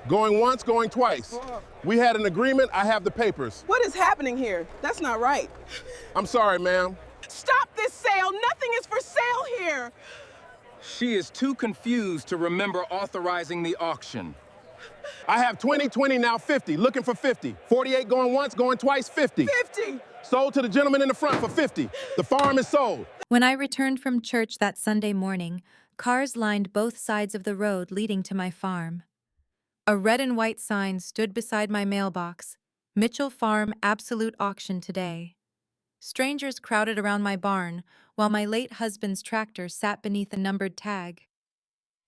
Going once, going twice. We had an agreement. I have the papers. What is happening here? That's not right. I'm sorry, ma'am. Stop this sale! Nothing is for sale here! She is too confused to remember authorizing the auction. I have 20, 20, now 50. Looking for 50. 48 going once, going twice, 50. 50! Sold to the gentleman in the front for 50. The farm is sold. When I returned from church that Sunday morning, cars lined both sides of the road leading to my farm. A red and white sign stood beside my mailbox, Mitchell Farm Absolute Auction Today. Strangers crowded around my barn, while my late husband's tractor sat beneath a numbered tag.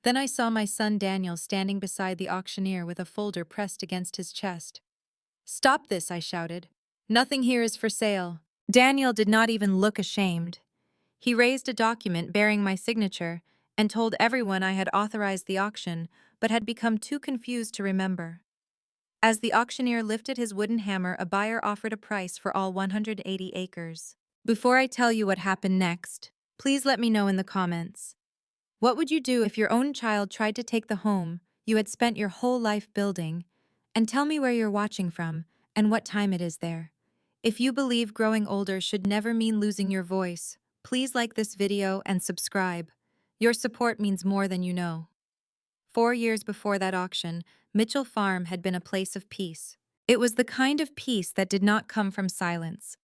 Then I saw my son Daniel standing beside the auctioneer with a folder pressed against his chest. "Stop this," I shouted. "Nothing here is for sale." Daniel did not even look ashamed. He raised a document bearing my signature and told everyone I had authorized the auction, but had become too confused to remember. As the auctioneer lifted his wooden hammer, a buyer offered a price for all 180 acres. Before I tell you what happened next, please let me know in the comments. What would you do if your own child tried to take the home you had spent your whole life building? And tell me where you're watching from and what time it is there. If you believe growing older should never mean losing your voice, please like this video and subscribe. Your support means more than you know. 4 years before that auction, Mitchell Farm had been a place of peace. It was the kind of peace that did not come from silence.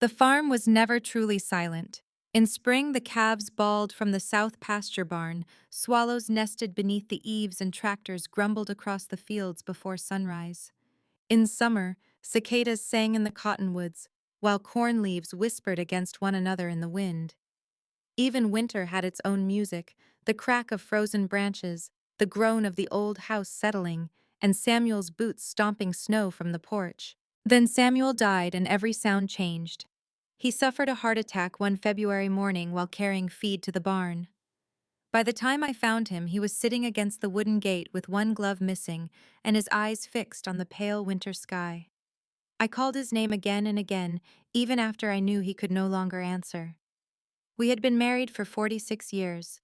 The farm was never truly silent. In spring, the calves bawled from the south pasture barn, swallows nested beneath the eaves, and tractors grumbled across the fields before sunrise. In summer, cicadas sang in the cottonwoods, while corn leaves whispered against one another in the wind. Even winter had its own music, the crack of frozen branches, the groan of the old house settling, and Samuel's boots stomping snow from the porch. Then Samuel died and every sound changed. He suffered a heart attack one February morning while carrying feed to the barn. By the time I found him, he was sitting against the wooden gate with one glove missing and his eyes fixed on the pale winter sky. I called his name again and again, even after I knew he could no longer answer. We had been married for 46 years.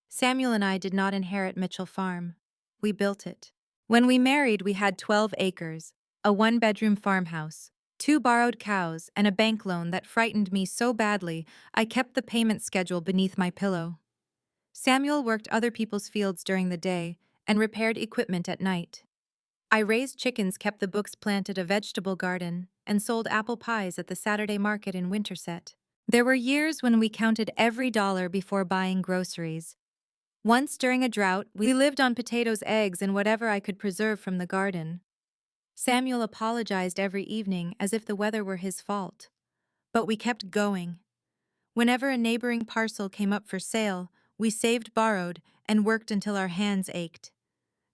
Samuel and I did not inherit Mitchell Farm. We built it. When we married, we had 12 acres, a one-bedroom farmhouse, 2 borrowed cows, and a bank loan that frightened me so badly I kept the payment schedule beneath my pillow. Samuel worked other people's fields during the day and repaired equipment at night. I raised chickens, kept the books, planted a vegetable garden, and sold apple pies at the Saturday market in Winterset. There were years when we counted every dollar before buying groceries. Once during a drought, we lived on potatoes, eggs, and whatever I could preserve from the garden. Samuel apologized every evening as if the weather were his fault. But we kept going. Whenever a neighboring parcel came up for sale, we saved, borrowed, and worked until our hands ached.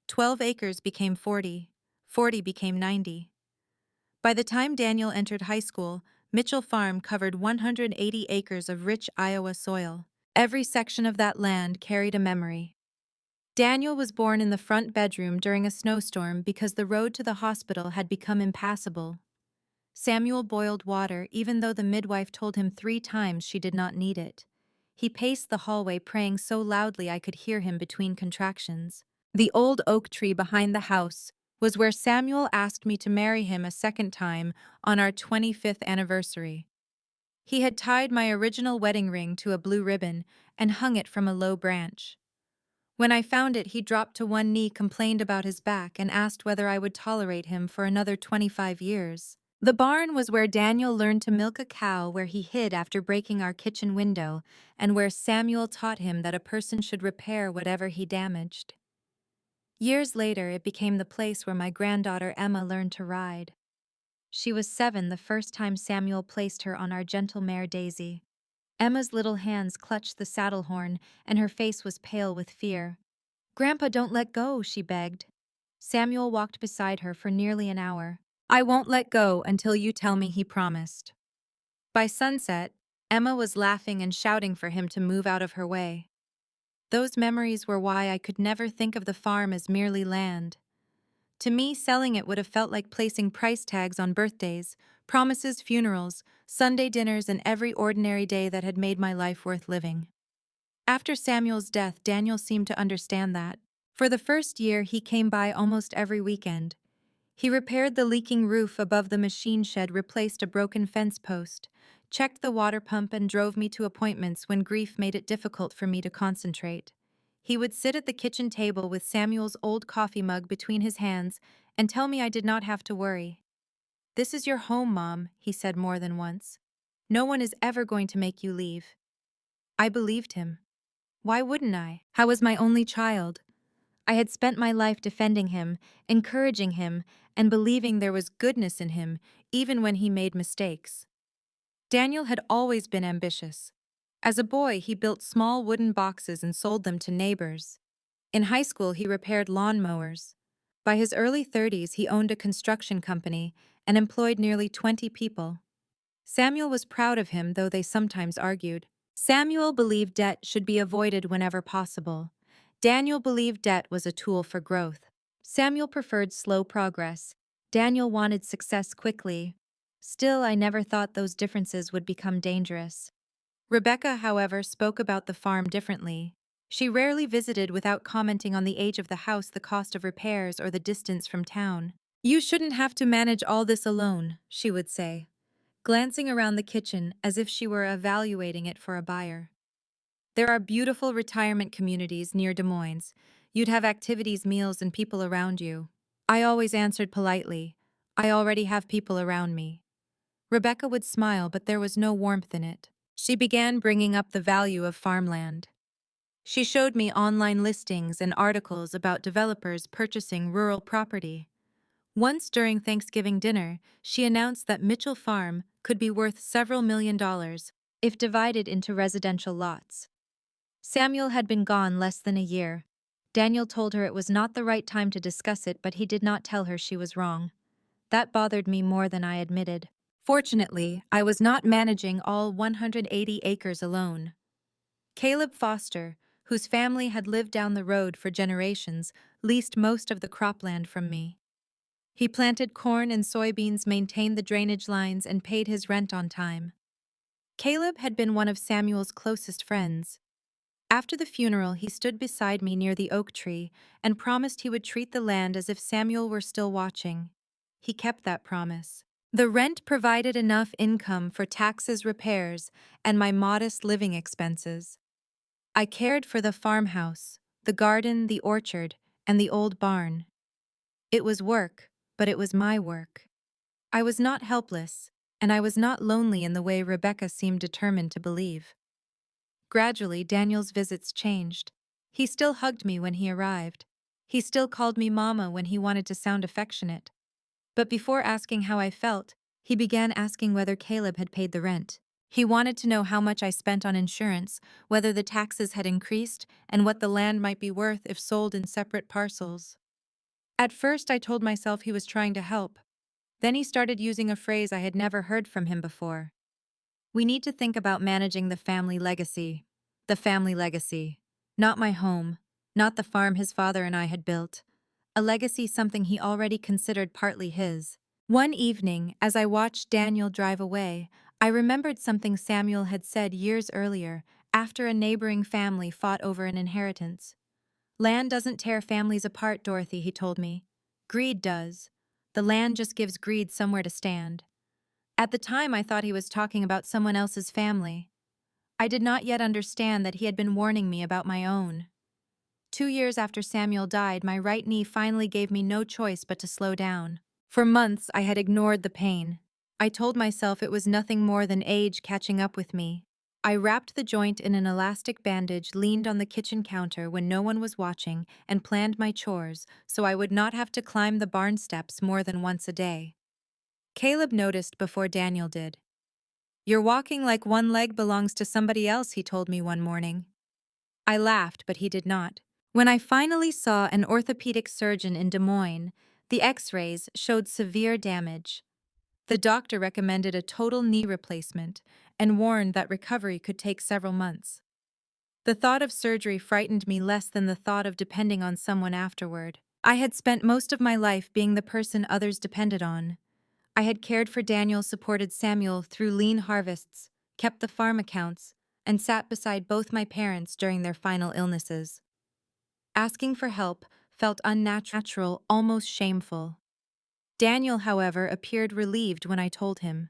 12 acres became 40, 40 became 90. By the time Daniel entered high school, Mitchell Farm covered 180 acres of rich Iowa soil. Every section of that land carried a memory. Daniel was born in the front bedroom during a snowstorm because the road to the hospital had become impassable. Samuel boiled water even though the midwife told him 3 times she did not need it. He paced the hallway praying so loudly I could hear him between contractions. The old oak tree behind the house was where Samuel asked me to marry him a second time on our 25th anniversary. He had tied my original wedding ring to a blue ribbon and hung it from a low branch. When I found it, he dropped to one knee, complained about his back, and asked whether I would tolerate him for another 25 years. The barn was where Daniel learned to milk a cow, where he hid after breaking our kitchen window, and where Samuel taught him that a person should repair whatever he damaged. Years later, it became the place where my granddaughter Emma learned to ride. She was 7 the first time Samuel placed her on our gentle mare Daisy. Emma's little hands clutched the saddle horn, and her face was pale with fear. "Grandpa, don't let go," she begged. Samuel walked beside her for nearly an hour. "I won't let go until you tell me," he promised. By sunset, Emma was laughing and shouting for him to move out of her way. Those memories were why I could never think of the farm as merely land. To me, selling it would have felt like placing price tags on birthdays, promises, funerals, Sunday dinners, and every ordinary day that had made my life worth living. After Samuel's death, Daniel seemed to understand that. For the first year, he came by almost every weekend. He repaired the leaking roof above the machine shed, replaced a broken fence post, checked the water pump, and drove me to appointments when grief made it difficult for me to concentrate. He would sit at the kitchen table with Samuel's old coffee mug between his hands and tell me I did not have to worry. "This is your home, Mom," he said more than once. "No one is ever going to make you leave." I believed him. Why wouldn't I? How was my only child? I had spent my life defending him, encouraging him, and believing there was goodness in him, even when he made mistakes. Daniel had always been ambitious. As a boy, he built small wooden boxes and sold them to neighbors. In high school, he repaired lawn mowers. By his early 30s, he owned a construction company and employed nearly 20 people. Samuel was proud of him, though they sometimes argued. Samuel believed debt should be avoided whenever possible. Daniel believed debt was a tool for growth. Samuel preferred slow progress. Daniel wanted success quickly. Still, I never thought those differences would become dangerous. Rebecca, however, spoke about the farm differently. She rarely visited without commenting on the age of the house, the cost of repairs, or the distance from town. "You shouldn't have to manage all this alone," she would say, glancing around the kitchen as if she were evaluating it for a buyer. "There are beautiful retirement communities near Des Moines. You'd have activities, meals, and people around you." I always answered politely, "I already have people around me." Rebecca would smile, but there was no warmth in it. She began bringing up the value of farmland. She showed me online listings and articles about developers purchasing rural property. Once during Thanksgiving dinner, she announced that Mitchell Farm could be worth several $1 million if divided into residential lots. Samuel had been gone less than a year. Daniel told her it was not the right time to discuss it, but he did not tell her she was wrong. That bothered me more than I admitted. Fortunately, I was not managing all 180 acres alone. Caleb Foster, whose family had lived down the road for generations, leased most of the cropland from me. He planted corn and soybeans, maintained the drainage lines, and paid his rent on time. Caleb had been one of Samuel's closest friends. After the funeral, he stood beside me near the oak tree and promised he would treat the land as if Samuel were still watching. He kept that promise. The rent provided enough income for taxes, repairs, and my modest living expenses. I cared for the farmhouse, the garden, the orchard, and the old barn. It was work, but it was my work. I was not helpless, and I was not lonely in the way Rebecca seemed determined to believe. Gradually, Daniel's visits changed. He still hugged me when he arrived. He still called me Mama when he wanted to sound affectionate. But before asking how I felt, he began asking whether Caleb had paid the rent. He wanted to know how much I spent on insurance, whether the taxes had increased, and what the land might be worth if sold in separate parcels. At first, I told myself he was trying to help. Then he started using a phrase I had never heard from him before. "We need to think about managing the family legacy." The family legacy. Not my home, not the farm his father and I had built. A legacy, something he already considered partly his. One evening, as I watched Daniel drive away, I remembered something Samuel had said years earlier, after a neighboring family fought over an inheritance. "Land doesn't tear families apart, Dorothy," he told me. "Greed does. The land just gives greed somewhere to stand." At the time, I thought he was talking about someone else's family. I did not yet understand that he had been warning me about my own. 2 years after Samuel died, my right knee finally gave me no choice but to slow down. For months, I had ignored the pain. I told myself it was nothing more than age catching up with me. I wrapped the joint in an elastic bandage, leaned on the kitchen counter when no one was watching, and planned my chores so I would not have to climb the barn steps more than once a day. Caleb noticed before Daniel did. "You're walking like one leg belongs to somebody else," he told me one morning. I laughed, but he did not. When I finally saw an orthopedic surgeon in Des Moines, the X-rays showed severe damage. The doctor recommended a total knee replacement and warned that recovery could take several months. The thought of surgery frightened me less than the thought of depending on someone afterward. I had spent most of my life being the person others depended on. I had cared for Daniel, supported Samuel through lean harvests, kept the farm accounts, and sat beside both my parents during their final illnesses. Asking for help felt unnatural, almost shameful. Daniel, however, appeared relieved when I told him.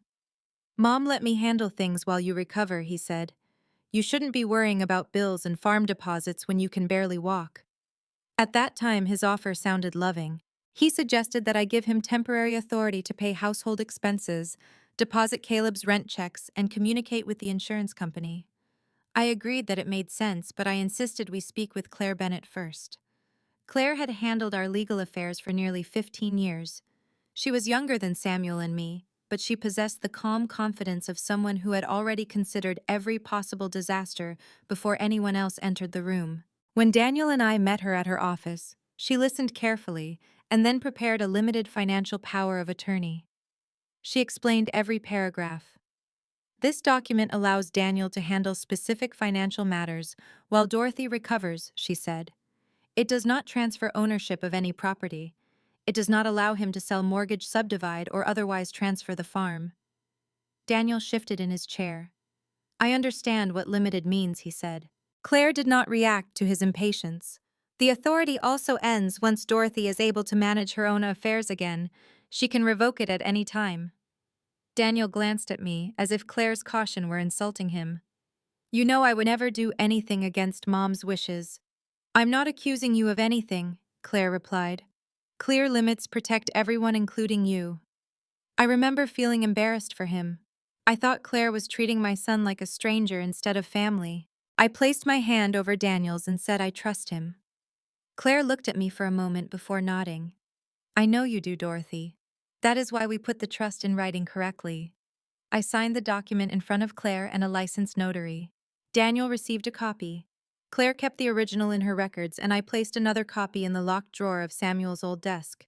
"Mom let me handle things while you recover," he said. "You shouldn't be worrying about bills and farm deposits when you can barely walk." At that time, his offer sounded loving. He suggested that I give him temporary authority to pay household expenses, deposit Caleb's rent checks, and communicate with the insurance company. I agreed that it made sense, but I insisted we speak with Claire Bennett first. Claire had handled our legal affairs for nearly 15 years. She was younger than Samuel and me, but she possessed the calm confidence of someone who had already considered every possible disaster before anyone else entered the room. When Daniel and I met her at her office, she listened carefully and then prepared a limited financial power of attorney. She explained every paragraph. "This document allows Daniel to handle specific financial matters while Dorothy recovers," she said. "It does not transfer ownership of any property. It does not allow him to sell, mortgage, subdivide, or otherwise transfer the farm." Daniel shifted in his chair. "I understand what limited means," he said. Claire did not react to his impatience. "The authority also ends once Dorothy is able to manage her own affairs again. She can revoke it at any time." Daniel glanced at me as if Claire's caution were insulting him. "You know I would never do anything against Mom's wishes." "I'm not accusing you of anything," Claire replied. "Clear limits protect everyone, including you." I remember feeling embarrassed for him. I thought Claire was treating my son like a stranger instead of family. I placed my hand over Daniel's and said I trust him. Claire looked at me for a moment before nodding. "I know you do, Dorothy. That is why we put the trust in writing correctly." I signed the document in front of Claire and a licensed notary. Daniel received a copy. Claire kept the original in her records, and I placed another copy in the locked drawer of Samuel's old desk.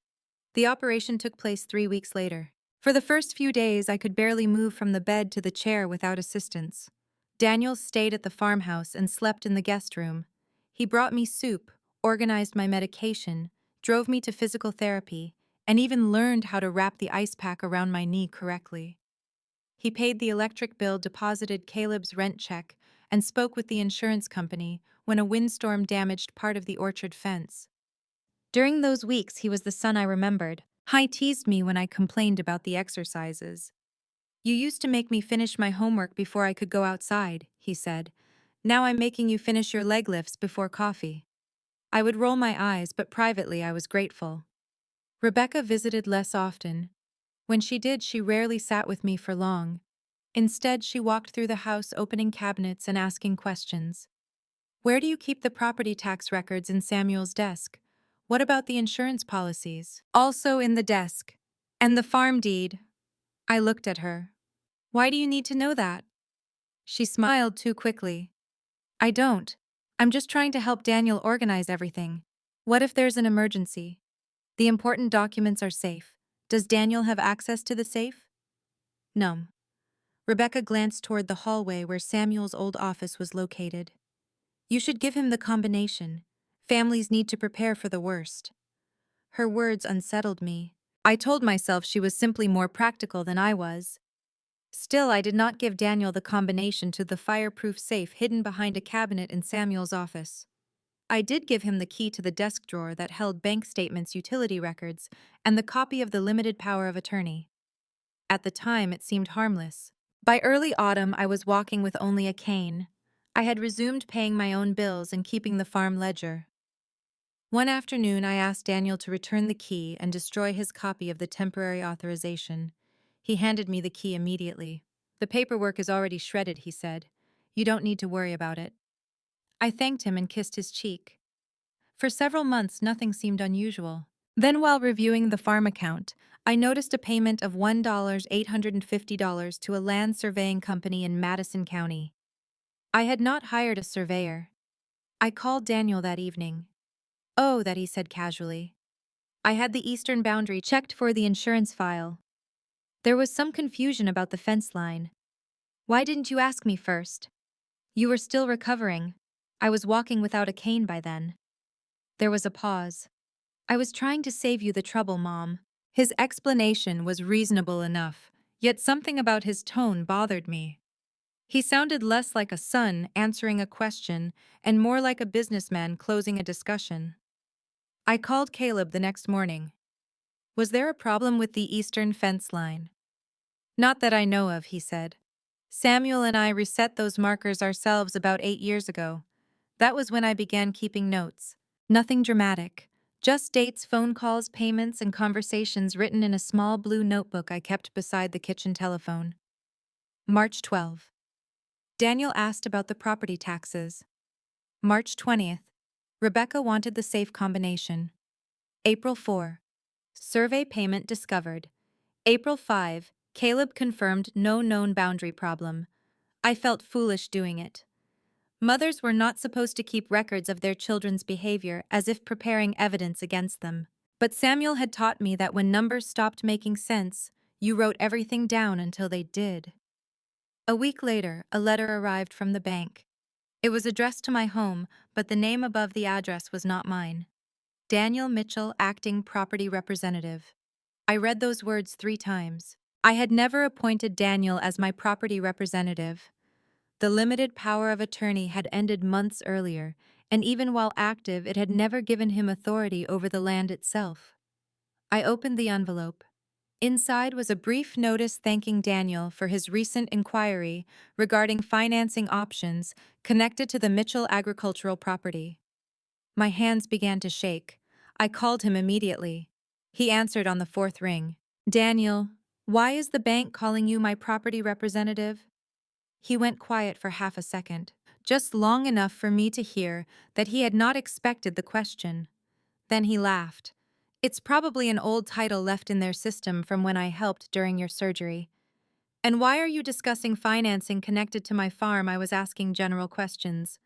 The operation took place 3 weeks later. For the first few days, I could barely move from the bed to the chair without assistance. Daniel stayed at the farmhouse and slept in the guest room. He brought me soup, organized my medication, drove me to physical therapy, and even learned how to wrap the ice pack around my knee correctly. He paid the electric bill, deposited Caleb's rent check, and spoke with the insurance company when a windstorm damaged part of the orchard fence. During those weeks, he was the son I remembered. He teased me when I complained about the exercises. "You used to make me finish my homework before I could go outside," he said. "Now I'm making you finish your leg lifts before coffee." I would roll my eyes, but privately I was grateful. Rebecca visited less often. When she did, she rarely sat with me for long. Instead, she walked through the house, opening cabinets and asking questions. "Where do you keep the property tax records?" "In Samuel's desk." "What about the insurance policies?" "Also in the desk." "And the farm deed?" I looked at her. "Why do you need to know that?" She smiled too quickly. "I don't. I'm just trying to help Daniel organize everything. What if there's an emergency? The important documents are safe. Does Daniel have access to the safe?" "No." Rebecca glanced toward the hallway where Samuel's old office was located. "You should give him the combination. Families need to prepare for the worst." Her words unsettled me. I told myself she was simply more practical than I was. Still, I did not give Daniel the combination to the fireproof safe hidden behind a cabinet in Samuel's office. I did give him the key to the desk drawer that held bank statements, utility records, and the copy of the limited power of attorney. At the time, it seemed harmless. By early autumn, I was walking with only a cane. I had resumed paying my own bills and keeping the farm ledger. One afternoon, I asked Daniel to return the key and destroy his copy of the temporary authorization. He handed me the key immediately. "The paperwork is already shredded," he said. "You don't need to worry about it." I thanked him and kissed his cheek. For several months, nothing seemed unusual. Then, while reviewing the farm account, I noticed a payment of $1,850 to a land surveying company in Madison County. I had not hired a surveyor. I called Daniel that evening. "Oh, that," he said casually. "I had the eastern boundary checked for the insurance file. There was some confusion about the fence line." "Why didn't you ask me first?" "You were still recovering. I was walking without a cane by then." There was a pause. "I was trying to save you the trouble, Mom." His explanation was reasonable enough, yet something about his tone bothered me. He sounded less like a son answering a question and more like a businessman closing a discussion. I called Caleb the next morning. Was there a problem with the eastern fence line? Not that I know of, he said. Samuel and I reset those markers ourselves about 8 years ago. That was when I began keeping notes. Nothing dramatic. Just dates, phone calls, payments, and conversations written in a small blue notebook I kept beside the kitchen telephone. March 12. Daniel asked about the property taxes. March 20th. Rebecca wanted the safe combination. April 4. Survey payment discovered. April 5. Caleb confirmed no known boundary problem. I felt foolish doing it. Mothers were not supposed to keep records of their children's behavior as if preparing evidence against them. But Samuel had taught me that when numbers stopped making sense, you wrote everything down until they did. A week later, a letter arrived from the bank. It was addressed to my home, but the name above the address was not mine. Daniel Mitchell, acting property representative. I read those words 3 times. I had never appointed Daniel as my property representative. The limited power of attorney had ended months earlier, and even while active, it had never given him authority over the land itself. I opened the envelope. Inside was a brief notice thanking Daniel for his recent inquiry regarding financing options connected to the Mitchell agricultural property. My hands began to shake. I called him immediately. He answered on the 4th ring. Daniel, why is the bank calling you my property representative? He went quiet for half a second, just long enough for me to hear that he had not expected the question. Then he laughed. It's probably an old title left in their system from when I helped during your surgery. And why are you discussing financing connected to my farm? I was asking general questions.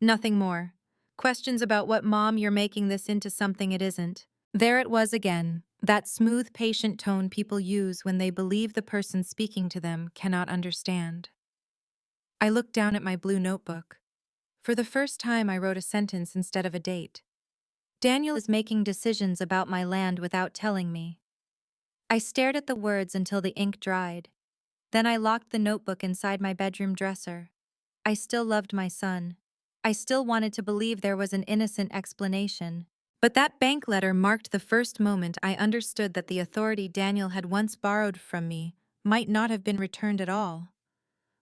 Nothing more. Questions about what mom you're making this into something it isn't. There it was again, that smooth, patient tone people use when they believe the person speaking to them cannot understand. I looked down at my blue notebook. For the first time, I wrote a sentence instead of a date. Daniel is making decisions about my land without telling me. I stared at the words until the ink dried. Then I locked the notebook inside my bedroom dresser. I still loved my son. I still wanted to believe there was an innocent explanation. But that bank letter marked the first moment I understood that the authority Daniel had once borrowed from me might not have been returned at all.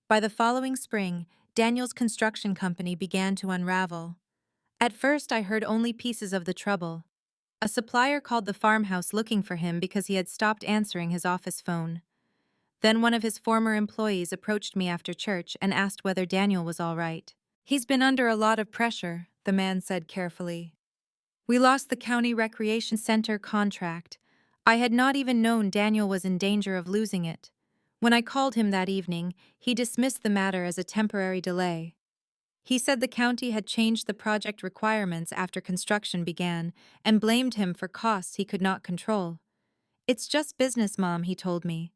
By the following spring, Daniel's construction company began to unravel. At first, I heard only pieces of the trouble. A supplier called the farmhouse looking for him because he had stopped answering his office phone. Then one of his former employees approached me after church and asked whether Daniel was all right. He's been under a lot of pressure, the man said carefully. We lost the county recreation center contract. I had not even known Daniel was in danger of losing it. When I called him that evening, he dismissed the matter as a temporary delay. He said the county had changed the project requirements after construction began and blamed him for costs he could not control. It's just business, Mom, he told me.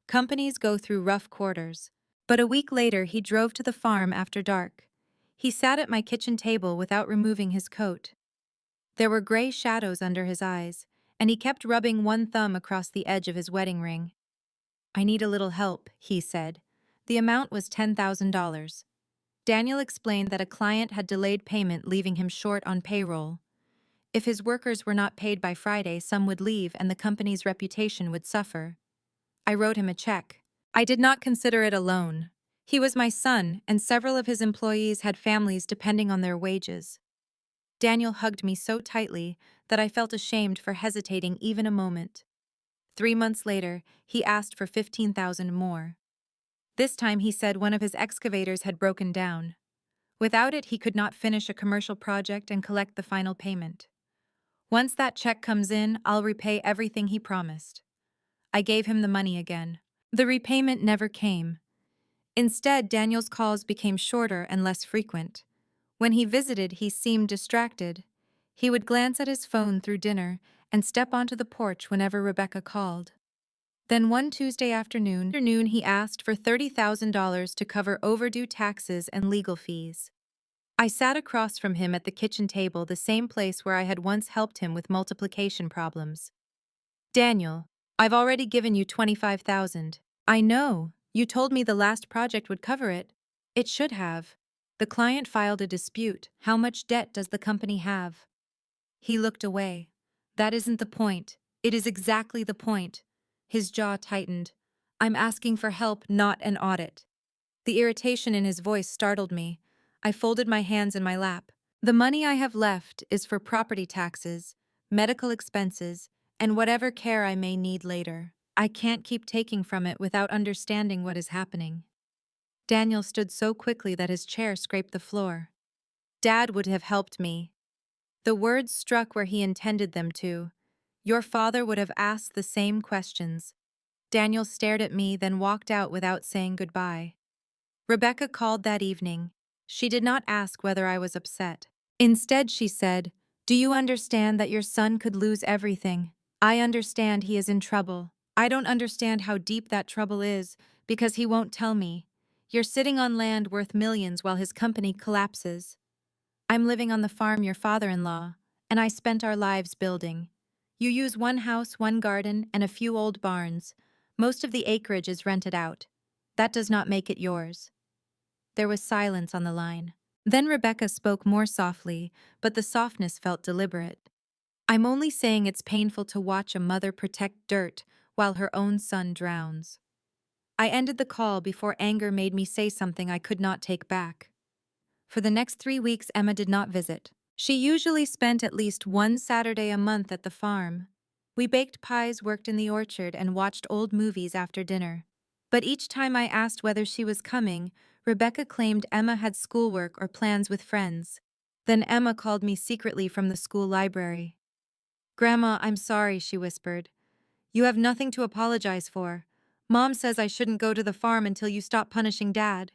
Companies go through rough quarters. But a week later, he drove to the farm after dark. He sat at my kitchen table without removing his coat. There were gray shadows under his eyes, and he kept rubbing one thumb across the edge of his wedding ring. I need a little help, he said. The amount was $10,000. Daniel explained that a client had delayed payment, leaving him short on payroll. If his workers were not paid by Friday, some would leave and the company's reputation would suffer. I wrote him a check. I did not consider it a loan. He was my son, and several of his employees had families depending on their wages. Daniel hugged me so tightly that I felt ashamed for hesitating even a moment. 3 months later, he asked for $15,000 more. This time he said one of his excavators had broken down. Without it, he could not finish a commercial project and collect the final payment. Once that check comes in, I'll repay everything he promised. I gave him the money again. The repayment never came. Instead, Daniel's calls became shorter and less frequent. When he visited, he seemed distracted. He would glance at his phone through dinner and step onto the porch whenever Rebecca called. Then one Tuesday afternoon, he asked for $30,000 to cover overdue taxes and legal fees. I sat across from him at the kitchen table, the same place where I had once helped him with multiplication problems. Daniel, I've already given you $25,000. I know. You told me the last project would cover it. It should have. The client filed a dispute. How much debt does the company have? He looked away. That isn't the point. It is exactly the point. His jaw tightened. I'm asking for help, not an audit. The irritation in his voice startled me. I folded my hands in my lap. The money I have left is for property taxes, medical expenses, and whatever care I may need later. I can't keep taking from it without understanding what is happening. Daniel stood so quickly that his chair scraped the floor. Dad would have helped me. The words struck where he intended them to. Your father would have asked the same questions. Daniel stared at me, then walked out without saying goodbye. Rebecca called that evening. She did not ask whether I was upset. Instead, she said, "Do you understand that your son could lose everything? I understand he is in trouble. I don't understand how deep that trouble is, because he won't tell me. You're sitting on land worth millions while his company collapses. I'm living on the farm your father-in-law, and I spent our lives building. You use one house, one garden, and a few old barns. Most of the acreage is rented out. That does not make it yours." There was silence on the line. Then Rebecca spoke more softly, but the softness felt deliberate. "I'm only saying it's painful to watch a mother protect dirt while her own son drowns." I ended the call before anger made me say something I could not take back. For the next 3 weeks, Emma did not visit. She usually spent at least one Saturday a month at the farm. We baked pies, worked in the orchard, and watched old movies after dinner. But each time I asked whether she was coming, Rebecca claimed Emma had schoolwork or plans with friends. Then Emma called me secretly from the school library. "Grandma, I'm sorry," she whispered. "You have nothing to apologize for. Mom says I shouldn't go to the farm until you stop punishing Dad."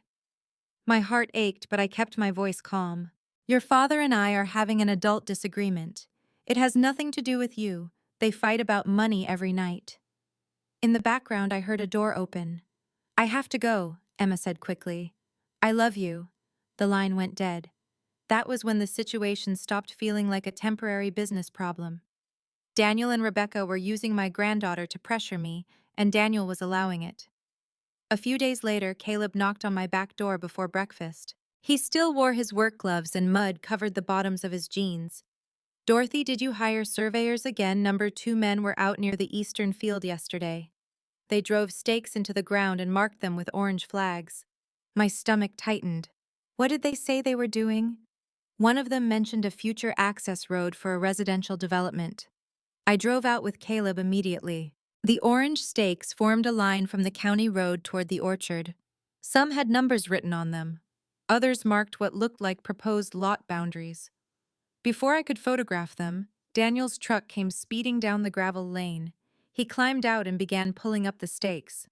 My heart ached, but I kept my voice calm. "Your father and I are having an adult disagreement. It has nothing to do with you. They fight about money every night." In the background, I heard a door open. "I have to go," Emma said quickly. "I love you." The line went dead. That was when the situation stopped feeling like a temporary business problem. Daniel and Rebecca were using my granddaughter to pressure me, and Daniel was allowing it. A few days later, Caleb knocked on my back door before breakfast. He still wore his work gloves and mud covered the bottoms of his jeans. "Dorothy, did you hire surveyors again? Number 2 men were out near the eastern field yesterday. They drove stakes into the ground and marked them with orange flags." My stomach tightened. What did they say they were doing? One of them mentioned a future access road for a residential development. I drove out with Caleb immediately. The orange stakes formed a line from the county road toward the orchard. Some had numbers written on them. Others marked what looked like proposed lot boundaries. Before I could photograph them, Daniel's truck came speeding down the gravel lane. He climbed out and began pulling up the stakes.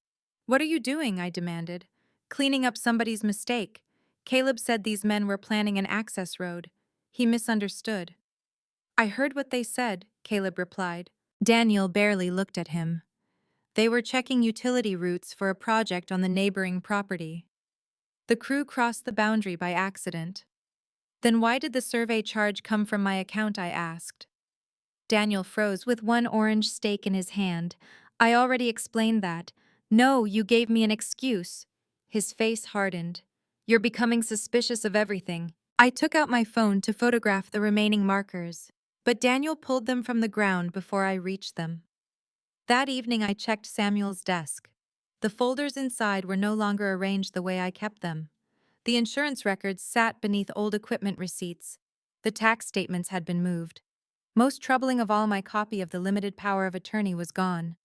"What are you doing?" I demanded. "Cleaning up somebody's mistake. Caleb said these men were planning an access road. He misunderstood." "I heard what they said," Caleb replied. Daniel barely looked at him. "They were checking utility routes for a project on the neighboring property. The crew crossed the boundary by accident." "Then why did the survey charge come from my account?" I asked. Daniel froze with one orange stake in his hand. "I already explained that." "No, you gave me an excuse." His face hardened. "You're becoming suspicious of everything." I took out my phone to photograph the remaining markers, but Daniel pulled them from the ground before I reached them. That evening I checked Samuel's desk. The folders inside were no longer arranged the way I kept them. The insurance records sat beneath old equipment receipts. The tax statements had been moved. Most troubling of all, my copy of the limited power of attorney was gone.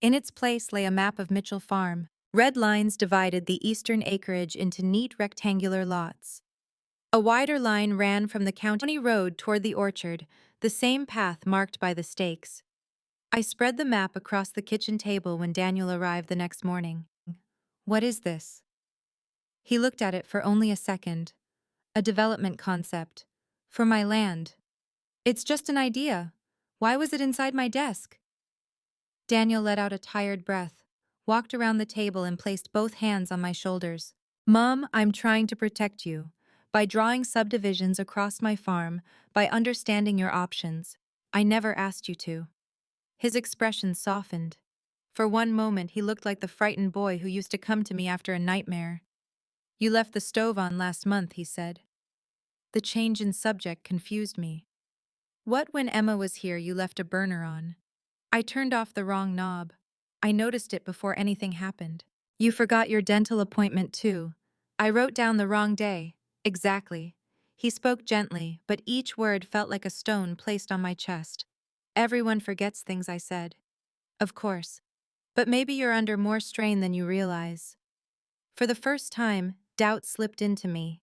In its place lay a map of Mitchell Farm. Red lines divided the eastern acreage into neat rectangular lots. A wider line ran from the county road toward the orchard, the same path marked by the stakes. I spread the map across the kitchen table when Daniel arrived the next morning. "What is this?" He looked at it for only a second. "A development concept. For my land." "It's just an idea. Why was it inside my desk?" Daniel let out a tired breath, walked around the table and placed both hands on my shoulders. "Mom, I'm trying to protect you. By drawing subdivisions across my farm, by understanding your options. I never asked you to." His expression softened. For one moment he looked like the frightened boy who used to come to me after a nightmare. You left the stove on last month, he said. The change in subject confused me. What when Emma was here you left a burner on? I turned off the wrong knob. I noticed it before anything happened. You forgot your dental appointment too. I wrote down the wrong day. Exactly. He spoke gently, but each word felt like a stone placed on my chest. Everyone forgets things, I said. Of course. But maybe you're under more strain than you realize. For the first time, doubt slipped into me.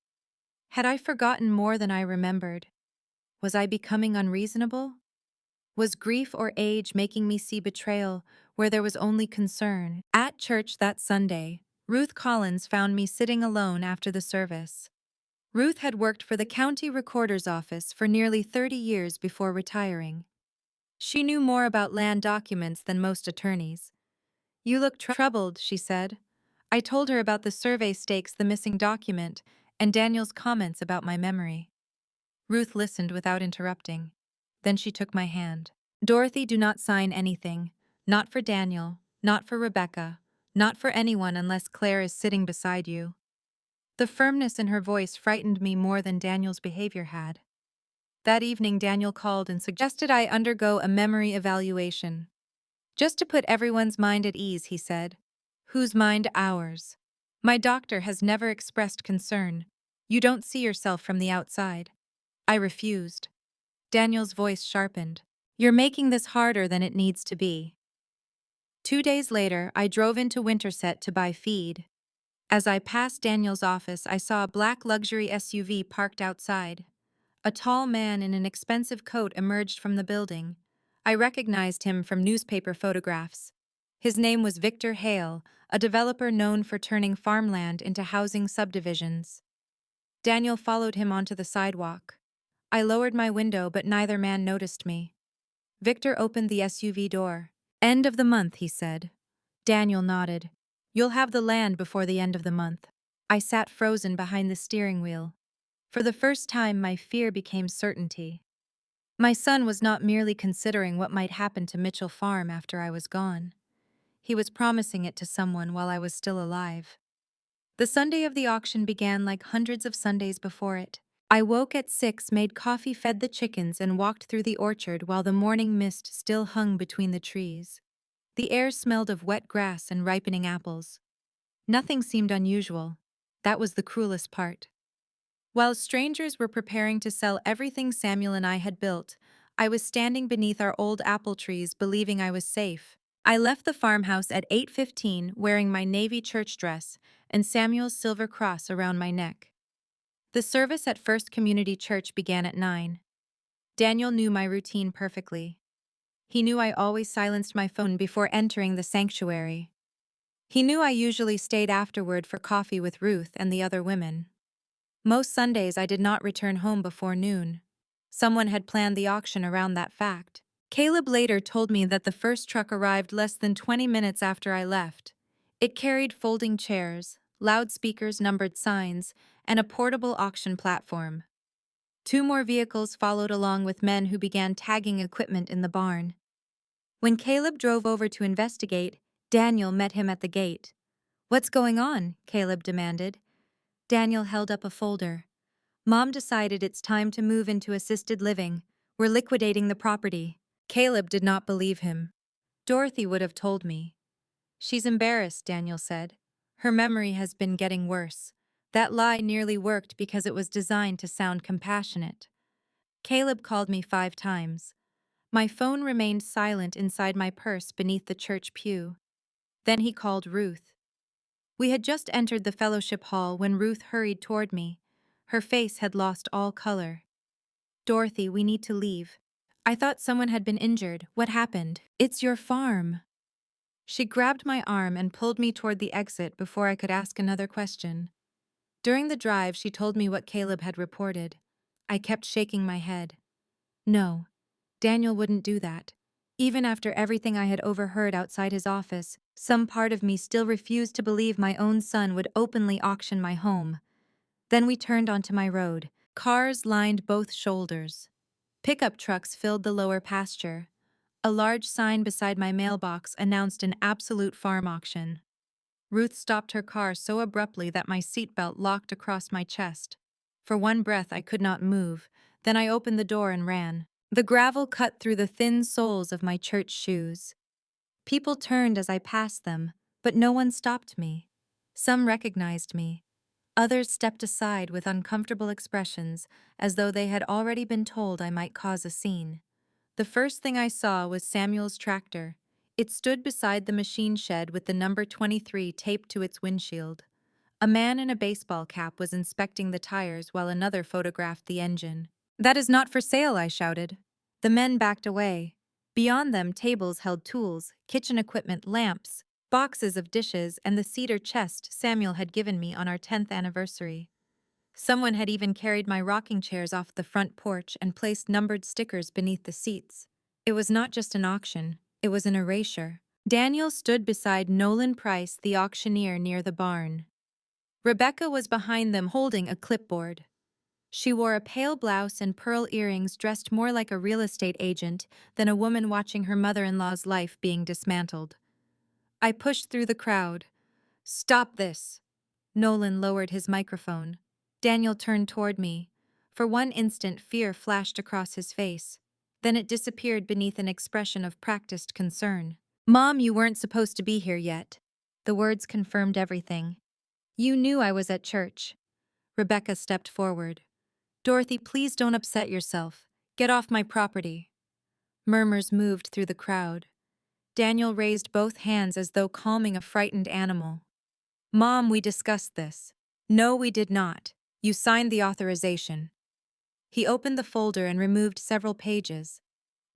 Had I forgotten more than I remembered? Was I becoming unreasonable? Was grief or age making me see betrayal where there was only concern? At church that Sunday, Ruth Collins found me sitting alone after the service. Ruth had worked for the county recorder's office for nearly 30 years before retiring. She knew more about land documents than most attorneys. You look troubled, she said. I told her about the survey stakes, the missing document, and Daniel's comments about my memory. Ruth listened without interrupting. Then she took my hand. Dorothy, do not sign anything. Not for Daniel, not for Rebecca, not for anyone unless Claire is sitting beside you. The firmness in her voice frightened me more than Daniel's behavior had. That evening, Daniel called and suggested I undergo a memory evaluation. Just to put everyone's mind at ease, he said. Whose mind? Ours. My doctor has never expressed concern. You don't see yourself from the outside. I refused. Daniel's voice sharpened. You're making this harder than it needs to be. 2 days later, I drove into Winterset to buy feed. As I passed Daniel's office, I saw a black luxury SUV parked outside. A tall man in an expensive coat emerged from the building. I recognized him from newspaper photographs. His name was Victor Hale, a developer known for turning farmland into housing subdivisions. Daniel followed him onto the sidewalk. I lowered my window, but neither man noticed me. Victor opened the SUV door. End of the month, he said. Daniel nodded. You'll have the land before the end of the month. I sat frozen behind the steering wheel. For the first time, my fear became certainty. My son was not merely considering what might happen to Mitchell Farm after I was gone. He was promising it to someone while I was still alive. The Sunday of the auction began like hundreds of Sundays before it. I woke at 6, made coffee, fed the chickens, and walked through the orchard while the morning mist still hung between the trees. The air smelled of wet grass and ripening apples. Nothing seemed unusual. That was the cruelest part. While strangers were preparing to sell everything Samuel and I had built, I was standing beneath our old apple trees believing I was safe. I left the farmhouse at 8:15 wearing my navy church dress and Samuel's silver cross around my neck. The service at First Community Church began at 9. Daniel knew my routine perfectly. He knew I always silenced my phone before entering the sanctuary. He knew I usually stayed afterward for coffee with Ruth and the other women. Most Sundays I did not return home before noon. Someone had planned the auction around that fact. Caleb later told me that the first truck arrived less than 20 minutes after I left. It carried folding chairs, loudspeakers, numbered signs, and a portable auction platform. 2 more vehicles followed along with men who began tagging equipment in the barn. When Caleb drove over to investigate, Daniel met him at the gate. What's going on? Caleb demanded. Daniel held up a folder. Mom decided it's time to move into assisted living. We're liquidating the property. Caleb did not believe him. Dorothy would have told me. She's embarrassed, Daniel said. Her memory has been getting worse. That lie nearly worked because it was designed to sound compassionate. Caleb called me 5 times. My phone remained silent inside my purse beneath the church pew. Then he called Ruth. We had just entered the fellowship hall when Ruth hurried toward me. Her face had lost all color. Dorothy, we need to leave. I thought someone had been injured. What happened? It's your farm. She grabbed my arm and pulled me toward the exit before I could ask another question. During the drive, she told me what Caleb had reported. I kept shaking my head. No, Daniel wouldn't do that. Even after everything I had overheard outside his office, some part of me still refused to believe my own son would openly auction my home. Then we turned onto my road. Cars lined both shoulders. Pickup trucks filled the lower pasture. A large sign beside my mailbox announced an absolute farm auction. Ruth stopped her car so abruptly that my seatbelt locked across my chest. For one breath, I could not move. Then I opened the door and ran. The gravel cut through the thin soles of my church shoes. People turned as I passed them, but no one stopped me. Some recognized me. Others stepped aside with uncomfortable expressions, as though they had already been told I might cause a scene. The first thing I saw was Samuel's tractor. It stood beside the machine shed with the number 23 taped to its windshield. A man in a baseball cap was inspecting the tires while another photographed the engine. "That is not for sale," I shouted. The men backed away. Beyond them, tables held tools, kitchen equipment, lamps, boxes of dishes, and the cedar chest Samuel had given me on our 10th anniversary. Someone had even carried my rocking chairs off the front porch and placed numbered stickers beneath the seats. It was not just an auction, it was an erasure. Daniel stood beside Nolan Price, the auctioneer, near the barn. Rebecca was behind them holding a clipboard. She wore a pale blouse and pearl earrings, dressed more like a real estate agent than a woman watching her mother-in-law's life being dismantled. I pushed through the crowd. "Stop this!" Nolan lowered his microphone. Daniel turned toward me. For one instant, fear flashed across his face. Then it disappeared beneath an expression of practiced concern. "Mom, you weren't supposed to be here yet." The words confirmed everything. "You knew I was at church." Rebecca stepped forward. "Dorothy, please don't upset yourself. Get off my property." Murmurs moved through the crowd. Daniel raised both hands as though calming a frightened animal. "Mom, we discussed this." "No, we did not. You signed the authorization." He opened the folder and removed several pages.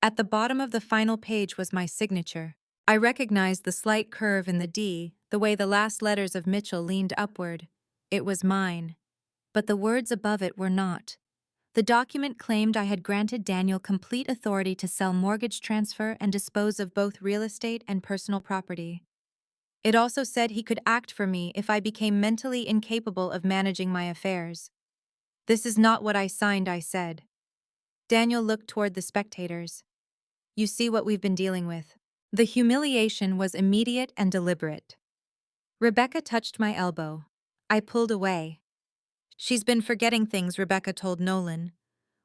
At the bottom of the final page was my signature. I recognized the slight curve in the D, the way the last letters of Mitchell leaned upward. It was mine. But the words above it were not. The document claimed I had granted Daniel complete authority to sell, mortgage transfer, and dispose of both real estate and personal property. It also said he could act for me if I became mentally incapable of managing my affairs. "This is not what I signed," I said. Daniel looked toward the spectators. "You see what we've been dealing with." The humiliation was immediate and deliberate. Rebecca touched my elbow. I pulled away. "She's been forgetting things," Rebecca told Nolan.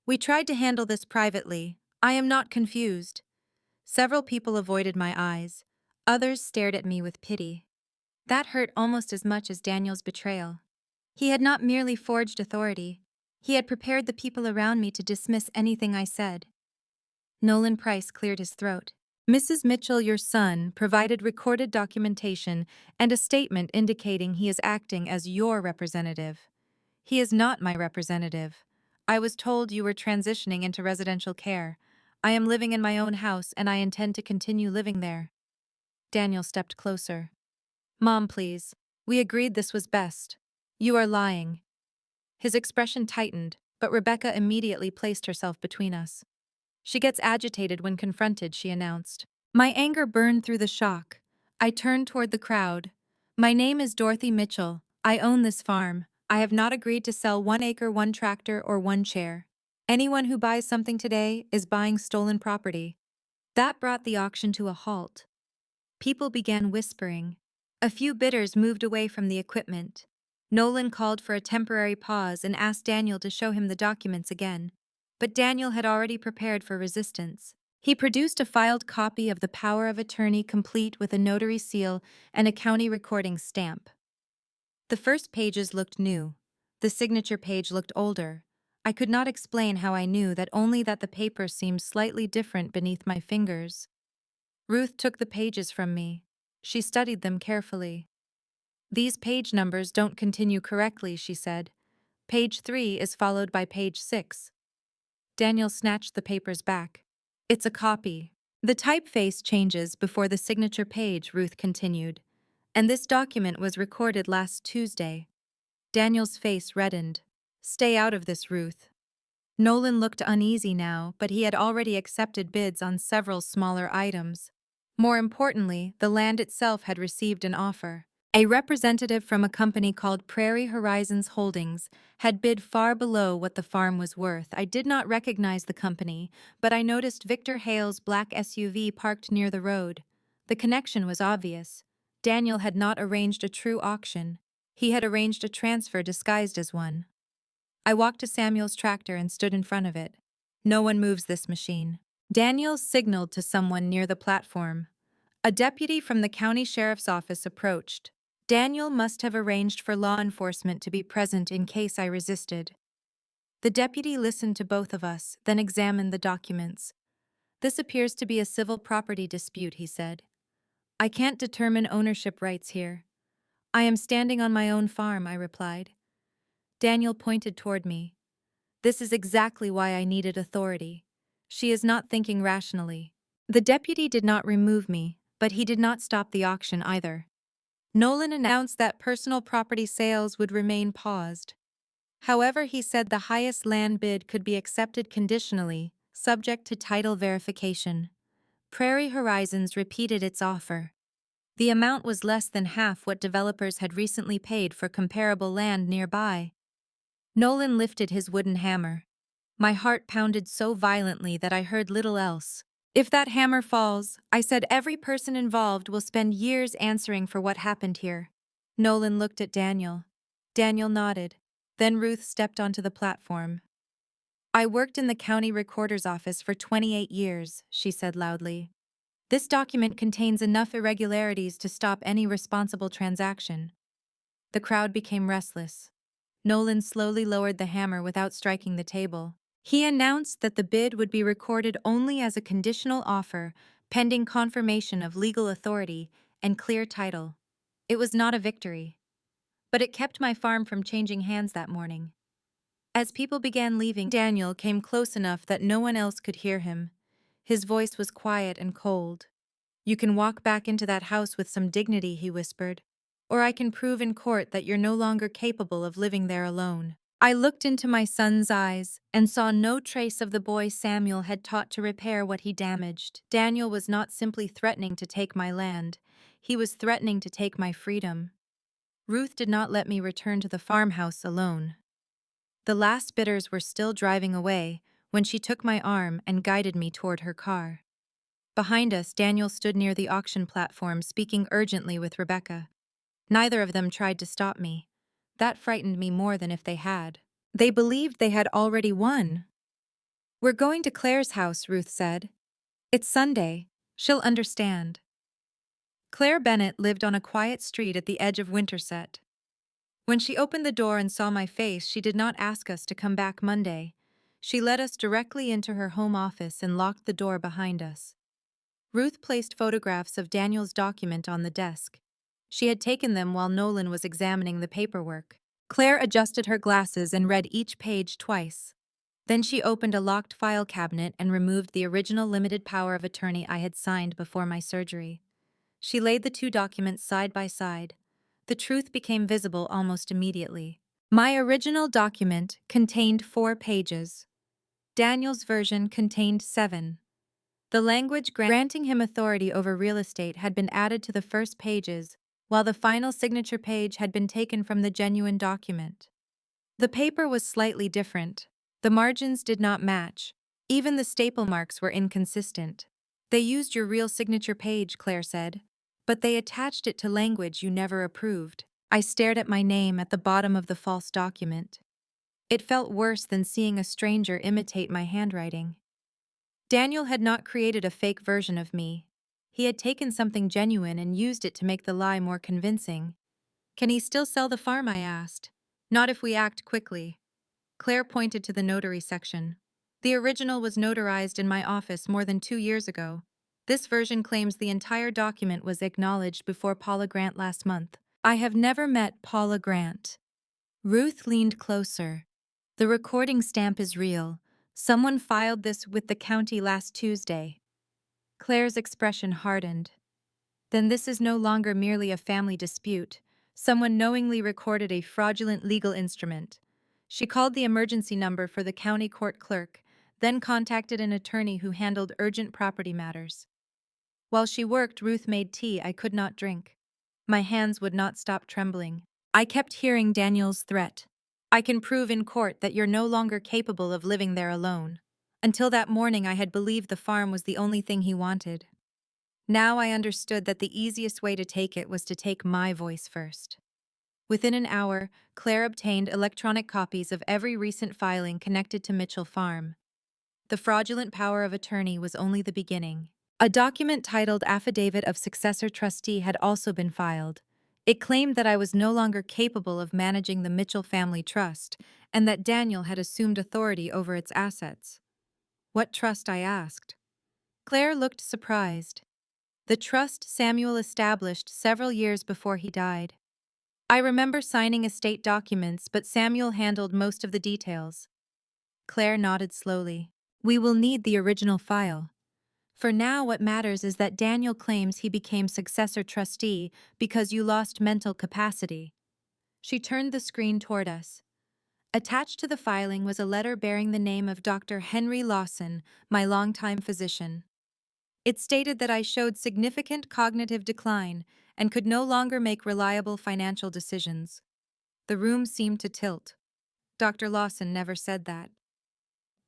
"We tried to handle this privately. I am not confused." Several people avoided my eyes. Others stared at me with pity. That hurt almost as much as Daniel's betrayal. He had not merely forged authority. He had prepared the people around me to dismiss anything I said. Nolan Price cleared his throat. "Mrs. Mitchell, your son, provided recorded documentation and a statement indicating he is acting as your representative. He is not my representative. I was told you were transitioning into residential care. I am living in my own house and I intend to continue living there." Daniel stepped closer. "Mom, please. We agreed this was best. You are lying." His expression tightened, but Rebecca immediately placed herself between us. "She gets agitated when confronted," she announced. My anger burned through the shock. I turned toward the crowd. "My name is Dorothy Mitchell. I own this farm. I have not agreed to sell 1 acre, 1 tractor, or 1 chair. Anyone who buys something today is buying stolen property." That brought the auction to a halt. People began whispering. A few bidders moved away from the equipment. Nolan called for a temporary pause and asked Daniel to show him the documents again. But Daniel had already prepared for resistance. He produced a filed copy of the power of attorney complete with a notary seal and a county recording stamp. The first pages looked new. The signature page looked older. I could not explain how I knew that, only that the paper seemed slightly different beneath my fingers. Ruth took the pages from me. She studied them carefully. "These page numbers don't continue correctly," she said. "Page 3 is followed by page 6. Daniel snatched the papers back. "It's a copy." "The typeface changes before the signature page," Ruth continued. "And this document was recorded last Tuesday." Daniel's face reddened. "Stay out of this, Ruth." Nolan looked uneasy now, but he had already accepted bids on several smaller items. More importantly, the land itself had received an offer. A representative from a company called Prairie Horizons Holdings had bid far below what the farm was worth. I did not recognize the company, but I noticed Victor Hale's black SUV parked near the road. The connection was obvious. Daniel had not arranged a true auction. He had arranged a transfer disguised as one. I walked to Samuel's tractor and stood in front of it. No one moves this machine. Daniel signaled to someone near the platform. A deputy from the county sheriff's office approached. Daniel must have arranged for law enforcement to be present in case I resisted. The deputy listened to both of us, then examined the documents. This appears to be a civil property dispute, he said. I can't determine ownership rights here. I am standing on my own farm, I replied. Daniel pointed toward me. This is exactly why I needed authority. She is not thinking rationally. The deputy did not remove me, but he did not stop the auction either. Nolan announced that personal property sales would remain paused. However, he said the highest land bid could be accepted conditionally, subject to title verification. Prairie Horizons repeated its offer. The amount was less than half what developers had recently paid for comparable land nearby. Nolan lifted his wooden hammer. My heart pounded so violently that I heard little else. If that hammer falls, I said, every person involved will spend years answering for what happened here. Nolan looked at Daniel. Daniel nodded. Then Ruth stepped onto the platform. I worked in the county recorder's office for 28 years, she said loudly. This document contains enough irregularities to stop any responsible transaction. The crowd became restless. Nolan slowly lowered the hammer without striking the table. He announced that the bid would be recorded only as a conditional offer, pending confirmation of legal authority and clear title. It was not a victory, but it kept my farm from changing hands that morning. As people began leaving, Daniel came close enough that no one else could hear him. His voice was quiet and cold. You can walk back into that house with some dignity, he whispered, or I can prove in court that you're no longer capable of living there alone. I looked into my son's eyes and saw no trace of the boy Samuel had taught to repair what he damaged. Daniel was not simply threatening to take my land. He was threatening to take my freedom. Ruth did not let me return to the farmhouse alone. The last bidders were still driving away when she took my arm and guided me toward her car. Behind us, Daniel stood near the auction platform, speaking urgently with Rebecca. Neither of them tried to stop me. That frightened me more than if they had. They believed they had already won. We're going to Claire's house, Ruth said. It's Sunday. She'll understand. Claire Bennett lived on a quiet street at the edge of Winterset. When she opened the door and saw my face, she did not ask us to come back Monday. She led us directly into her home office and locked the door behind us. Ruth placed photographs of Daniel's document on the desk. She had taken them while Nolan was examining the paperwork. Claire adjusted her glasses and read each page twice. Then she opened a locked file cabinet and removed the original limited power of attorney I had signed before my surgery. She laid the two documents side by side. The truth became visible almost immediately. My original document contained 4 pages. Daniel's version contained 7. The language granting him authority over real estate had been added to the first pages, while the final signature page had been taken from the genuine document. The paper was slightly different. The margins did not match. Even the staple marks were inconsistent. They used your real signature page, Claire said, but they attached it to language you never approved. I stared at my name at the bottom of the false document. It felt worse than seeing a stranger imitate my handwriting. Daniel had not created a fake version of me. He had taken something genuine and used it to make the lie more convincing. Can he still sell the farm? I asked. Not if we act quickly. Claire pointed to the notary section. The original was notarized in my office more than 2 years ago. This version claims the entire document was acknowledged before Paula Grant last month. I have never met Paula Grant. Ruth leaned closer. The recording stamp is real. Someone filed this with the county last Tuesday. Claire's expression hardened. Then this is no longer merely a family dispute. Someone knowingly recorded a fraudulent legal instrument. She called the emergency number for the county court clerk, then contacted an attorney who handled urgent property matters. While she worked, Ruth made tea I could not drink. My hands would not stop trembling. I kept hearing Daniel's threat. I can prove in court that you're no longer capable of living there alone. Until that morning, I had believed the farm was the only thing he wanted. Now I understood that the easiest way to take it was to take my voice first. Within an hour, Claire obtained electronic copies of every recent filing connected to Mitchell Farm. The fraudulent power of attorney was only the beginning. A document titled Affidavit of Successor Trustee had also been filed. It claimed that I was no longer capable of managing the Mitchell family trust, and that Daniel had assumed authority over its assets. What trust, I asked. Claire looked surprised. The trust Samuel established several years before he died. I remember signing estate documents, but Samuel handled most of the details. Claire nodded slowly. We will need the original file. For now, what matters is that Daniel claims he became successor trustee because you lost mental capacity. She turned the screen toward us. Attached to the filing was a letter bearing the name of Dr. Henry Lawson, my longtime physician. It stated that I showed significant cognitive decline and could no longer make reliable financial decisions. The room seemed to tilt. Dr. Lawson never said that.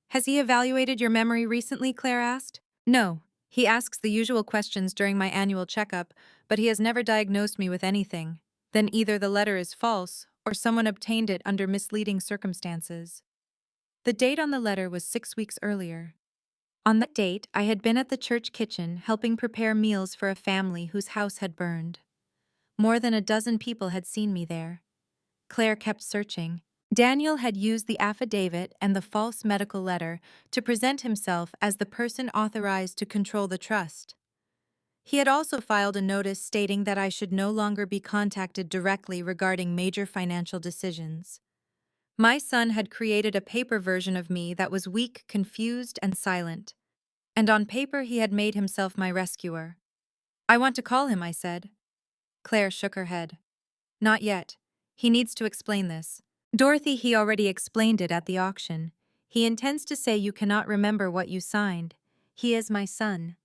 Has he evaluated your memory recently? Claire asked. No. He asks the usual questions during my annual checkup, but he has never diagnosed me with anything. Then either the letter is false, or someone obtained it under misleading circumstances. The date on the letter was 6 weeks earlier. On that date, I had been at the church kitchen helping prepare meals for a family whose house had burned. More than a dozen people had seen me there. Claire kept searching. Daniel had used the affidavit and the false medical letter to present himself as the person authorized to control the trust. He had also filed a notice stating that I should no longer be contacted directly regarding major financial decisions. My son had created a paper version of me that was weak, confused, and silent. And on paper he had made himself my rescuer. I want to call him, I said. Claire shook her head. Not yet. He needs to explain this. Dorothy, he already explained it at the auction. He intends to say you cannot remember what you signed. He is my son.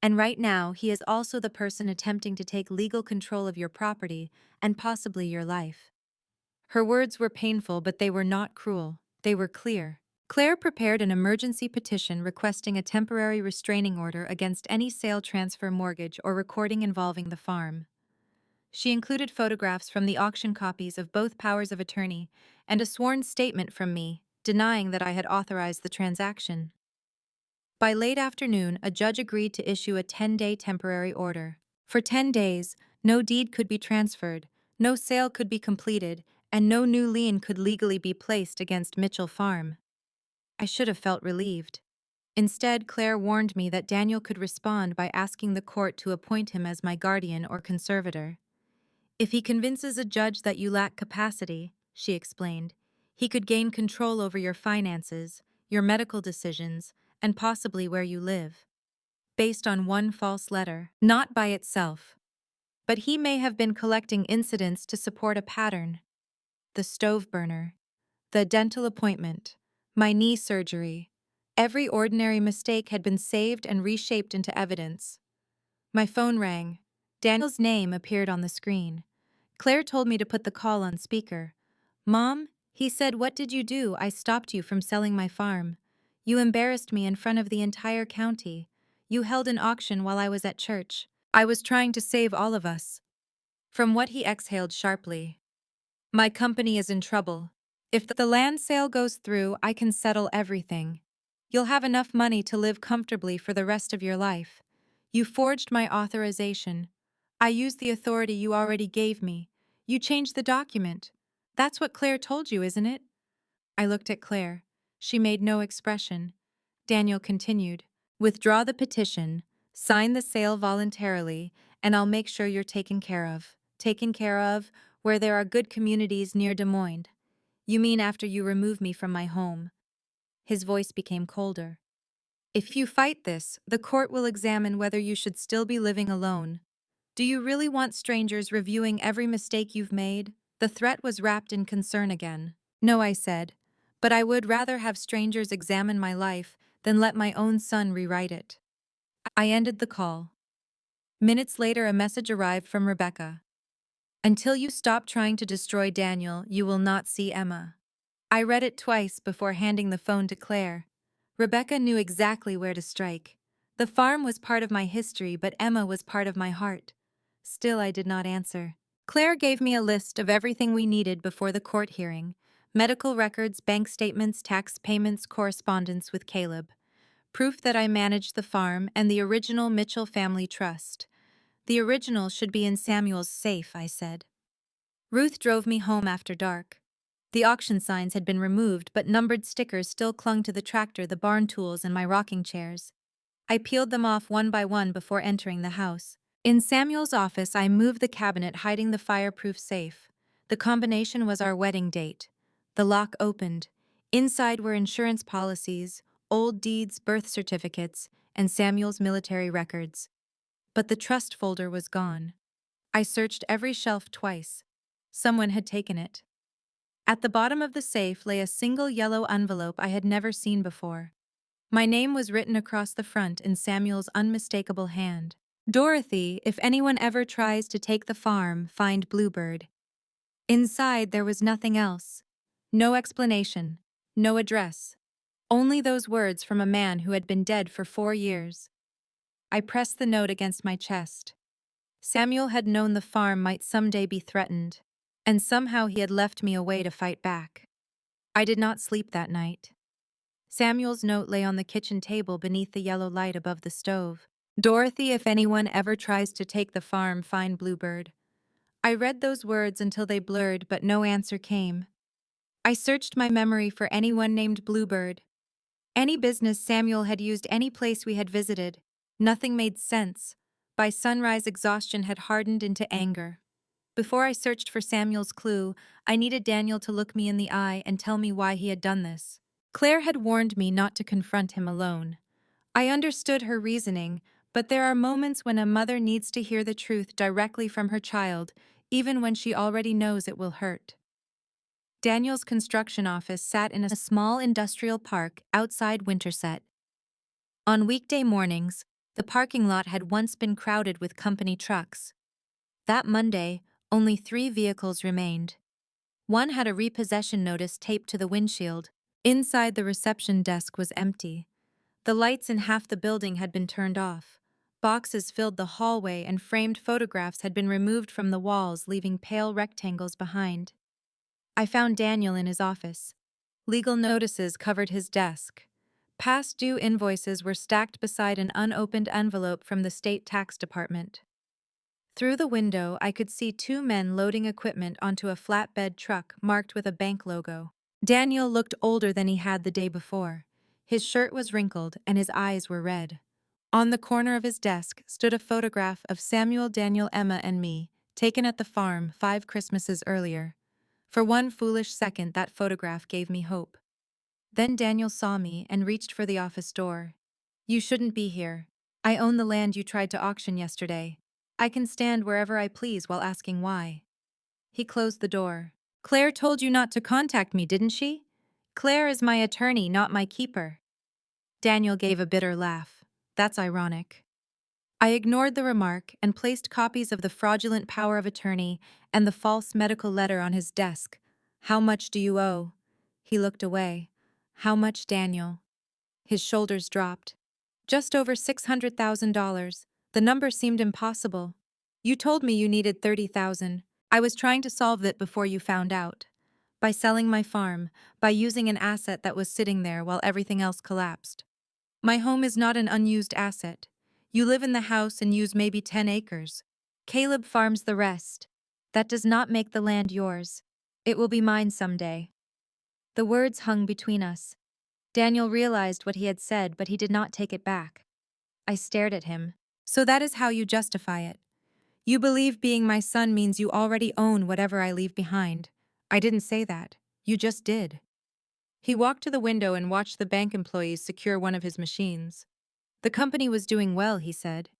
And right now, he is also the person attempting to take legal control of your property and possibly your life. Her words were painful, but they were not cruel. They were clear. Claire prepared an emergency petition requesting a temporary restraining order against any sale, transfer, mortgage, or recording involving the farm. She included photographs from the auction copies of both powers of attorney and a sworn statement from me, denying that I had authorized the transaction. By late afternoon, a judge agreed to issue a 10-day temporary order. For 10 days, no deed could be transferred, no sale could be completed, and no new lien could legally be placed against Mitchell Farm. I should have felt relieved. Instead, Claire warned me that Daniel could respond by asking the court to appoint him as my guardian or conservator. If he convinces a judge that you lack capacity, she explained, he could gain control over your finances, your medical decisions, and possibly where you live. Based on one false letter, not by itself. But he may have been collecting incidents to support a pattern. The stove burner, the dental appointment, my knee surgery. Every ordinary mistake had been saved and reshaped into evidence. My phone rang. Daniel's name appeared on the screen. Claire told me to put the call on speaker. Mom, he said, what did you do? I stopped you from selling my farm. You embarrassed me in front of the entire county. You held an auction while I was at church. I was trying to save all of us. From what he exhaled sharply. My company is in trouble. If the land sale goes through, I can settle everything. You'll have enough money to live comfortably for the rest of your life. You forged my authorization. I used the authority you already gave me. You changed the document. That's what Claire told you, isn't it? I looked at Claire. She made no expression. Daniel continued. Withdraw the petition, sign the sale voluntarily, and I'll make sure you're taken care of. Taken care of where there are good communities near Des Moines. You mean after you remove me from my home? His voice became colder. If you fight this, the court will examine whether you should still be living alone. Do you really want strangers reviewing every mistake you've made? The threat was wrapped in concern again. No, I said, but I would rather have strangers examine my life than let my own son rewrite it. I ended the call. Minutes later, a message arrived from Rebecca. Until you stop trying to destroy Daniel, you will not see Emma. I read it twice before handing the phone to Claire. Rebecca knew exactly where to strike. The farm was part of my history, but Emma was part of my heart. Still, I did not answer. Claire gave me a list of everything we needed before the court hearing: medical records, bank statements, tax payments, correspondence with Caleb, proof that I managed the farm, and the original Mitchell family trust. The original should be in Samuel's safe, I said. Ruth drove me home after dark. The auction signs had been removed, but numbered stickers still clung to the tractor, the barn tools, and my rocking chairs. I peeled them off one by one before entering the house. In Samuel's office, I moved the cabinet hiding the fireproof safe. The combination was our wedding date. The lock opened. Inside were insurance policies, old deeds, birth certificates, and Samuel's military records. But the trust folder was gone. I searched every shelf twice. Someone had taken it. At the bottom of the safe lay a single yellow envelope I had never seen before. My name was written across the front in Samuel's unmistakable hand. Dorothy, if anyone ever tries to take the farm, find Bluebird. Inside there was nothing else. No explanation. No address. Only those words from a man who had been dead for 4 years. I pressed the note against my chest. Samuel had known the farm might someday be threatened, and somehow he had left me a way to fight back. I did not sleep that night. Samuel's note lay on the kitchen table beneath the yellow light above the stove. Dorothy, if anyone ever tries to take the farm, find Bluebird. I read those words until they blurred, but no answer came. I searched my memory for anyone named Bluebird. Any business Samuel had used, any place we had visited. Nothing made sense. By sunrise, exhaustion had hardened into anger. Before I searched for Samuel's clue, I needed Daniel to look me in the eye and tell me why he had done this. Claire had warned me not to confront him alone. I understood her reasoning, but there are moments when a mother needs to hear the truth directly from her child, even when she already knows it will hurt. Daniel's construction office sat in a small industrial park outside Winterset. On weekday mornings, the parking lot had once been crowded with company trucks. That Monday, only 3 vehicles remained. One had a repossession notice taped to the windshield. Inside, the reception desk was empty. The lights in half the building had been turned off. Boxes filled the hallway and framed photographs had been removed from the walls, leaving pale rectangles behind. I found Daniel in his office. Legal notices covered his desk. Past due invoices were stacked beside an unopened envelope from the state tax department. Through the window, I could see 2 men loading equipment onto a flatbed truck marked with a bank logo. Daniel looked older than he had the day before. His shirt was wrinkled and his eyes were red. On the corner of his desk stood a photograph of Samuel, Daniel, Emma, and me, taken at the farm 5 Christmases earlier. For one foolish second, that photograph gave me hope. Then Daniel saw me and reached for the office door. "You shouldn't be here. I own the land you tried to auction yesterday. I can stand wherever I please while asking why." He closed the door. "Claire told you not to contact me, didn't she? Claire is my attorney, not my keeper." Daniel gave a bitter laugh. "That's ironic." I ignored the remark and placed copies of the fraudulent power of attorney and the false medical letter on his desk. "How much do you owe?" He looked away. "How much, Daniel?" His shoulders dropped. "Just over $600,000. The number seemed impossible. You told me you needed $30,000. I was trying to solve it before you found out. By selling my farm, by using an asset that was sitting there while everything else collapsed. My home is not an unused asset. You live in the house and use maybe 10 acres. Caleb farms the rest. That does not make the land yours. It will be mine someday." The words hung between us. Daniel realized what he had said, but he did not take it back. I stared at him. "So that is how you justify it. You believe being my son means you already own whatever I leave behind." "I didn't say that. You just did." He walked to the window and watched the bank employees secure one of his machines. "The company was doing well," he said.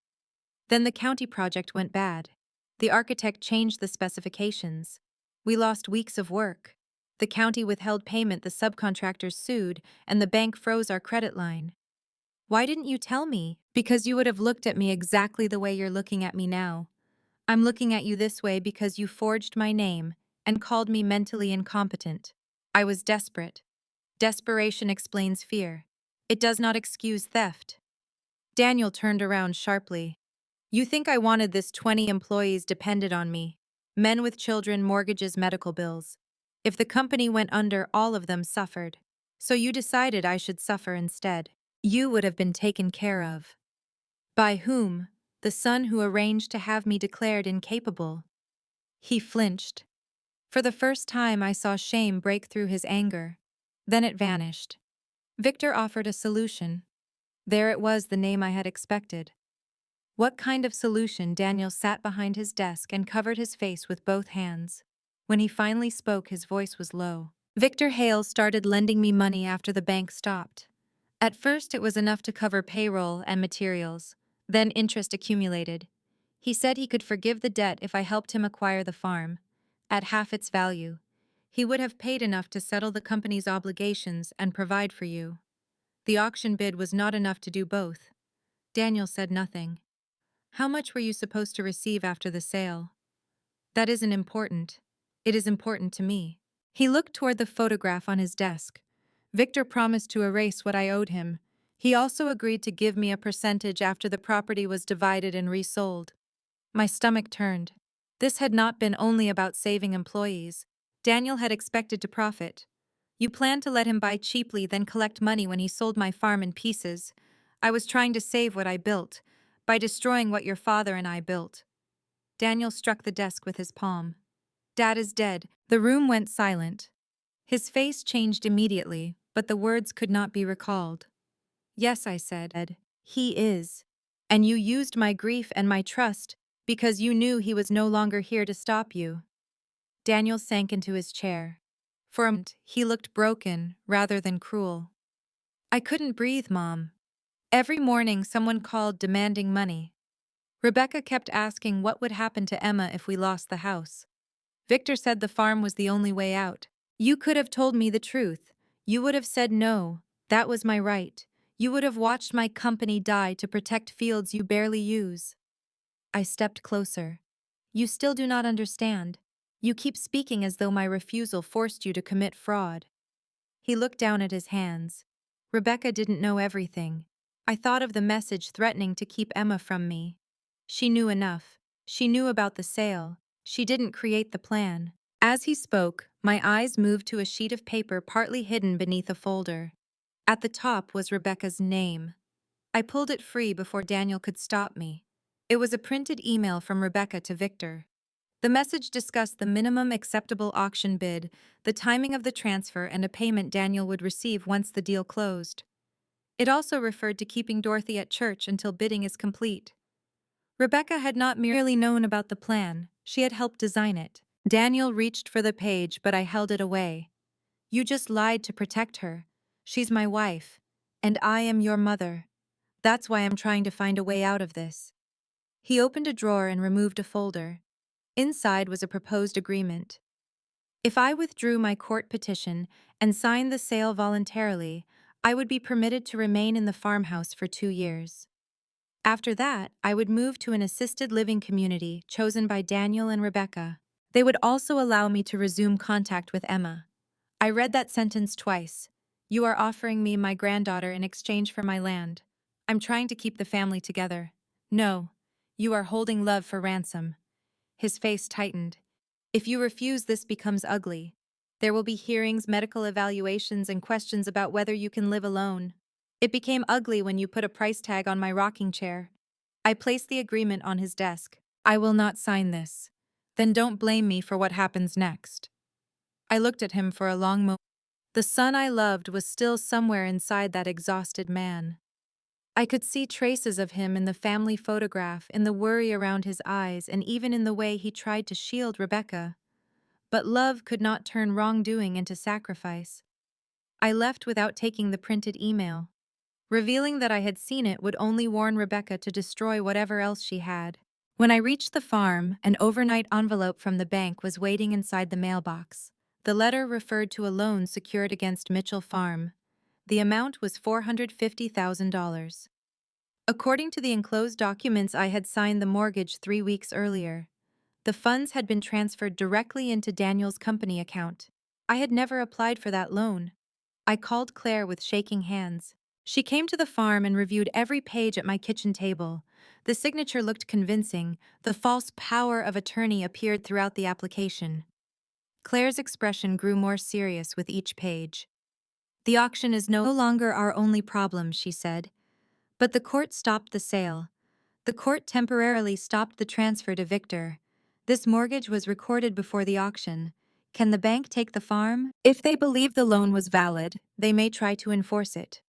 "Then the county project went bad. The architect changed the specifications. We lost weeks of work. The county withheld payment, the subcontractors sued, and the bank froze our credit line." "Why didn't you tell me?" "Because you would have looked at me exactly the way you're looking at me now. I'm looking at you this way because you forged my name and called me mentally incompetent. I was desperate. Desperation explains fear. It does not excuse theft." Daniel turned around sharply. You think I wanted this 20 employees depended on me? Men with children, mortgages, medical bills. If the company went under, all of them suffered. So you decided I should suffer instead. You would have been taken care of. By whom? The son who arranged to have me declared incapable. He flinched. For the first time, I saw shame break through his anger. Then it vanished. Victor offered a solution. There it was, the name I had expected. What kind of solution? Daniel sat behind his desk and covered his face with both hands. When he finally spoke, his voice was low. Victor Hale started lending me money after the bank stopped. At first, it was enough to cover payroll and materials. Then interest accumulated. He said he could forgive the debt if I helped him acquire the farm. At half its value. He would have paid enough to settle the company's obligations and provide for you. The auction bid was not enough to do both. Daniel said nothing. How much were you supposed to receive after the sale? That isn't important. It is important to me. He looked toward the photograph on his desk. Victor promised to erase what I owed him. He also agreed to give me a percentage after the property was divided and resold. My stomach turned. This had not been only about saving employees. Daniel had expected to profit. You planned to let him buy cheaply, then collect money when he sold my farm in pieces. I was trying to save what I built, by destroying what your father and I built. Daniel struck the desk with his palm. Dad is dead. The room went silent. His face changed immediately, but the words could not be recalled. Yes, I said. He is. And you used my grief and my trust because you knew he was no longer here to stop you. Daniel sank into his chair. For a moment, he looked broken rather than cruel. I couldn't breathe, Mom. Every morning someone called demanding money. Rebecca kept asking what would happen to Emma if we lost the house. Victor said the farm was the only way out. You could have told me the truth. You would have said no. That was my right. You would have watched my company die to protect fields you barely use. I stepped closer. You still do not understand. You keep speaking as though my refusal forced you to commit fraud. He looked down at his hands. Rebecca didn't know everything. I thought of the message threatening to keep Emma from me. She knew enough. She knew about the sale. She didn't create the plan. As he spoke, my eyes moved to a sheet of paper partly hidden beneath a folder. At the top was Rebecca's name. I pulled it free before Daniel could stop me. It was a printed email from Rebecca to Victor. The message discussed the minimum acceptable auction bid, the timing of the transfer, and a payment Daniel would receive once the deal closed. It also referred to keeping Dorothy at church until bidding is complete. Rebecca had not merely known about the plan, she had helped design it. Daniel reached for the page, but I held it away. You just lied to protect her. She's my wife, and I am your mother. That's why I'm trying to find a way out of this. He opened a drawer and removed a folder. Inside was a proposed agreement. If I withdrew my court petition and signed the sale voluntarily, I would be permitted to remain in the farmhouse for 2 years. After that, I would move to an assisted living community chosen by Daniel and Rebecca. They would also allow me to resume contact with Emma. I read that sentence twice. You are offering me my granddaughter in exchange for my land. I'm trying to keep the family together. No, you are holding love for ransom. His face tightened. If you refuse, this becomes ugly. There will be hearings, medical evaluations, and questions about whether you can live alone. It became ugly when you put a price tag on my rocking chair. I placed the agreement on his desk. I will not sign this. Then don't blame me for what happens next. I looked at him for a long moment. The son I loved was still somewhere inside that exhausted man. I could see traces of him in the family photograph, in the worry around his eyes, and even in the way he tried to shield Rebecca. But love could not turn wrongdoing into sacrifice. I left without taking the printed email. Revealing that I had seen it would only warn Rebecca to destroy whatever else she had. When I reached the farm, an overnight envelope from the bank was waiting inside the mailbox. The letter referred to a loan secured against Mitchell Farm. The amount was $450,000. According to the enclosed documents, I had signed the mortgage 3 weeks earlier. The funds had been transferred directly into Daniel's company account. I had never applied for that loan. I called Claire with shaking hands. She came to the farm and reviewed every page at my kitchen table. The signature looked convincing. The false power of attorney appeared throughout the application. Claire's expression grew more serious with each page. The auction is no longer our only problem, she said. But the court stopped the sale. The court temporarily stopped the transfer to Victor. This mortgage was recorded before the auction. Can the bank take the farm? If they believe the loan was valid, they may try to enforce it.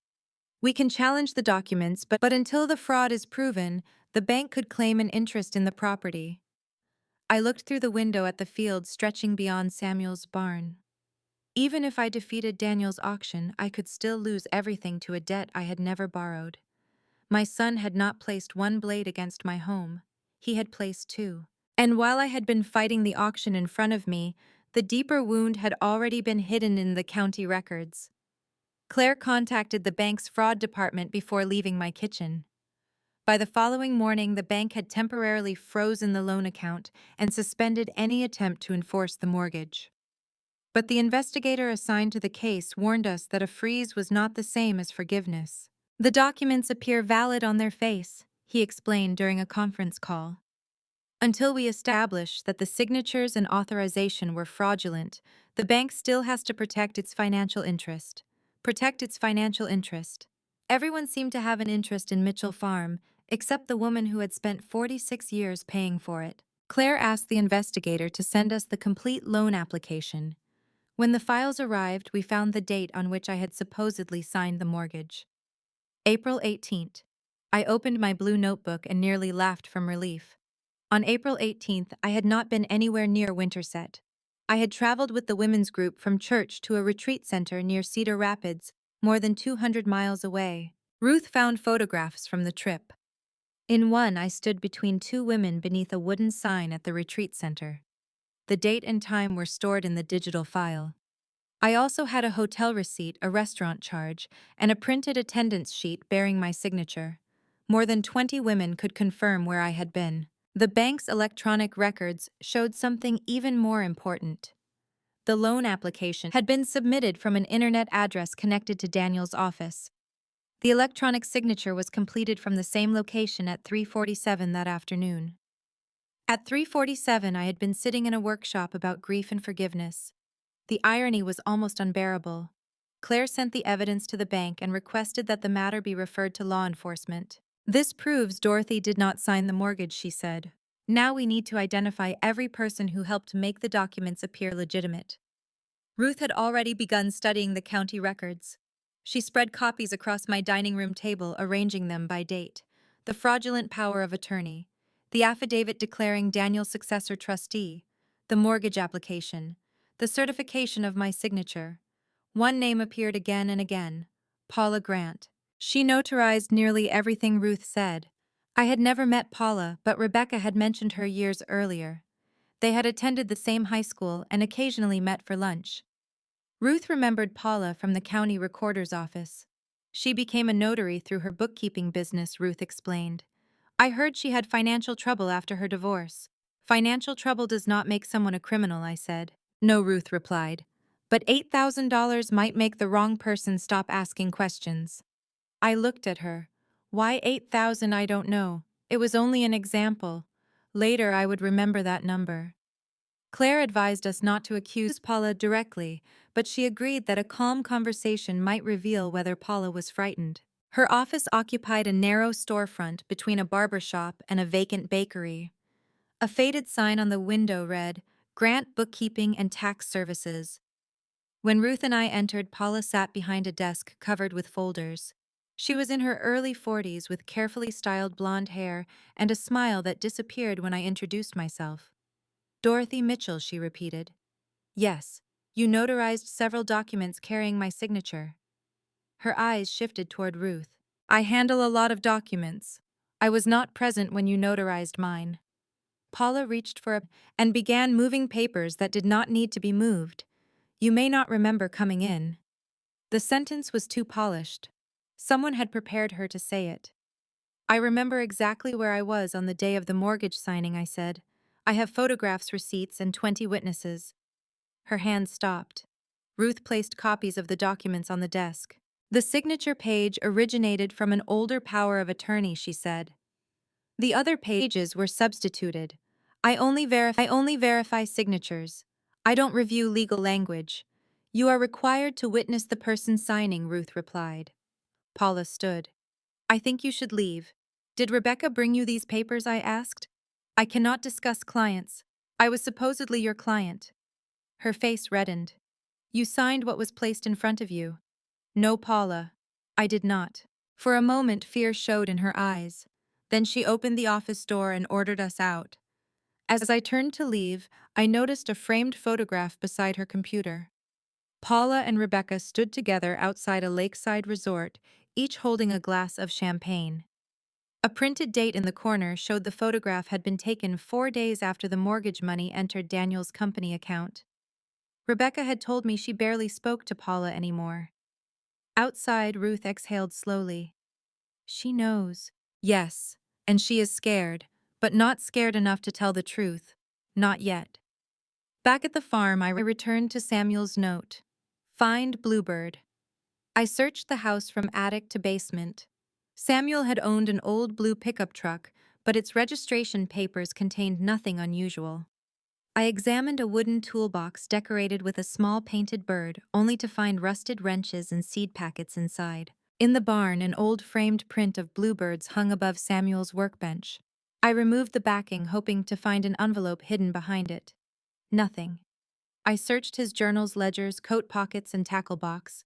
We can challenge the documents, but until the fraud is proven, the bank could claim an interest in the property. I looked through the window at the field stretching beyond Samuel's barn. Even if I defeated Daniel's auction, I could still lose everything to a debt I had never borrowed. My son had not placed one blade against my home. He had placed two. And while I had been fighting the auction in front of me, the deeper wound had already been hidden in the county records. Claire contacted the bank's fraud department before leaving my kitchen. By the following morning, the bank had temporarily frozen the loan account and suspended any attempt to enforce the mortgage. But the investigator assigned to the case warned us that a freeze was not the same as forgiveness. The documents appear valid on their face, he explained during a conference call. Until we establish that the signatures and authorization were fraudulent, the bank still has to protect its financial interest. Protect its financial interest. Everyone seemed to have an interest in Mitchell Farm, except the woman who had spent 46 years paying for it. Claire asked the investigator to send us the complete loan application. When the files arrived, we found the date on which I had supposedly signed the mortgage. April 18th. I opened my blue notebook and nearly laughed from relief. On April 18th, I had not been anywhere near Winterset. I had traveled with the women's group from church to a retreat center near Cedar Rapids, more than 200 miles away. Ruth found photographs from the trip. In one, I stood between two women beneath a wooden sign at the retreat center. The date and time were stored in the digital file. I also had a hotel receipt, a restaurant charge, and a printed attendance sheet bearing my signature. More than 20 women could confirm where I had been. The bank's electronic records showed something even more important. The loan application had been submitted from an internet address connected to Daniel's office. The electronic signature was completed from the same location at 3:47 that afternoon. At 3:47, I had been sitting in a workshop about grief and forgiveness. The irony was almost unbearable. Claire sent the evidence to the bank and requested that the matter be referred to law enforcement. This proves Dorothy did not sign the mortgage, she said. Now we need to identify every person who helped make the documents appear legitimate. Ruth had already begun studying the county records. She spread copies across my dining room table, arranging them by date. The fraudulent power of attorney, the affidavit declaring Daniel's successor trustee, the mortgage application, the certification of my signature. One name appeared again and again, Paula Grant. She notarized nearly everything Ruth said. I had never met Paula, but Rebecca had mentioned her years earlier. They had attended the same high school and occasionally met for lunch. Ruth remembered Paula from the county recorder's office. She became a notary through her bookkeeping business, Ruth explained. I heard she had financial trouble after her divorce. Financial trouble does not make someone a criminal, I said. No, Ruth replied. But $8,000 might make the wrong person stop asking questions. I looked at her. Why 8,000, I don't know. It was only an example. Later I would remember that number. Claire advised us not to accuse Paula directly, but she agreed that a calm conversation might reveal whether Paula was frightened. Her office occupied a narrow storefront between a barber shop and a vacant bakery. A faded sign on the window read, Grant Bookkeeping and Tax Services. When Ruth and I entered, Paula sat behind a desk covered with folders. She was in her early 40s with carefully styled blonde hair and a smile that disappeared when I introduced myself. Dorothy Mitchell, she repeated. Yes, you notarized several documents carrying my signature. Her eyes shifted toward Ruth. I handle a lot of documents. I was not present when you notarized mine. Paula reached for and began moving papers that did not need to be moved. You may not remember coming in. The sentence was too polished. Someone had prepared her to say it. I remember exactly where I was on the day of the mortgage signing, I said. I have photographs, receipts, and 20 witnesses. Her hand stopped. Ruth placed copies of the documents on the desk. The signature page originated from an older power of attorney, she said. The other pages were substituted. I only verify signatures. I don't review legal language. You are required to witness the person signing, Ruth replied. Paula stood. I think you should leave. Did Rebecca bring you these papers? I asked. I cannot discuss clients. I was supposedly your client. Her face reddened. You signed what was placed in front of you. No, Paula. I did not. For a moment, fear showed in her eyes. Then she opened the office door and ordered us out. As I turned to leave, I noticed a framed photograph beside her computer. Paula and Rebecca stood together outside a lakeside resort, each holding a glass of champagne. A printed date in the corner showed the photograph had been taken 4 days after the mortgage money entered Daniel's company account. Rebecca had told me she barely spoke to Paula anymore. Outside, Ruth exhaled slowly. She knows. Yes, and she is scared, but not scared enough to tell the truth. Not yet. Back at the farm, I returned to Samuel's note. Find Bluebird. I searched the house from attic to basement. Samuel had owned an old blue pickup truck, but its registration papers contained nothing unusual. I examined a wooden toolbox decorated with a small painted bird, only to find rusted wrenches and seed packets inside. In the barn, an old framed print of bluebirds hung above Samuel's workbench. I removed the backing, hoping to find an envelope hidden behind it. Nothing. I searched his journals, ledgers, coat pockets, and tackle box.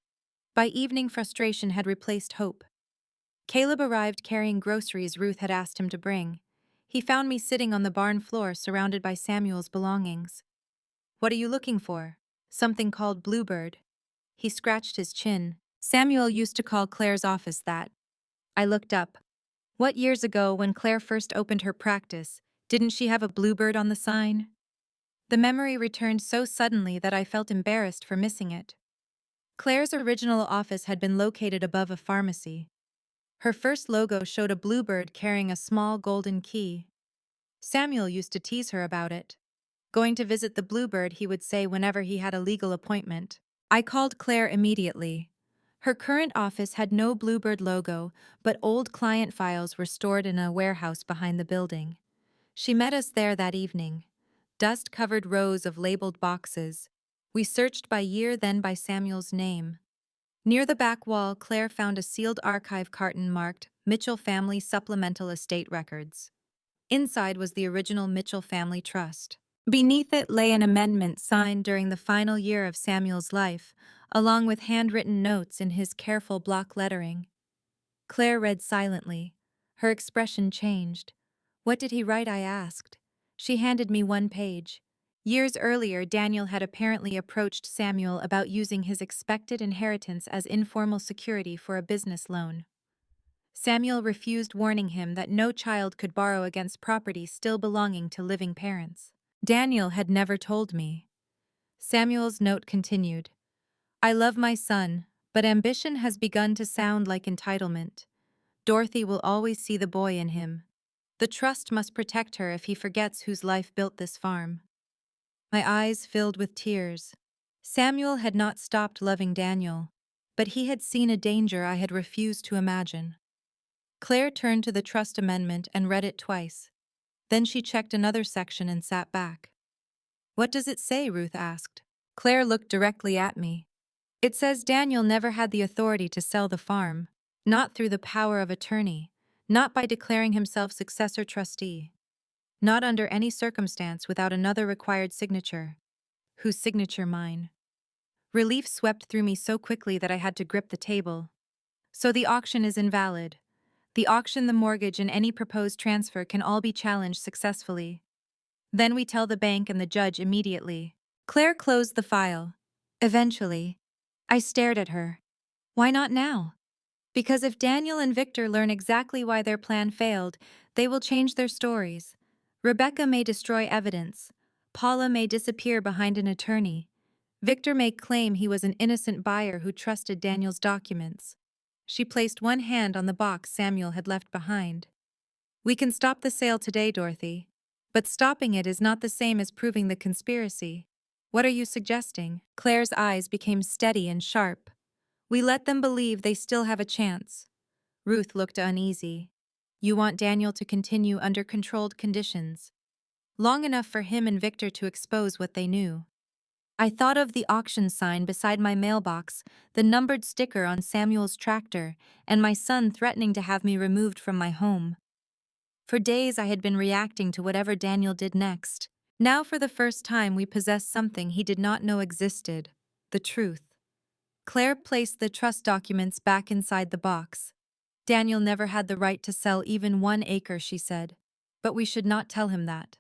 By evening, frustration had replaced hope. Caleb arrived carrying groceries Ruth had asked him to bring. He found me sitting on the barn floor surrounded by Samuel's belongings. What are you looking for? Something called Bluebird. He scratched his chin. Samuel used to call Claire's office that. I looked up. What, years ago, when Claire first opened her practice, didn't she have a bluebird on the sign? The memory returned so suddenly that I felt embarrassed for missing it. Claire's original office had been located above a pharmacy. Her first logo showed a bluebird carrying a small golden key. Samuel used to tease her about it. Going to visit the bluebird, he would say whenever he had a legal appointment. I called Claire immediately. Her current office had no bluebird logo, but old client files were stored in a warehouse behind the building. She met us there that evening. Dust-covered rows of labeled boxes. We searched by year, then by Samuel's name. Near the back wall, Claire found a sealed archive carton marked Mitchell Family Supplemental Estate Records. Inside was the original Mitchell Family Trust. Beneath it lay an amendment signed during the final year of Samuel's life, along with handwritten notes in his careful block lettering. Claire read silently. Her expression changed. What did he write? I asked. She handed me one page. Years earlier, Daniel had apparently approached Samuel about using his expected inheritance as informal security for a business loan. Samuel refused, warning him that no child could borrow against property still belonging to living parents. Daniel had never told me. Samuel's note continued. I love my son, but ambition has begun to sound like entitlement. Dorothy will always see the boy in him. The trust must protect her if he forgets whose life built this farm. My eyes filled with tears. Samuel had not stopped loving Daniel, but he had seen a danger I had refused to imagine. Claire turned to the trust amendment and read it twice. Then she checked another section and sat back. What does it say? Ruth asked. Claire looked directly at me. It says Daniel never had the authority to sell the farm, not through the power of attorney, not by declaring himself successor trustee, not under any circumstance without another required signature. Whose signature? Mine. Relief swept through me so quickly that I had to grip the table. So the auction is invalid. The auction, the mortgage, and any proposed transfer can all be challenged successfully. Then we tell the bank and the judge immediately. Claire closed the file. Eventually. I stared at her. Why not now? Because if Daniel and Victor learn exactly why their plan failed, they will change their stories. Rebecca may destroy evidence. Paula may disappear behind an attorney. Victor may claim he was an innocent buyer who trusted Daniel's documents. She placed one hand on the box Samuel had left behind. We can stop the sale today, Dorothy. But stopping it is not the same as proving the conspiracy. What are you suggesting? Claire's eyes became steady and sharp. We let them believe they still have a chance. Ruth looked uneasy. You want Daniel to continue under controlled conditions, long enough for him and Victor to expose what they knew. I thought of the auction sign beside my mailbox, the numbered sticker on Samuel's tractor, and my son threatening to have me removed from my home. For days I had been reacting to whatever Daniel did next. Now for the first time we possessed something he did not know existed: the truth. Claire placed the trust documents back inside the box. Daniel never had the right to sell even 1 acre, she said. But we should not tell him that.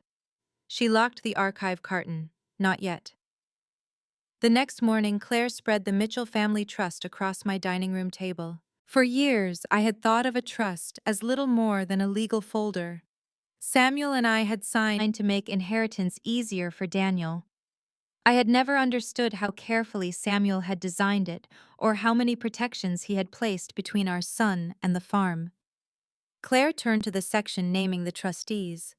She locked the archive carton. Not yet. The next morning, Claire spread the Mitchell family trust across my dining room table. For years, I had thought of a trust as little more than a legal folder. Samuel and I had signed to make inheritance easier for Daniel. I had never understood how carefully Samuel had designed it, or how many protections he had placed between our son and the farm. Claire turned to the section naming the trustees.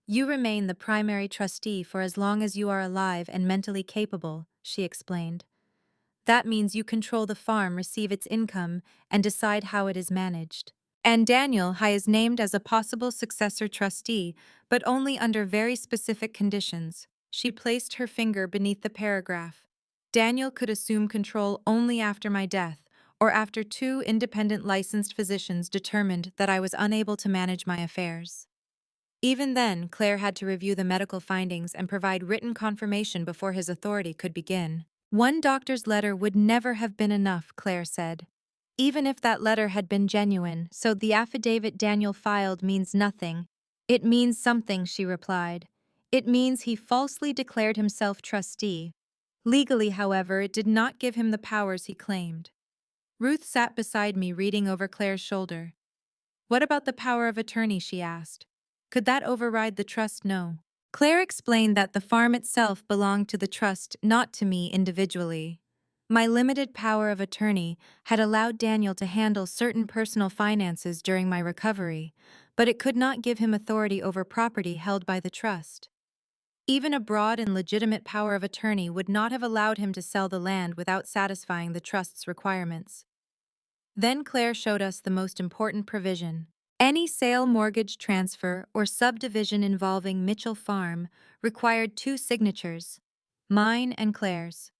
You remain the primary trustee for as long as you are alive and mentally capable, she explained. That means you control the farm, receive its income, and decide how it is managed. And Daniel is named as a possible successor trustee, but only under very specific conditions. She placed her finger beneath the paragraph. Daniel could assume control only after my death, or after 2 independent licensed physicians determined that I was unable to manage my affairs. Even then, Claire had to review the medical findings and provide written confirmation before his authority could begin. One doctor's letter would never have been enough, Claire said. Even if that letter had been genuine, so the affidavit Daniel filed means nothing. It means something, she replied. It means he falsely declared himself trustee. Legally, however, it did not give him the powers he claimed. Ruth sat beside me, reading over Claire's shoulder. What about the power of attorney, she asked. Could that override the trust? No. Claire explained that the farm itself belonged to the trust, not to me individually. My limited power of attorney had allowed Daniel to handle certain personal finances during my recovery, but it could not give him authority over property held by the trust. Even a broad and legitimate power of attorney would not have allowed him to sell the land without satisfying the trust's requirements. Then Claire showed us the most important provision. Any sale, mortgage, transfer, or subdivision involving Mitchell Farm required 2 signatures, mine and Claire's.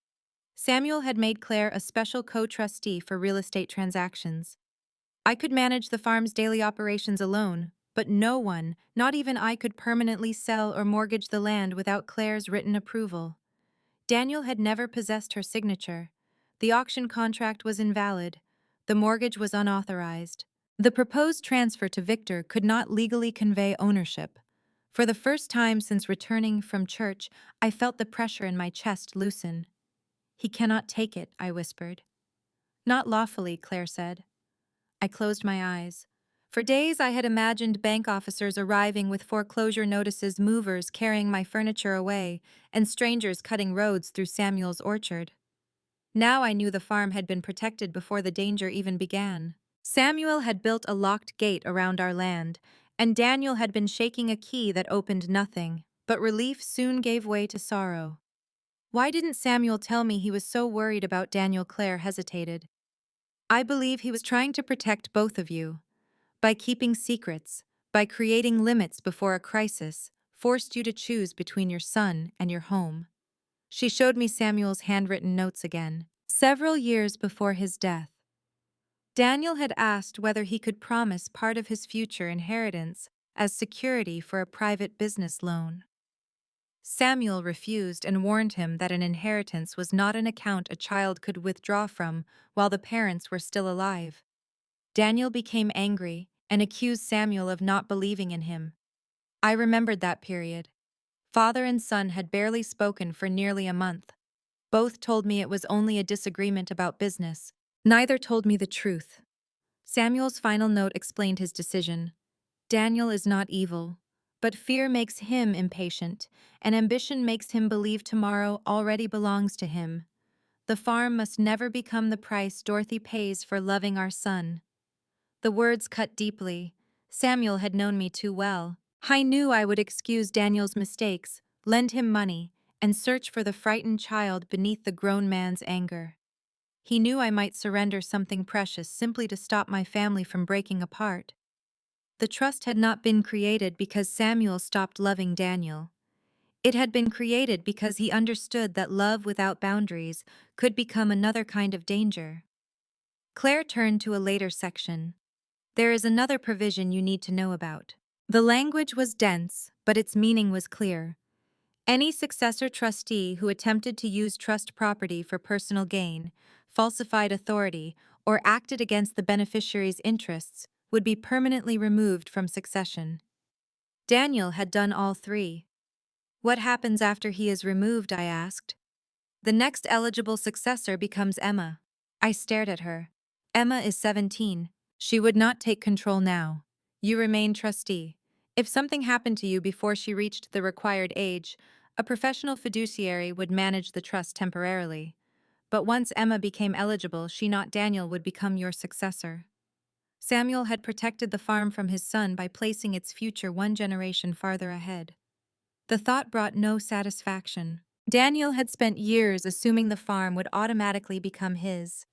Samuel had made Claire a special co-trustee for real estate transactions. I could manage the farm's daily operations alone, but no one, not even I, could permanently sell or mortgage the land without Claire's written approval. Daniel had never possessed her signature. The auction contract was invalid. The mortgage was unauthorized. The proposed transfer to Victor could not legally convey ownership. For the first time since returning from church, I felt the pressure in my chest loosen. He cannot take it, I whispered. Not lawfully, Claire said. I closed my eyes. For days I had imagined bank officers arriving with foreclosure notices, movers carrying my furniture away, and strangers cutting roads through Samuel's orchard. Now I knew the farm had been protected before the danger even began. Samuel had built a locked gate around our land, and Daniel had been shaking a key that opened nothing, but relief soon gave way to sorrow. Why didn't Samuel tell me he was so worried about Daniel? Claire hesitated. I believe he was trying to protect both of you. By keeping secrets, by creating limits before a crisis, forced you to choose between your son and your home. She showed me Samuel's handwritten notes again. Several years before his death, Daniel had asked whether he could promise part of his future inheritance as security for a private business loan. Samuel refused and warned him that an inheritance was not an account a child could withdraw from while the parents were still alive. Daniel became angry and accused Samuel of not believing in him. I remembered that period. Father and son had barely spoken for nearly a month. Both told me it was only a disagreement about business. Neither told me the truth. Samuel's final note explained his decision. Daniel is not evil, but fear makes him impatient, and ambition makes him believe tomorrow already belongs to him. The farm must never become the price Dorothy pays for loving our son. The words cut deeply. Samuel had known me too well. I knew I would excuse Daniel's mistakes, lend him money, and search for the frightened child beneath the grown man's anger. He knew I might surrender something precious simply to stop my family from breaking apart. The trust had not been created because Samuel stopped loving Daniel. It had been created because he understood that love without boundaries could become another kind of danger. Claire turned to a later section. There is another provision you need to know about. The language was dense, but its meaning was clear. Any successor trustee who attempted to use trust property for personal gain, falsified authority, or acted against the beneficiary's interests would be permanently removed from succession. Daniel had done all three. What happens after he is removed, I asked. The next eligible successor becomes Emma. I stared at her. Emma is 17. She would not take control now. You remain trustee. If something happened to you before she reached the required age, a professional fiduciary would manage the trust temporarily. But once Emma became eligible, she, not Daniel, would become your successor. Samuel had protected the farm from his son by placing its future one generation farther ahead. The thought brought no satisfaction. Daniel had spent years assuming the farm would automatically become his.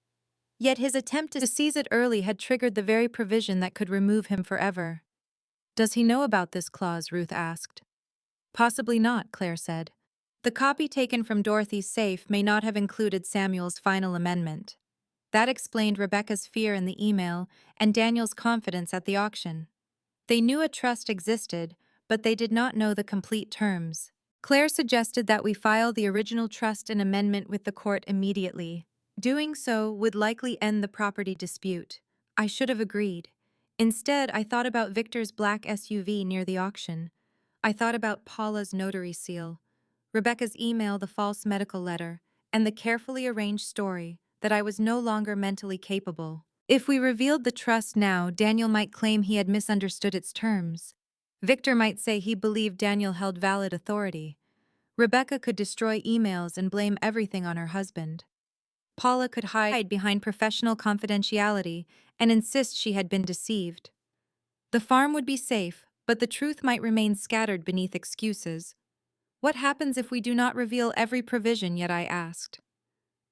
Yet his attempt to seize it early had triggered the very provision that could remove him forever. Does he know about this clause? Ruth asked. Possibly not, Claire said. The copy taken from Dorothy's safe may not have included Samuel's final amendment. That explained Rebecca's fear in the email and Daniel's confidence at the auction. They knew a trust existed, but they did not know the complete terms. Claire suggested that we file the original trust and amendment with the court immediately. Doing so would likely end the property dispute. I should have agreed. Instead, I thought about Victor's black SUV near the auction. I thought about Paula's notary seal, Rebecca's email, the false medical letter, and the carefully arranged story that I was no longer mentally capable. If we revealed the trust now, Daniel might claim he had misunderstood its terms. Victor might say he believed Daniel held valid authority. Rebecca could destroy emails and blame everything on her husband. Paula could hide behind professional confidentiality and insist she had been deceived. The farm would be safe, but the truth might remain scattered beneath excuses. What happens if we do not reveal every provision yet? I asked.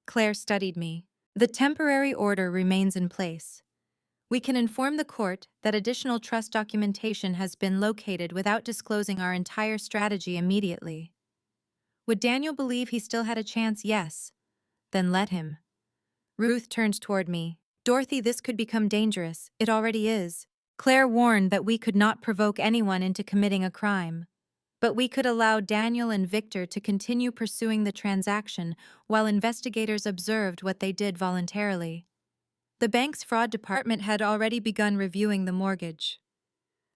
Claire studied me. The temporary order remains in place. We can inform the court that additional trust documentation has been located without disclosing our entire strategy immediately. Would Daniel believe he still had a chance? Yes. Then let him. Ruth turned toward me. Dorothy, this could become dangerous. It already is. Claire warned that we could not provoke anyone into committing a crime. But we could allow Daniel and Victor to continue pursuing the transaction while investigators observed what they did voluntarily. The bank's fraud department had already begun reviewing the mortgage.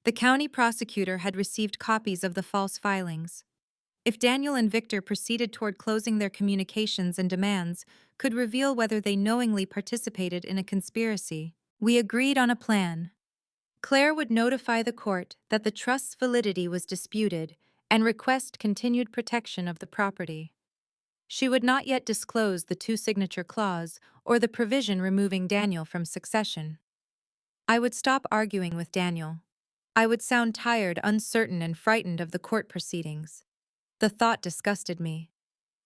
The county prosecutor had received copies of the false filings. If Daniel and Victor proceeded toward closing their communications and demands, could reveal whether they knowingly participated in a conspiracy. We agreed on a plan. Claire would notify the court that the trust's validity was disputed and request continued protection of the property. She would not yet disclose the two-signature clause or the provision removing Daniel from succession. I would stop arguing with Daniel. I would sound tired, uncertain, and frightened of the court proceedings. The thought disgusted me.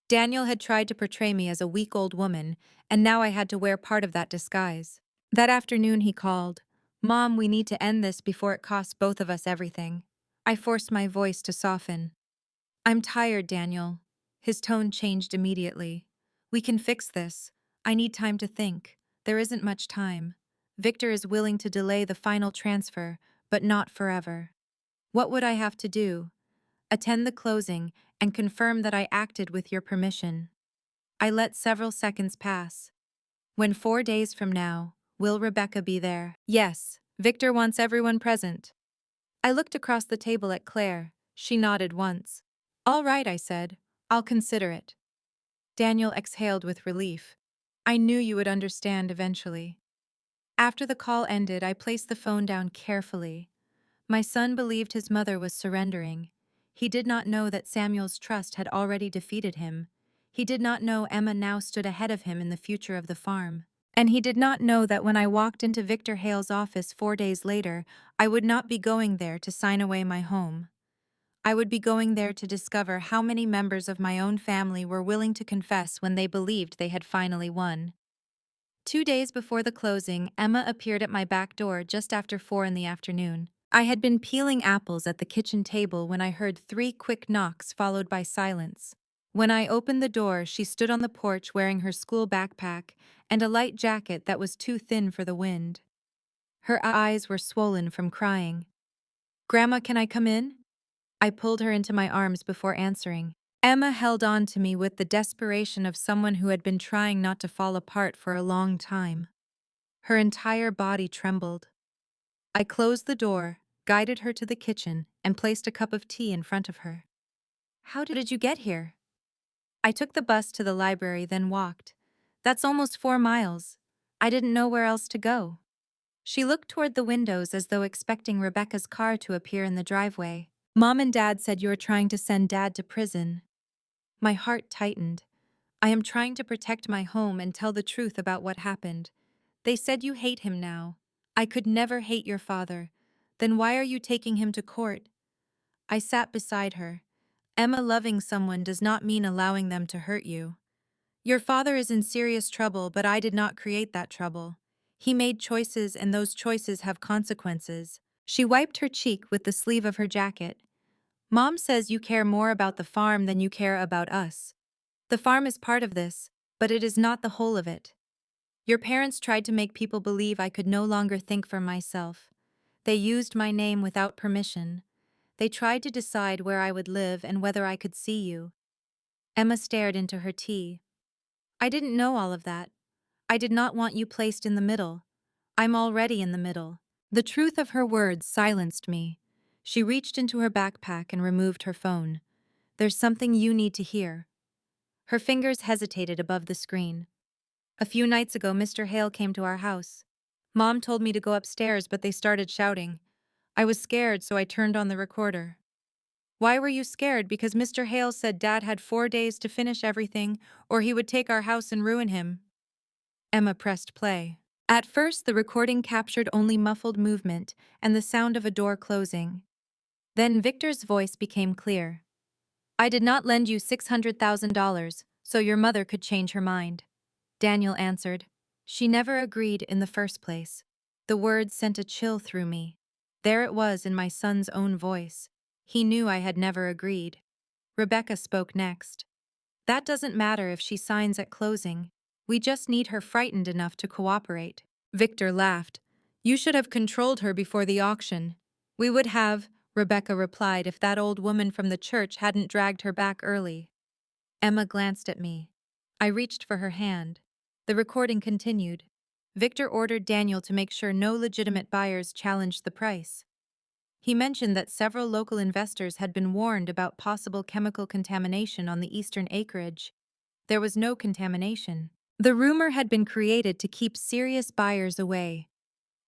Daniel had tried to portray me as a weak old woman, and now I had to wear part of that disguise. That afternoon he called. Mom, we need to end this before it costs both of us everything. I forced my voice to soften. I'm tired, Daniel. His tone changed immediately. We can fix this. I need time to think. There isn't much time. Victor is willing to delay the final transfer, but not forever. What would I have to do? Attend the closing and confirm that I acted with your permission. I let several seconds pass. When 4 days from now, will Rebecca be there? Yes, Victor wants everyone present. I looked across the table at Claire. She nodded once. All right, I said. I'll consider it. Daniel exhaled with relief. I knew you would understand eventually. After the call ended, I placed the phone down carefully. My son believed his mother was surrendering. He did not know that Samuel's trust had already defeated him. He did not know Emma now stood ahead of him in the future of the farm. And he did not know that when I walked into Victor Hale's office 4 days later, I would not be going there to sign away my home. I would be going there to discover how many members of my own family were willing to confess when they believed they had finally won. 2 days before the closing, Emma appeared at my back door just after 4 in the afternoon. I had been peeling apples at the kitchen table when I heard 3 quick knocks followed by silence. When I opened the door, she stood on the porch wearing her school backpack and a light jacket that was too thin for the wind. Her eyes were swollen from crying. "Grandma, can I come in?" I pulled her into my arms before answering. Emma held on to me with the desperation of someone who had been trying not to fall apart for a long time. Her entire body trembled. I closed the door, guided her to the kitchen, and placed a cup of tea in front of her. "How did you get here?" "I took the bus to the library, then walked. That's almost 4 miles. I didn't know where else to go." She looked toward the windows as though expecting Rebecca's car to appear in the driveway. "Mom and Dad said you were trying to send Dad to prison." My heart tightened. "I am trying to protect my home and tell the truth about what happened. They said you hate him now. I could never hate your father. Then why are you taking him to court?" I sat beside her. "Emma, loving someone does not mean allowing them to hurt you. Your father is in serious trouble, but I did not create that trouble. He made choices, and those choices have consequences." She wiped her cheek with the sleeve of her jacket. "Mom says you care more about the farm than you care about us. The farm is part of this, but it is not the whole of it. Your parents tried to make people believe I could no longer think for myself. They used my name without permission. They tried to decide where I would live and whether I could see you." Emma stared into her tea. "I didn't know all of that. I did not want you placed in the middle. I'm already in the middle." The truth of her words silenced me. She reached into her backpack and removed her phone. "There's something you need to hear." Her fingers hesitated above the screen. "A few nights ago, Mr. Hale came to our house. Mom told me to go upstairs, but they started shouting. I was scared, so I turned on the recorder." "Why were you scared?" "Because Mr. Hale said Dad had 4 days to finish everything, or he would take our house and ruin him." Emma pressed play. At first, the recording captured only muffled movement and the sound of a door closing. Then Victor's voice became clear. "I did not lend you $600,000, so your mother could change her mind." Daniel answered. "She never agreed in the first place." The words sent a chill through me. There it was in my son's own voice. He knew I had never agreed. Rebecca spoke next. "That doesn't matter if she signs at closing. We just need her frightened enough to cooperate." Victor laughed. "You should have controlled her before the auction." "We would have," Rebecca replied, "if that old woman from the church hadn't dragged her back early." Emma glanced at me. I reached for her hand. The recording continued. Victor ordered Daniel to make sure no legitimate buyers challenged the price. He mentioned that several local investors had been warned about possible chemical contamination on the eastern acreage. There was no contamination. The rumor had been created to keep serious buyers away.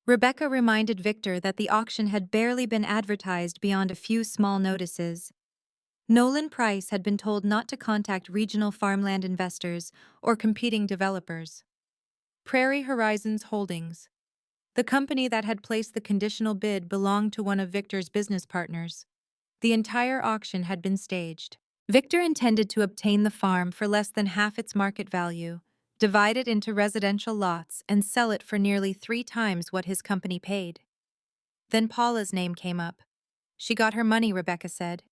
Rebecca reminded Victor that the auction had barely been advertised beyond a few small notices. Nolan Price had been told not to contact regional farmland investors or competing developers. Prairie Horizons Holdings, the company that had placed the conditional bid, belonged to one of Victor's business partners. The entire auction had been staged. Victor intended to obtain the farm for less than half its market value, divide it into residential lots, and sell it for nearly 3 times what his company paid. Then Paula's name came up. "She got her money," Rebecca said.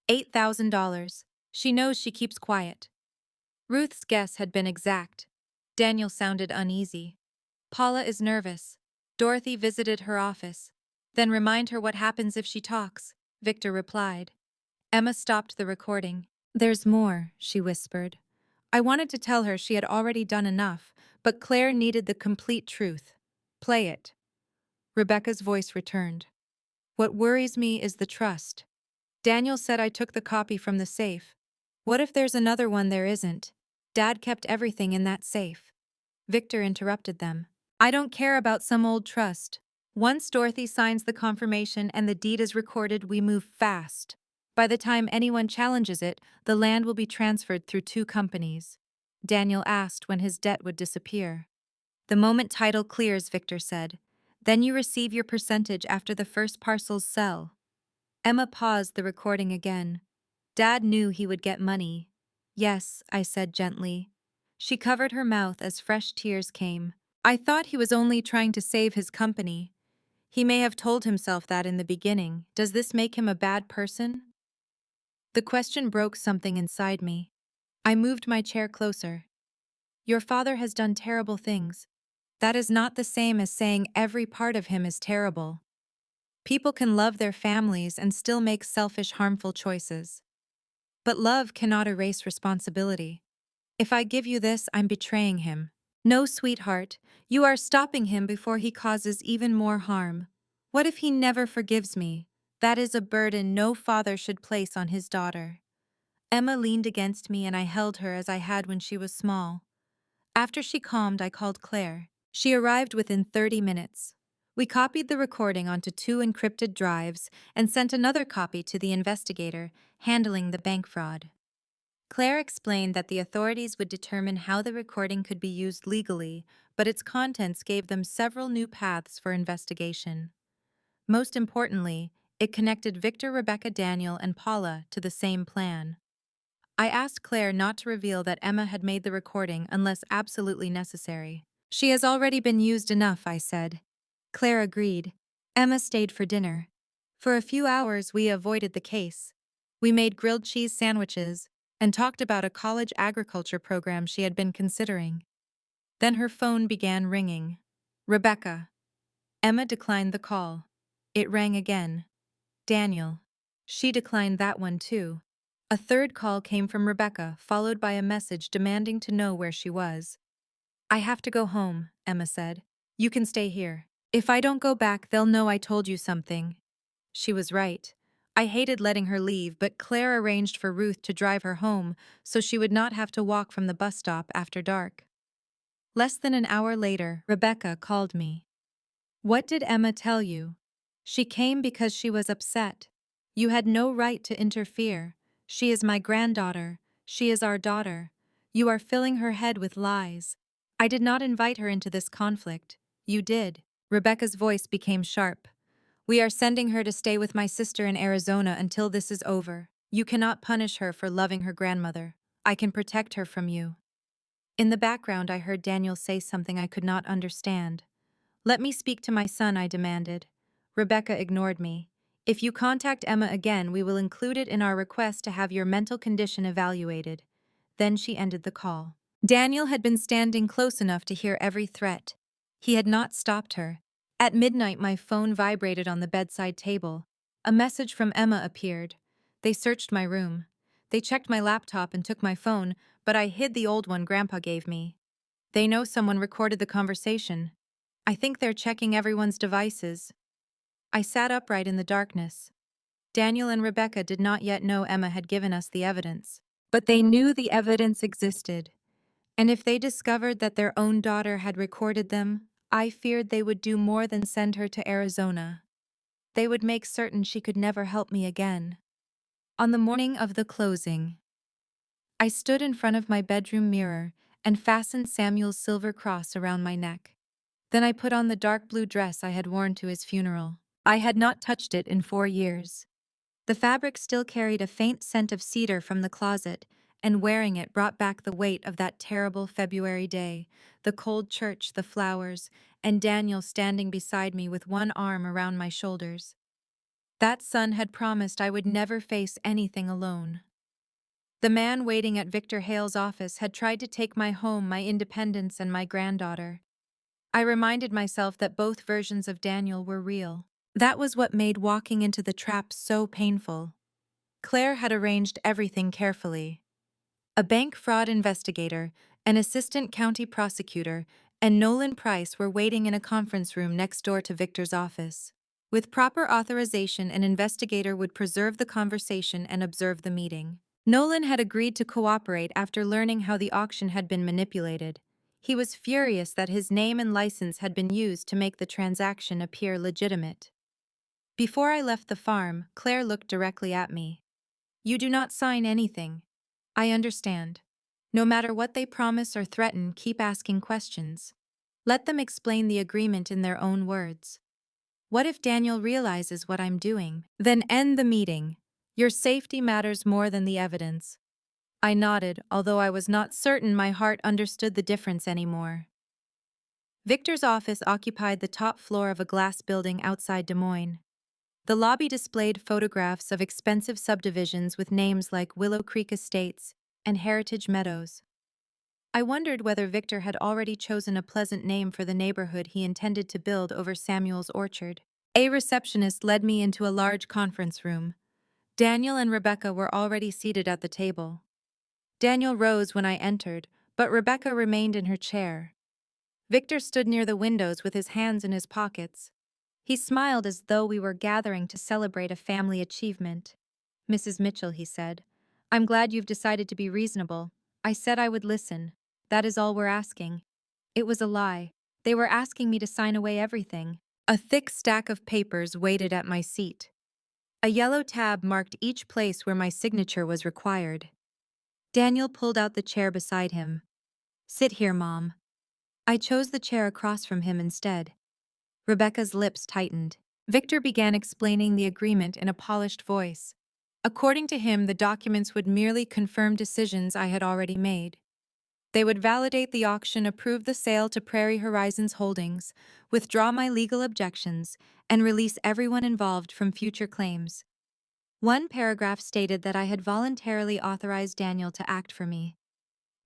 $8,000. She knows she keeps quiet." Ruth's guess had been exact. Daniel sounded uneasy. "Paula is nervous. Dorothy visited her office." "Then remind her what happens if she talks," Victor replied. Emma stopped the recording. "There's more," she whispered. "I wanted to tell her she had already done enough, but Claire needed the complete truth. Play it." Rebecca's voice returned. "What worries me is the trust. Daniel said I took the copy from the safe. What if there's another one there isn't? Dad kept everything in that safe." Victor interrupted them. "I don't care about some old trust. Once Dorothy signs the confirmation and the deed is recorded, we move fast. By the time anyone challenges it, the land will be transferred through 2 companies." Daniel asked when his debt would disappear. "The moment title clears," Victor said. "Then you receive your percentage after the first parcels sell." Emma paused the recording again. "Dad knew he would get money." "Yes," I said gently. She covered her mouth as fresh tears came. I thought he was only trying to save his company. He may have told himself that in the beginning. Does this make him a bad person? The question broke something inside me. I moved my chair closer. Your father has done terrible things. That is not the same as saying every part of him is terrible. People can love their families and still make selfish, harmful choices. But love cannot erase responsibility. If I give you this, I'm betraying him. No, sweetheart, you are stopping him before he causes even more harm. What if he never forgives me? That is a burden no father should place on his daughter. Emma leaned against me and I held her as I had when she was small. After she calmed, I called Claire. She arrived within 30 minutes. We copied the recording onto 2 encrypted drives and sent another copy to the investigator handling the bank fraud. Claire explained that the authorities would determine how the recording could be used legally, but its contents gave them several new paths for investigation. Most importantly, it connected Victor, Rebecca, Daniel, and Paula to the same plan. I asked Claire not to reveal that Emma had made the recording unless absolutely necessary. She has already been used enough, I said. Claire agreed. Emma stayed for dinner. For a few hours, we avoided the case. We made grilled cheese sandwiches and talked about a college agriculture program she had been considering. Then her phone began ringing. Rebecca. Emma declined the call. It rang again. Daniel. She declined that one too. A third call came from Rebecca, followed by a message demanding to know where she was. I have to go home, Emma said. You can stay here. If I don't go back, they'll know I told you something. She was right. I hated letting her leave, but Claire arranged for Ruth to drive her home so she would not have to walk from the bus stop after dark. Less than an hour later, Rebecca called me. What did Emma tell you? She came because she was upset. You had no right to interfere. She is my granddaughter. She is our daughter. You are filling her head with lies. I did not invite her into this conflict. You did. Rebecca's voice became sharp. We are sending her to stay with my sister in Arizona until this is over. You cannot punish her for loving her grandmother. I can protect her from you. In the background, I heard Daniel say something I could not understand. Let me speak to my son, I demanded. Rebecca ignored me. If you contact Emma again, we will include it in our request to have your mental condition evaluated. Then she ended the call. Daniel had been standing close enough to hear every threat. He had not stopped her. At midnight, my phone vibrated on the bedside table. A message from Emma appeared. They searched my room. They checked my laptop and took my phone, but I hid the old one Grandpa gave me. They know someone recorded the conversation. I think they're checking everyone's devices. I sat upright in the darkness. Daniel and Rebecca did not yet know Emma had given us the evidence. But they knew the evidence existed. And if they discovered that their own daughter had recorded them, I feared they would do more than send her to Arizona. They would make certain she could never help me again. On the morning of the closing, I stood in front of my bedroom mirror and fastened Samuel's silver cross around my neck. Then I put on the dark blue dress I had worn to his funeral. I had not touched it in 4 years. The fabric still carried a faint scent of cedar from the closet, and wearing it brought back the weight of that terrible February day, the cold church, the flowers, and Daniel standing beside me with one arm around my shoulders. That son had promised I would never face anything alone. The man waiting at Victor Hale's office had tried to take my home, my independence, and my granddaughter. I reminded myself that both versions of Daniel were real. That was what made walking into the trap so painful. Claire had arranged everything carefully. A bank fraud investigator, an assistant county prosecutor, and Nolan Price were waiting in a conference room next door to Victor's office. With proper authorization, an investigator would preserve the conversation and observe the meeting. Nolan had agreed to cooperate after learning how the auction had been manipulated. He was furious that his name and license had been used to make the transaction appear legitimate. Before I left the farm, Claire looked directly at me. You do not sign anything. I understand. No matter what they promise or threaten, keep asking questions. Let them explain the agreement in their own words. What if Daniel realizes what I'm doing? Then end the meeting. Your safety matters more than the evidence. I nodded, although I was not certain my heart understood the difference anymore. Victor's office occupied the top floor of a glass building outside Des Moines. The lobby displayed photographs of expensive subdivisions with names like Willow Creek Estates and Heritage Meadows. I wondered whether Victor had already chosen a pleasant name for the neighborhood he intended to build over Samuel's orchard. A receptionist led me into a large conference room. Daniel and Rebecca were already seated at the table. Daniel rose when I entered, but Rebecca remained in her chair. Victor stood near the windows with his hands in his pockets. He smiled as though we were gathering to celebrate a family achievement. "Mrs. Mitchell," he said, "I'm glad you've decided to be reasonable. I said I would listen. That is all we're asking." It was a lie. They were asking me to sign away everything. A thick stack of papers waited at my seat. A yellow tab marked each place where my signature was required. Daniel pulled out the chair beside him. "Sit here, Mom." I chose the chair across from him instead. Rebecca's lips tightened. Victor began explaining the agreement in a polished voice. According to him, the documents would merely confirm decisions I had already made. They would validate the auction, approve the sale to Prairie Horizons Holdings, withdraw my legal objections, and release everyone involved from future claims. One paragraph stated that I had voluntarily authorized Daniel to act for me.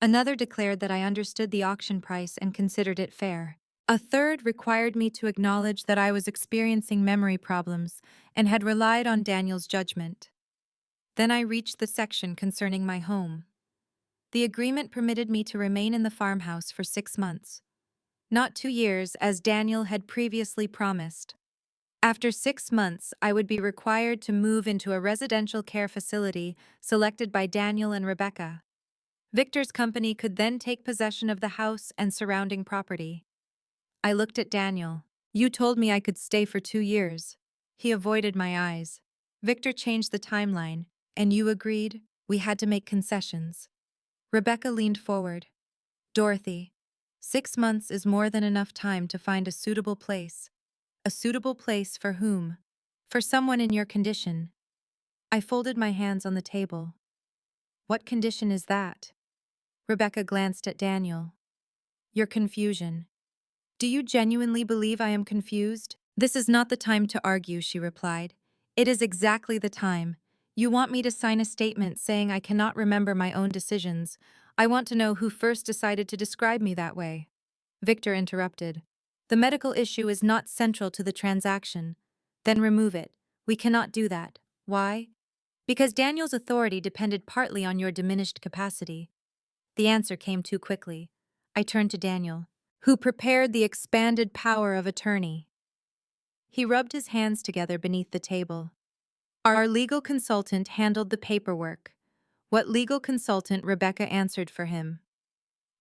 Another declared that I understood the auction price and considered it fair. A third required me to acknowledge that I was experiencing memory problems and had relied on Daniel's judgment. Then I reached the section concerning my home. The agreement permitted me to remain in the farmhouse for 6 months. Not 2 years, as Daniel had previously promised. After 6 months, I would be required to move into a residential care facility selected by Daniel and Rebecca. Victor's company could then take possession of the house and surrounding property. I looked at Daniel. "You told me I could stay for 2 years." He avoided my eyes. "Victor changed the timeline, and you agreed. We had to make concessions." Rebecca leaned forward. "Dorothy, 6 months is more than enough time to find a suitable place." "A suitable place for whom?" "For someone in your condition." I folded my hands on the table. "What condition is that?" Rebecca glanced at Daniel. "Your confusion." "Do you genuinely believe I am confused?" "This is not the time to argue," she replied. "It is exactly the time. You want me to sign a statement saying I cannot remember my own decisions. I want to know who first decided to describe me that way." Victor interrupted. "The medical issue is not central to the transaction." "Then remove it." "We cannot do that." "Why?" "Because Daniel's authority depended partly on your diminished capacity." The answer came too quickly. I turned to Daniel, who prepared the expanded power of attorney. He rubbed his hands together beneath the table. Our legal consultant handled the paperwork. What legal consultant? Rebecca answered for him.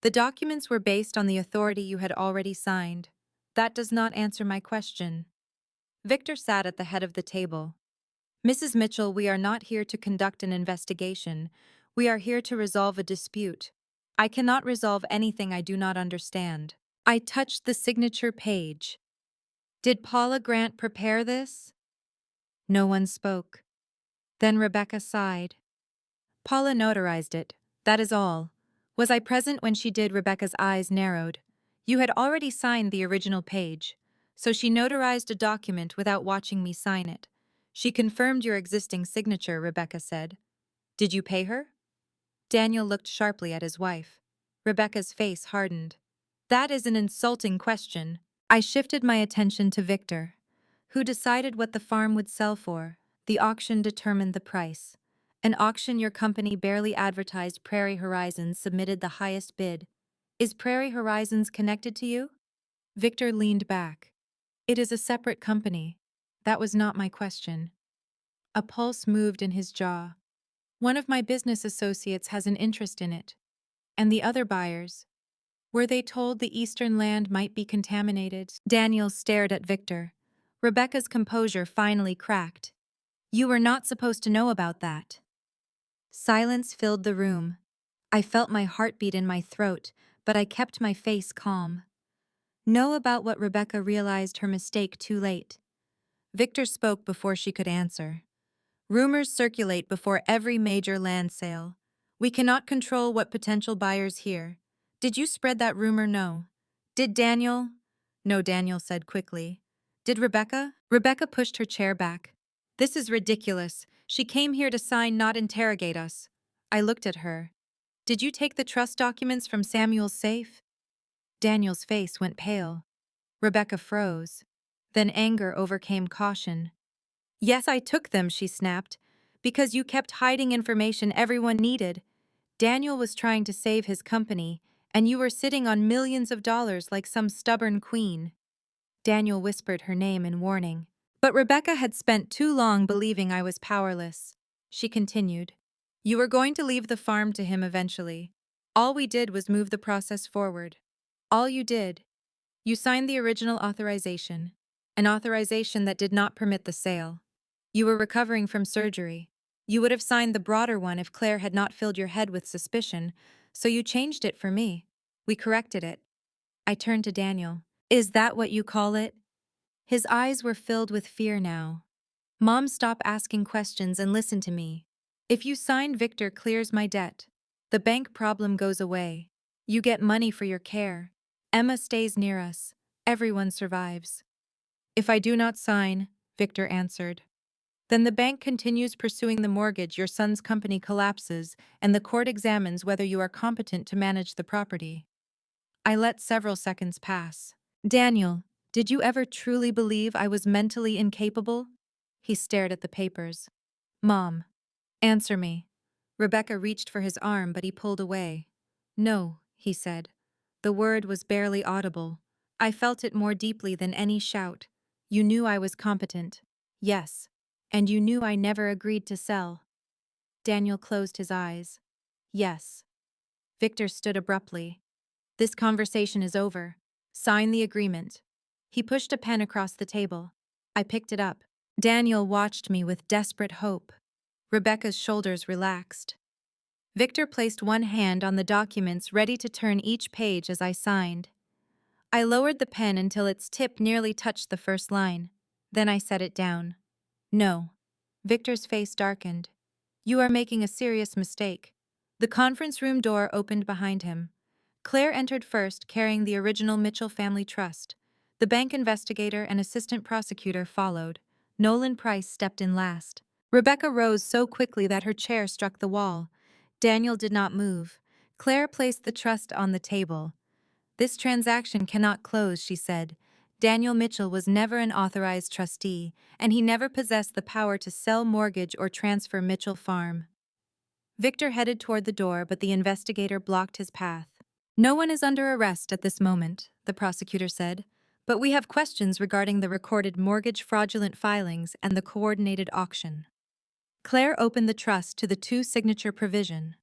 "The documents were based on the authority you had already signed." "That does not answer my question." Victor sat at the head of the table. "Mrs. Mitchell, we are not here to conduct an investigation. We are here to resolve a dispute. I cannot resolve anything I do not understand." I touched the signature page. "Did Paula Grant prepare this?" No one spoke. Then Rebecca sighed. "Paula notarized it. That is all." "Was I present when she did?" Rebecca's eyes narrowed. "You had already signed the original page. So she notarized a document without watching me sign it. She confirmed your existing signature," Rebecca said. "Did you pay her?" Daniel looked sharply at his wife. Rebecca's face hardened. "That is an insulting question." I shifted my attention to Victor. "Who decided what the farm would sell for?" "The auction determined the price." "An auction your company barely advertised. Prairie Horizons submitted the highest bid. Is Prairie Horizons connected to you?" Victor leaned back. "It is a separate company." That was not my question. A pulse moved in his jaw. "One of my business associates has an interest in it." "And the other buyers? Were they told the eastern land might be contaminated?" Daniel stared at Victor. Rebecca's composure finally cracked. "You were not supposed to know about that." Silence filled the room. I felt my heartbeat in my throat, but I kept my face calm. Know about what? Rebecca realized her mistake too late. Victor spoke before she could answer. "Rumors circulate before every major land sale. We cannot control what potential buyers hear. Did you spread that rumor?" "No." "Did Daniel?" No, Daniel said quickly. Did Rebecca? Rebecca pushed her chair back. This is ridiculous. She came here to sign, not interrogate us. I looked at her. Did you take the trust documents from Samuel's safe? Daniel's face went pale. Rebecca froze. Then anger overcame caution. Yes, I took them, she snapped. Because you kept hiding information everyone needed. Daniel was trying to save his company, and you were sitting on millions of dollars like some stubborn queen. Daniel whispered her name in warning. But Rebecca had spent too long believing I was powerless. She continued. You were going to leave the farm to him eventually. All we did was move the process forward. All you did. You signed the original authorization, an authorization that did not permit the sale. You were recovering from surgery. You would have signed the broader one if Claire had not filled your head with suspicion, so you changed it for me. We corrected it. I turned to Daniel. Is that what you call it? His eyes were filled with fear now. Mom, stop asking questions and listen to me. If you sign, Victor clears my debt. The bank problem goes away. You get money for your care. Emma stays near us. Everyone survives. If I do not sign, Victor answered, then the bank continues pursuing the mortgage, your son's company collapses, and the court examines whether you are competent to manage the property. I let several seconds pass. Daniel, did you ever truly believe I was mentally incapable? He stared at the papers. Mom, answer me. Rebecca reached for his arm, but he pulled away. No, he said. The word was barely audible. I felt it more deeply than any shout. You knew I was competent. Yes. And you knew I never agreed to sell. Daniel closed his eyes. Yes. Victor stood abruptly. This conversation is over. Sign the agreement. He pushed a pen across the table. I picked it up. Daniel watched me with desperate hope. Rebecca's shoulders relaxed. Victor placed one hand on the documents, ready to turn each page as I signed. I lowered the pen until its tip nearly touched the first line. Then I set it down. No. Victor's face darkened. You are making a serious mistake. The conference room door opened behind him. Claire entered first, carrying the original Mitchell family trust. The bank investigator and assistant prosecutor followed. Nolan Price stepped in last. Rebecca rose so quickly that her chair struck the wall. Daniel did not move. Claire placed the trust on the table. This transaction cannot close, she said. Daniel Mitchell was never an authorized trustee, and he never possessed the power to sell, mortgage, or transfer Mitchell Farm. Victor headed toward the door, but the investigator blocked his path. No one is under arrest at this moment, the prosecutor said, but we have questions regarding the recorded mortgage fraudulent filings and the coordinated auction. Claire opened the trust to the two-signature provision.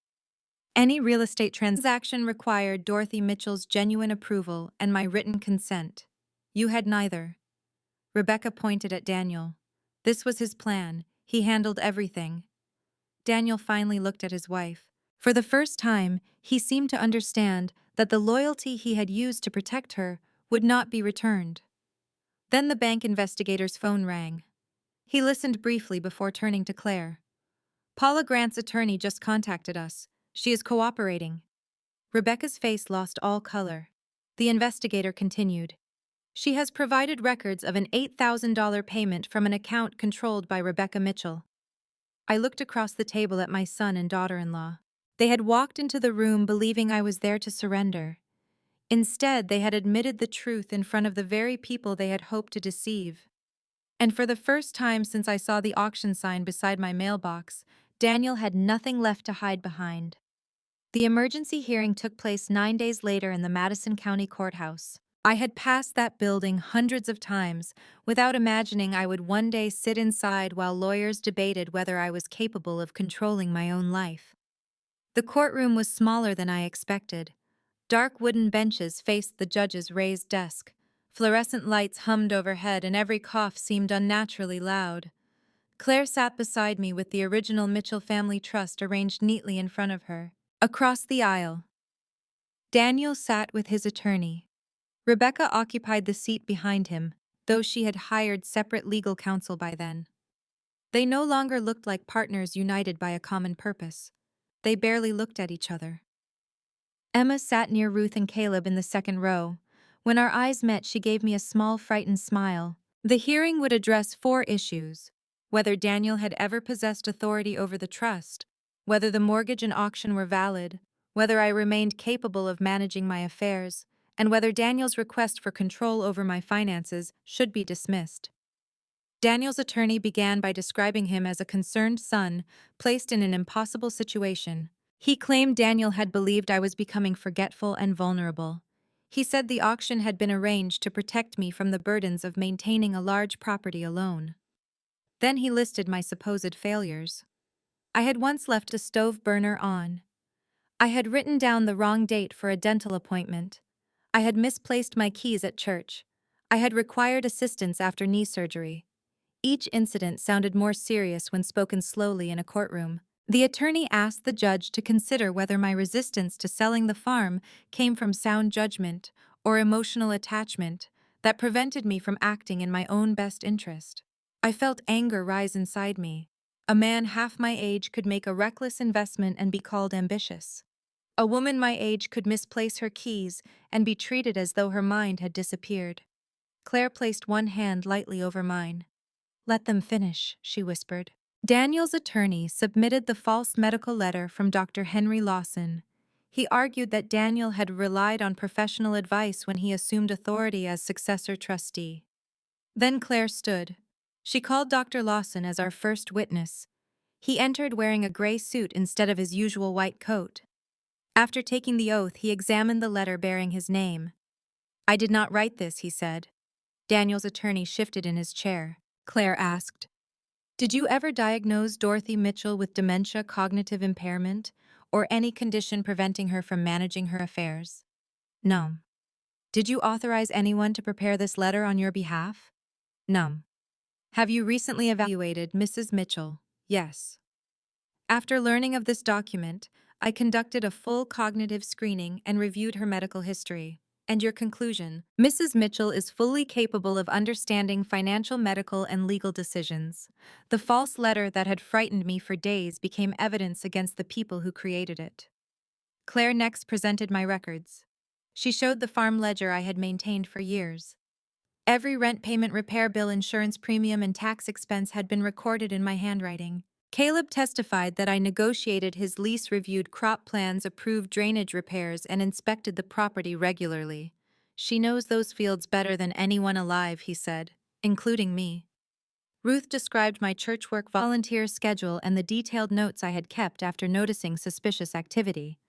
Any real estate transaction required Dorothy Mitchell's genuine approval and my written consent. You had neither. Rebecca pointed at Daniel. This was his plan. He handled everything. Daniel finally looked at his wife. For the first time, he seemed to understand that the loyalty he had used to protect her would not be returned. Then the bank investigator's phone rang. He listened briefly before turning to Claire. Paula Grant's attorney just contacted us. She is cooperating. Rebecca's face lost all color. The investigator continued. She has provided records of an $8,000 payment from an account controlled by Rebecca Mitchell. I looked across the table at my son and daughter-in-law. They had walked into the room believing I was there to surrender. Instead, they had admitted the truth in front of the very people they had hoped to deceive. And for the first time since I saw the auction sign beside my mailbox, Daniel had nothing left to hide behind. The emergency hearing took place 9 days later in the Madison County Courthouse. I had passed that building hundreds of times without imagining I would one day sit inside while lawyers debated whether I was capable of controlling my own life. The courtroom was smaller than I expected. Dark wooden benches faced the judge's raised desk. Fluorescent lights hummed overhead, and every cough seemed unnaturally loud. Claire sat beside me with the original Mitchell family trust arranged neatly in front of her. Across the aisle, Daniel sat with his attorney. Rebecca occupied the seat behind him, though she had hired separate legal counsel by then. They no longer looked like partners united by a common purpose. They barely looked at each other. Emma sat near Ruth and Caleb in the second row. When our eyes met, she gave me a small, frightened smile. The hearing would address 4 issues: whether Daniel had ever possessed authority over the trust, whether the mortgage and auction were valid, whether I remained capable of managing my affairs, and whether Daniel's request for control over my finances should be dismissed. Daniel's attorney began by describing him as a concerned son placed in an impossible situation. He claimed Daniel had believed I was becoming forgetful and vulnerable. He said the auction had been arranged to protect me from the burdens of maintaining a large property alone. Then he listed my supposed failures. I had once left a stove burner on. I had written down the wrong date for a dental appointment. I had misplaced my keys at church. I had required assistance after knee surgery. Each incident sounded more serious when spoken slowly in a courtroom. The attorney asked the judge to consider whether my resistance to selling the farm came from sound judgment or emotional attachment that prevented me from acting in my own best interest. I felt anger rise inside me. A man half my age could make a reckless investment and be called ambitious. A woman my age could misplace her keys and be treated as though her mind had disappeared. Claire placed one hand lightly over mine. "Let them finish," she whispered. Daniel's attorney submitted the false medical letter from Dr. Henry Lawson. He argued that Daniel had relied on professional advice when he assumed authority as successor trustee. Then Claire stood. She called Dr. Lawson as our first witness. He entered wearing a gray suit instead of his usual white coat. After taking the oath, he examined the letter bearing his name. "I did not write this," he said. Daniel's attorney shifted in his chair. Claire asked, "Did you ever diagnose Dorothy Mitchell with dementia, cognitive impairment, or any condition preventing her from managing her affairs?" "No." "Did you authorize anyone to prepare this letter on your behalf?" "No." "Have you recently evaluated Mrs. Mitchell?" "Yes." After learning of this document, I conducted a full cognitive screening and reviewed her medical history. "And your conclusion?" "Mrs. Mitchell is fully capable of understanding financial, medical, and legal decisions." The false letter that had frightened me for days became evidence against the people who created it. Claire next presented my records. She showed the farm ledger I had maintained for years. Every rent payment, repair bill, insurance premium, and tax expense had been recorded in my handwriting. Caleb testified that I negotiated his lease, reviewed crop plans, approved drainage repairs, and inspected the property regularly. "She knows those fields better than anyone alive," he said, "including me." Ruth described my church work volunteer schedule and the detailed notes I had kept after noticing suspicious activity.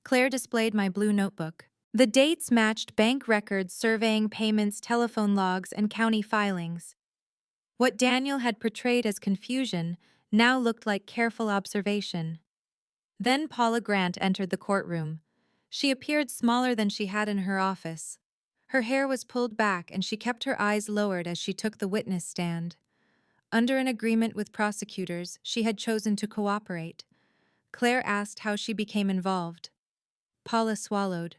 Claire displayed my blue notebook. The dates matched bank records, surveying payments, telephone logs, and county filings. What Daniel had portrayed as confusion now looked like careful observation. Then Paula Grant entered the courtroom. She appeared smaller than she had in her office. Her hair was pulled back and she kept her eyes lowered as she took the witness stand. Under an agreement with prosecutors, she had chosen to cooperate. Claire asked how she became involved. Paula swallowed.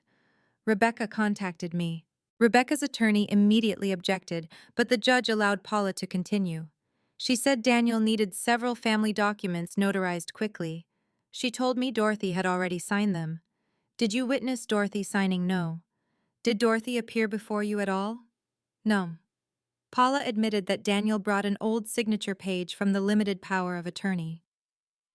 "Rebecca contacted me." Rebecca's attorney immediately objected, but the judge allowed Paula to continue. She said Daniel needed several family documents notarized quickly. She told me Dorothy had already signed them. "Did you witness Dorothy signing?" "No." "Did Dorothy appear before you at all?" "No." Paula admitted that Daniel brought an old signature page from the limited power of attorney.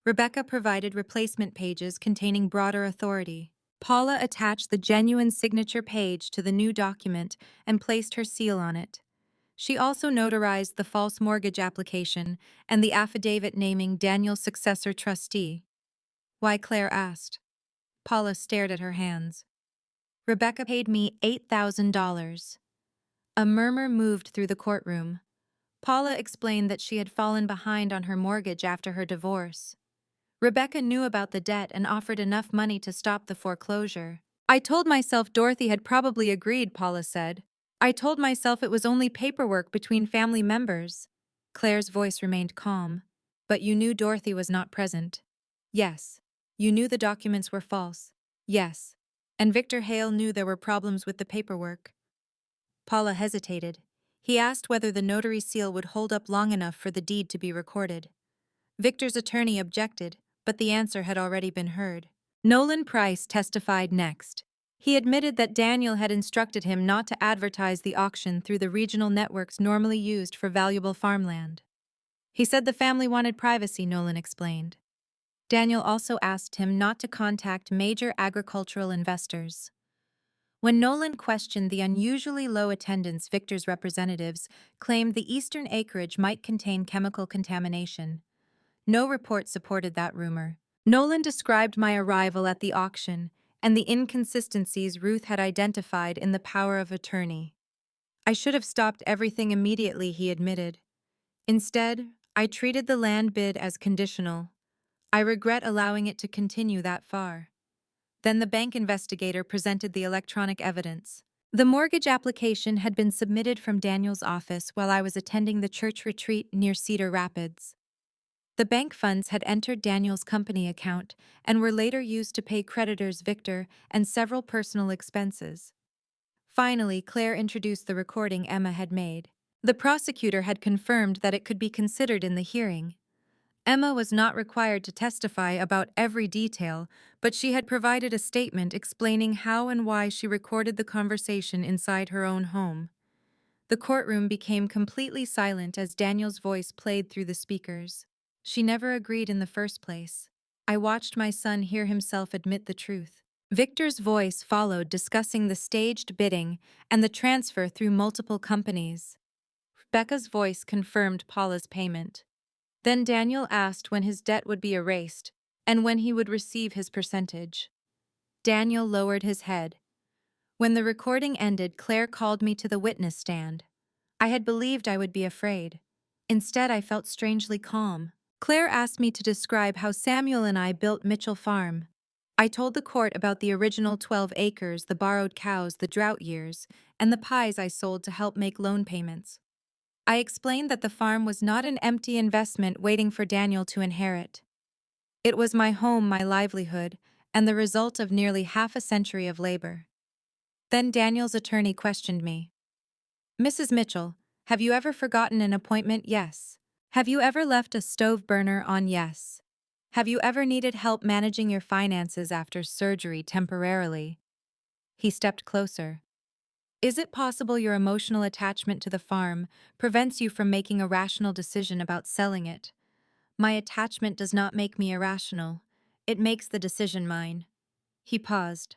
Rebecca provided replacement pages containing broader authority. Paula attached the genuine signature page to the new document and placed her seal on it. She also notarized the false mortgage application and the affidavit naming Daniel's successor trustee. "Why?" Claire asked. Paula stared at her hands. "Rebecca paid me $8,000. A murmur moved through the courtroom. Paula explained that she had fallen behind on her mortgage after her divorce. Rebecca knew about the debt and offered enough money to stop the foreclosure. "I told myself Dorothy had probably agreed," Paula said. "I told myself it was only paperwork between family members." Claire's voice remained calm. "But you knew Dorothy was not present." "Yes." "You knew the documents were false." "Yes." "And Victor Hale knew there were problems with the paperwork." Paula hesitated. He asked whether the notary seal would hold up long enough for the deed to be recorded. Victor's attorney objected, but the answer had already been heard. Nolan Price testified next. He admitted that Daniel had instructed him not to advertise the auction through the regional networks normally used for valuable farmland. He said the family wanted privacy, Nolan explained. Daniel also asked him not to contact major agricultural investors. When Nolan questioned the unusually low attendance, Victor's representatives claimed the eastern acreage might contain chemical contamination. No report supported that rumor. Nolan described my arrival at the auction and the inconsistencies Ruth had identified in the power of attorney. I should have stopped everything immediately, he admitted. Instead, I treated the land bid as conditional. I regret allowing it to continue that far. Then the bank investigator presented the electronic evidence. The mortgage application had been submitted from Daniel's office while I was attending the church retreat near Cedar Rapids. The bank funds had entered Daniel's company account and were later used to pay creditors Victor and several personal expenses. Finally, Claire introduced the recording Emma had made. The prosecutor had confirmed that it could be considered in the hearing. Emma was not required to testify about every detail, but she had provided a statement explaining how and why she recorded the conversation inside her own home. The courtroom became completely silent as Daniel's voice played through the speakers. She never agreed in the first place. I watched my son hear himself admit the truth. Victor's voice followed, discussing the staged bidding and the transfer through multiple companies. Rebecca's voice confirmed Paula's payment. Then Daniel asked when his debt would be erased and when he would receive his percentage. Daniel lowered his head. When the recording ended, Claire called me to the witness stand. I had believed I would be afraid. Instead, I felt strangely calm. Claire asked me to describe how Samuel and I built Mitchell Farm. I told the court about the original 12 acres, the borrowed cows, the drought years, and the pies I sold to help make loan payments. I explained that the farm was not an empty investment waiting for Daniel to inherit. It was my home, my livelihood, and the result of nearly half a century of labor. Then Daniel's attorney questioned me. Mrs. Mitchell, have you ever forgotten an appointment? Yes. Have you ever left a stove burner on? Yes. Have you ever needed help managing your finances after surgery temporarily? He stepped closer. Is it possible your emotional attachment to the farm prevents you from making a rational decision about selling it? My attachment does not make me irrational. It makes the decision mine. He paused.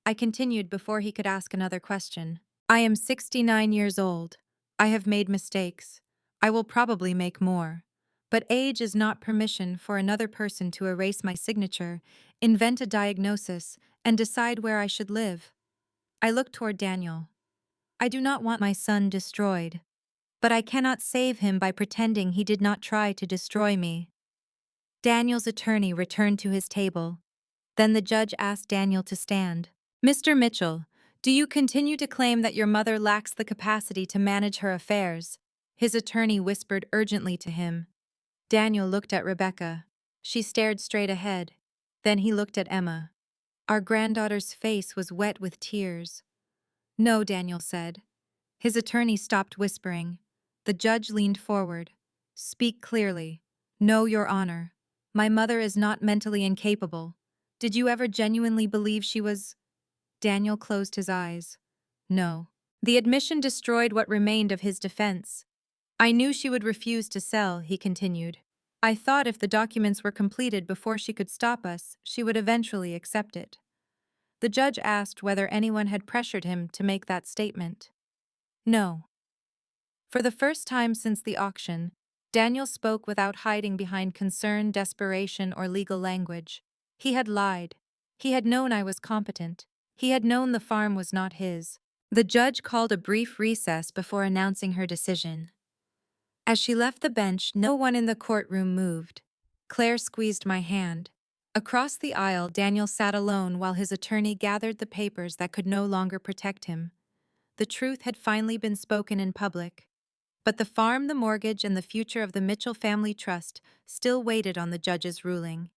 I continued before he could ask another question. I am 69 years old. I have made mistakes. I will probably make more. But age is not permission for another person to erase my signature, invent a diagnosis, and decide where I should live. I looked toward Daniel. I do not want my son destroyed. But I cannot save him by pretending he did not try to destroy me. Daniel's attorney returned to his table. Then the judge asked Daniel to stand. Mr. Mitchell, do you continue to claim that your mother lacks the capacity to manage her affairs? His attorney whispered urgently to him. Daniel looked at Rebecca. She stared straight ahead. Then he looked at Emma. Our granddaughter's face was wet with tears. No, Daniel said. His attorney stopped whispering. The judge leaned forward. Speak clearly. No, Your Honor. My mother is not mentally incapable. Did you ever genuinely believe she was? Daniel closed his eyes. No. The admission destroyed what remained of his defense. I knew she would refuse to sell, he continued. I thought if the documents were completed before she could stop us, she would eventually accept it. The judge asked whether anyone had pressured him to make that statement. No. For the first time since the auction, Daniel spoke without hiding behind concern, desperation, or legal language. He had lied. He had known I was competent. He had known the farm was not his. The judge called a brief recess before announcing her decision. As she left the bench, no one in the courtroom moved. Claire squeezed my hand. Across the aisle, Daniel sat alone while his attorney gathered the papers that could no longer protect him. The truth had finally been spoken in public. But the farm, the mortgage, and the future of the Mitchell Family Trust still waited on the judge's ruling.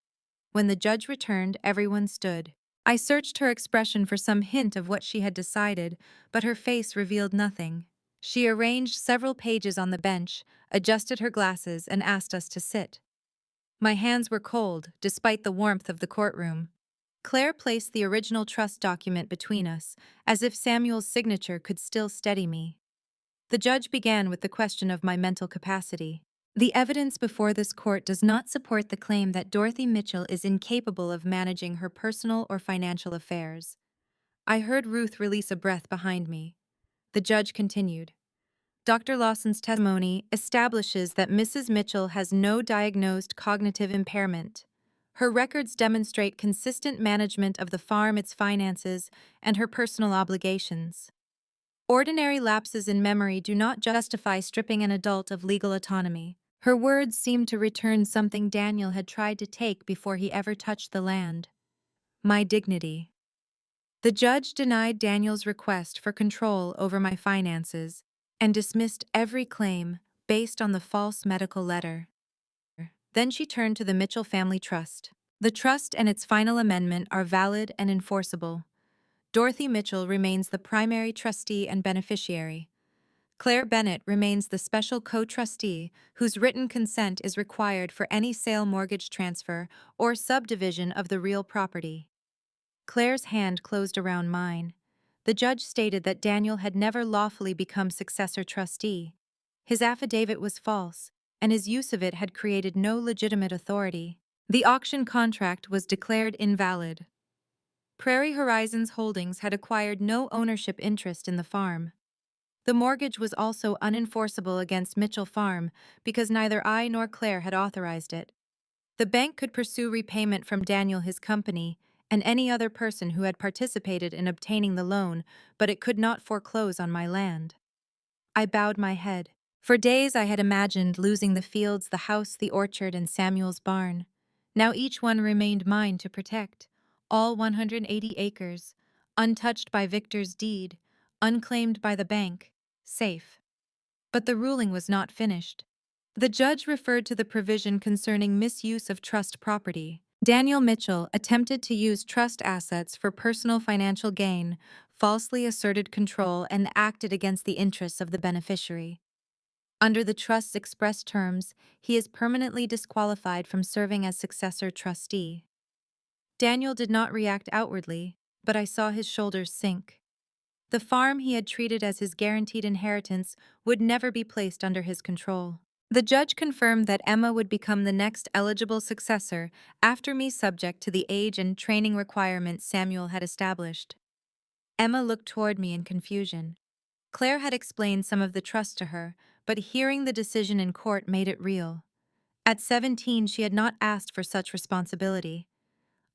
When the judge returned, everyone stood. I searched her expression for some hint of what she had decided, but her face revealed nothing. She arranged several pages on the bench, adjusted her glasses, and asked us to sit. My hands were cold, despite the warmth of the courtroom. Claire placed the original trust document between us, as if Samuel's signature could still steady me. The judge began with the question of my mental capacity. The evidence before this court does not support the claim that Dorothy Mitchell is incapable of managing her personal or financial affairs. I heard Ruth release a breath behind me. The judge continued. Dr. Lawson's testimony establishes that Mrs. Mitchell has no diagnosed cognitive impairment. Her records demonstrate consistent management of the farm, its finances, and her personal obligations. Ordinary lapses in memory do not justify stripping an adult of legal autonomy. Her words seemed to return something Daniel had tried to take before he ever touched the land: my dignity. The judge denied Daniel's request for control over my finances and dismissed every claim based on the false medical letter. Then she turned to the Mitchell Family Trust. The trust and its final amendment are valid and enforceable. Dorothy Mitchell remains the primary trustee and beneficiary. Claire Bennett remains the special co-trustee whose written consent is required for any sale, mortgage transfer, or subdivision of the real property. Claire's hand closed around mine. The judge stated that Daniel had never lawfully become successor trustee. His affidavit was false, and his use of it had created no legitimate authority. The auction contract was declared invalid. Prairie Horizons Holdings had acquired no ownership interest in the farm. The mortgage was also unenforceable against Mitchell Farm because neither I nor Claire had authorized it. The bank could pursue repayment from Daniel, his company, and any other person who had participated in obtaining the loan, but it could not foreclose on my land. I bowed my head. For days I had imagined losing the fields, the house, the orchard, and Samuel's barn. Now each one remained mine to protect, all 180 acres, untouched by Victor's deed, unclaimed by the bank, safe. But the ruling was not finished. The judge referred to the provision concerning misuse of trust property. Daniel Mitchell attempted to use trust assets for personal financial gain, falsely asserted control, and acted against the interests of the beneficiary. Under the trust's express terms, he is permanently disqualified from serving as successor trustee. Daniel did not react outwardly, but I saw his shoulders sink. The farm he had treated as his guaranteed inheritance would never be placed under his control. The judge confirmed that Emma would become the next eligible successor after me, subject to the age and training requirements Samuel had established. Emma looked toward me in confusion. Claire had explained some of the trust to her, but hearing the decision in court made it real. At 17, she had not asked for such responsibility.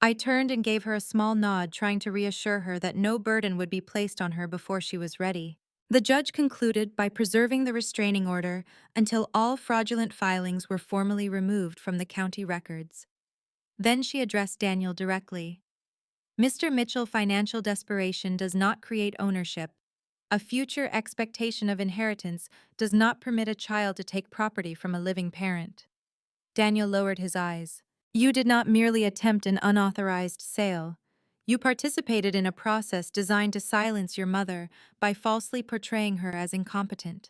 I turned and gave her a small nod, trying to reassure her that no burden would be placed on her before she was ready. The judge concluded by preserving the restraining order until all fraudulent filings were formally removed from the county records. Then she addressed Daniel directly. Mr. Mitchell, financial desperation does not create ownership. A future expectation of inheritance does not permit a child to take property from a living parent. Daniel lowered his eyes. You did not merely attempt an unauthorized sale. You participated in a process designed to silence your mother by falsely portraying her as incompetent.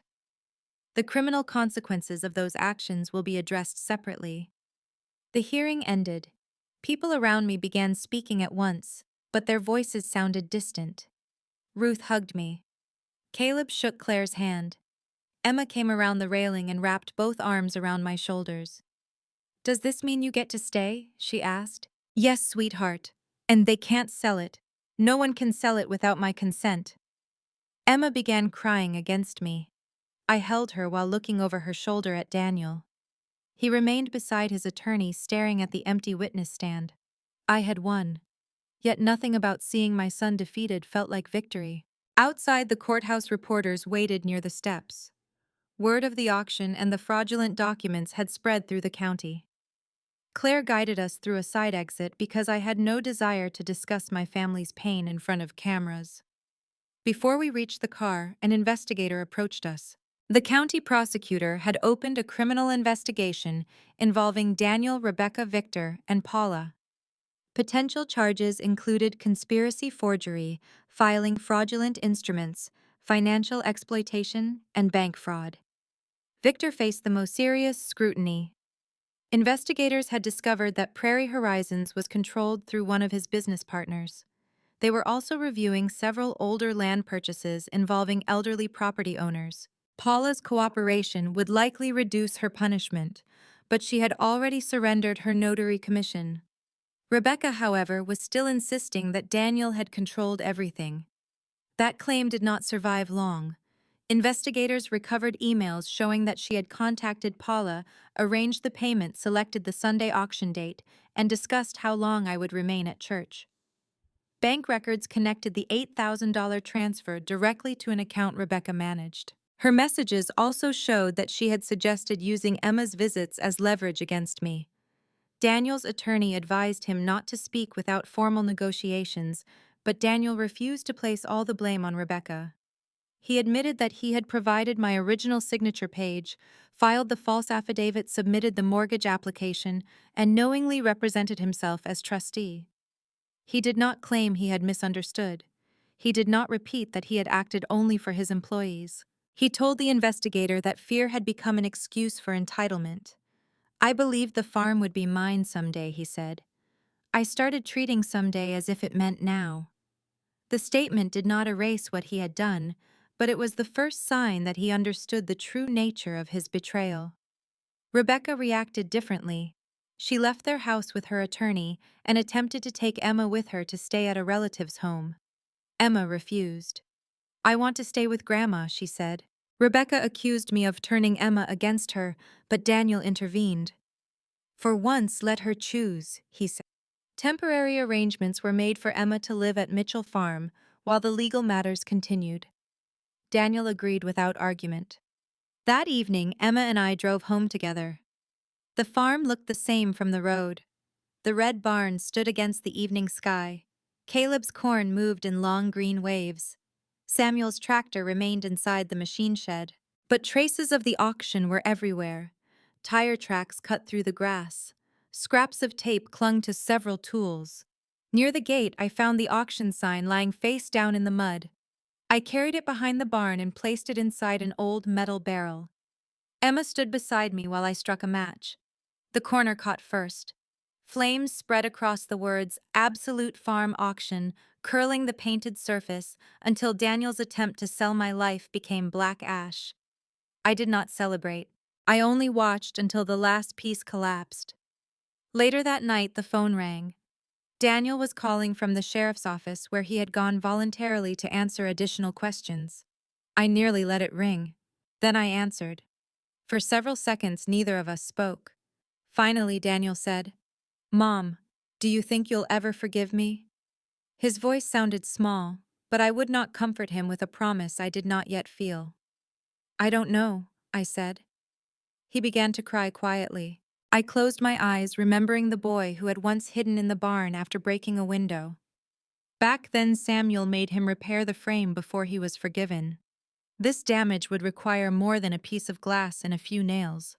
The criminal consequences of those actions will be addressed separately. The hearing ended. People around me began speaking at once, but their voices sounded distant. Ruth hugged me. Caleb shook Claire's hand. Emma came around the railing and wrapped both arms around my shoulders. Does this mean you get to stay? She asked. Yes, sweetheart. And they can't sell it. No one can sell it without my consent. Emma began crying against me. I held her while looking over her shoulder at Daniel. He remained beside his attorney, staring at the empty witness stand. I had won. Yet nothing about seeing my son defeated felt like victory. Outside, the courthouse reporters waited near the steps. Word of the auction and the fraudulent documents had spread through the county. Claire guided us through a side exit because I had no desire to discuss my family's pain in front of cameras. Before we reached the car, an investigator approached us. The county prosecutor had opened a criminal investigation involving Daniel, Rebecca, Victor, and Paula. Potential charges included conspiracy, forgery, filing fraudulent instruments, financial exploitation, and bank fraud. Victor faced the most serious scrutiny. Investigators had discovered that Prairie Horizons was controlled through one of his business partners. They were also reviewing several older land purchases involving elderly property owners. Paula's cooperation would likely reduce her punishment, but she had already surrendered her notary commission. Rebecca, however, was still insisting that Daniel had controlled everything. That claim did not survive long. Investigators recovered emails showing that she had contacted Paula, arranged the payment, selected the Sunday auction date, and discussed how long I would remain at church. Bank records connected the $8,000 transfer directly to an account Rebecca managed. Her messages also showed that she had suggested using Emma's visits as leverage against me. Daniel's attorney advised him not to speak without formal negotiations, but Daniel refused to place all the blame on Rebecca. He admitted that he had provided my original signature page, filed the false affidavit, submitted the mortgage application, and knowingly represented himself as trustee. He did not claim he had misunderstood. He did not repeat that he had acted only for his employees. He told the investigator that fear had become an excuse for entitlement. I believed the farm would be mine someday, he said. I started treating someday as if it meant now. The statement did not erase what he had done, but it was the first sign that he understood the true nature of his betrayal. Rebecca reacted differently. She left their house with her attorney and attempted to take Emma with her to stay at a relative's home. Emma refused. I want to stay with Grandma, she said. Rebecca accused me of turning Emma against her, but Daniel intervened. For once, let her choose, he said. Temporary arrangements were made for Emma to live at Mitchell Farm while the legal matters continued. Daniel agreed without argument. That evening, Emma and I drove home together. The farm looked the same from the road. The red barn stood against the evening sky. Caleb's corn moved in long green waves. Samuel's tractor remained inside the machine shed. But traces of the auction were everywhere. Tire tracks cut through the grass. Scraps of tape clung to several tools. Near the gate, I found the auction sign lying face down in the mud. I carried it behind the barn and placed it inside an old metal barrel. Emma stood beside me while I struck a match. The corner caught first. Flames spread across the words "Absolute Farm Auction," curling the painted surface until Daniel's attempt to sell my life became black ash. I did not celebrate. I only watched until the last piece collapsed. Later that night, the phone rang. Daniel was calling from the sheriff's office where he had gone voluntarily to answer additional questions. I nearly let it ring. Then I answered. For several seconds, neither of us spoke. Finally, Daniel said, "Mom, do you think you'll ever forgive me?" His voice sounded small, but I would not comfort him with a promise I did not yet feel. "I don't know," I said. He began to cry quietly. I closed my eyes, remembering the boy who had once hidden in the barn after breaking a window. Back then, Samuel made him repair the frame before he was forgiven. This damage would require more than a piece of glass and a few nails.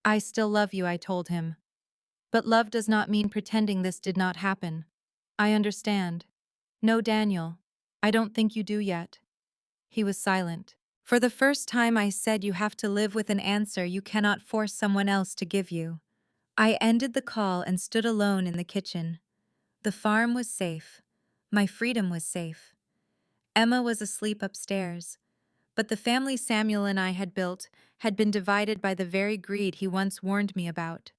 "I still love you," I told him. "But love does not mean pretending this did not happen. I understand." "No, Daniel. I don't think you do yet." He was silent. For the first time, I said, "You have to live with an answer you cannot force someone else to give you." I ended the call and stood alone in the kitchen. The farm was safe. My freedom was safe. Emma was asleep upstairs. But the family Samuel and I had built had been divided by the very greed he once warned me about.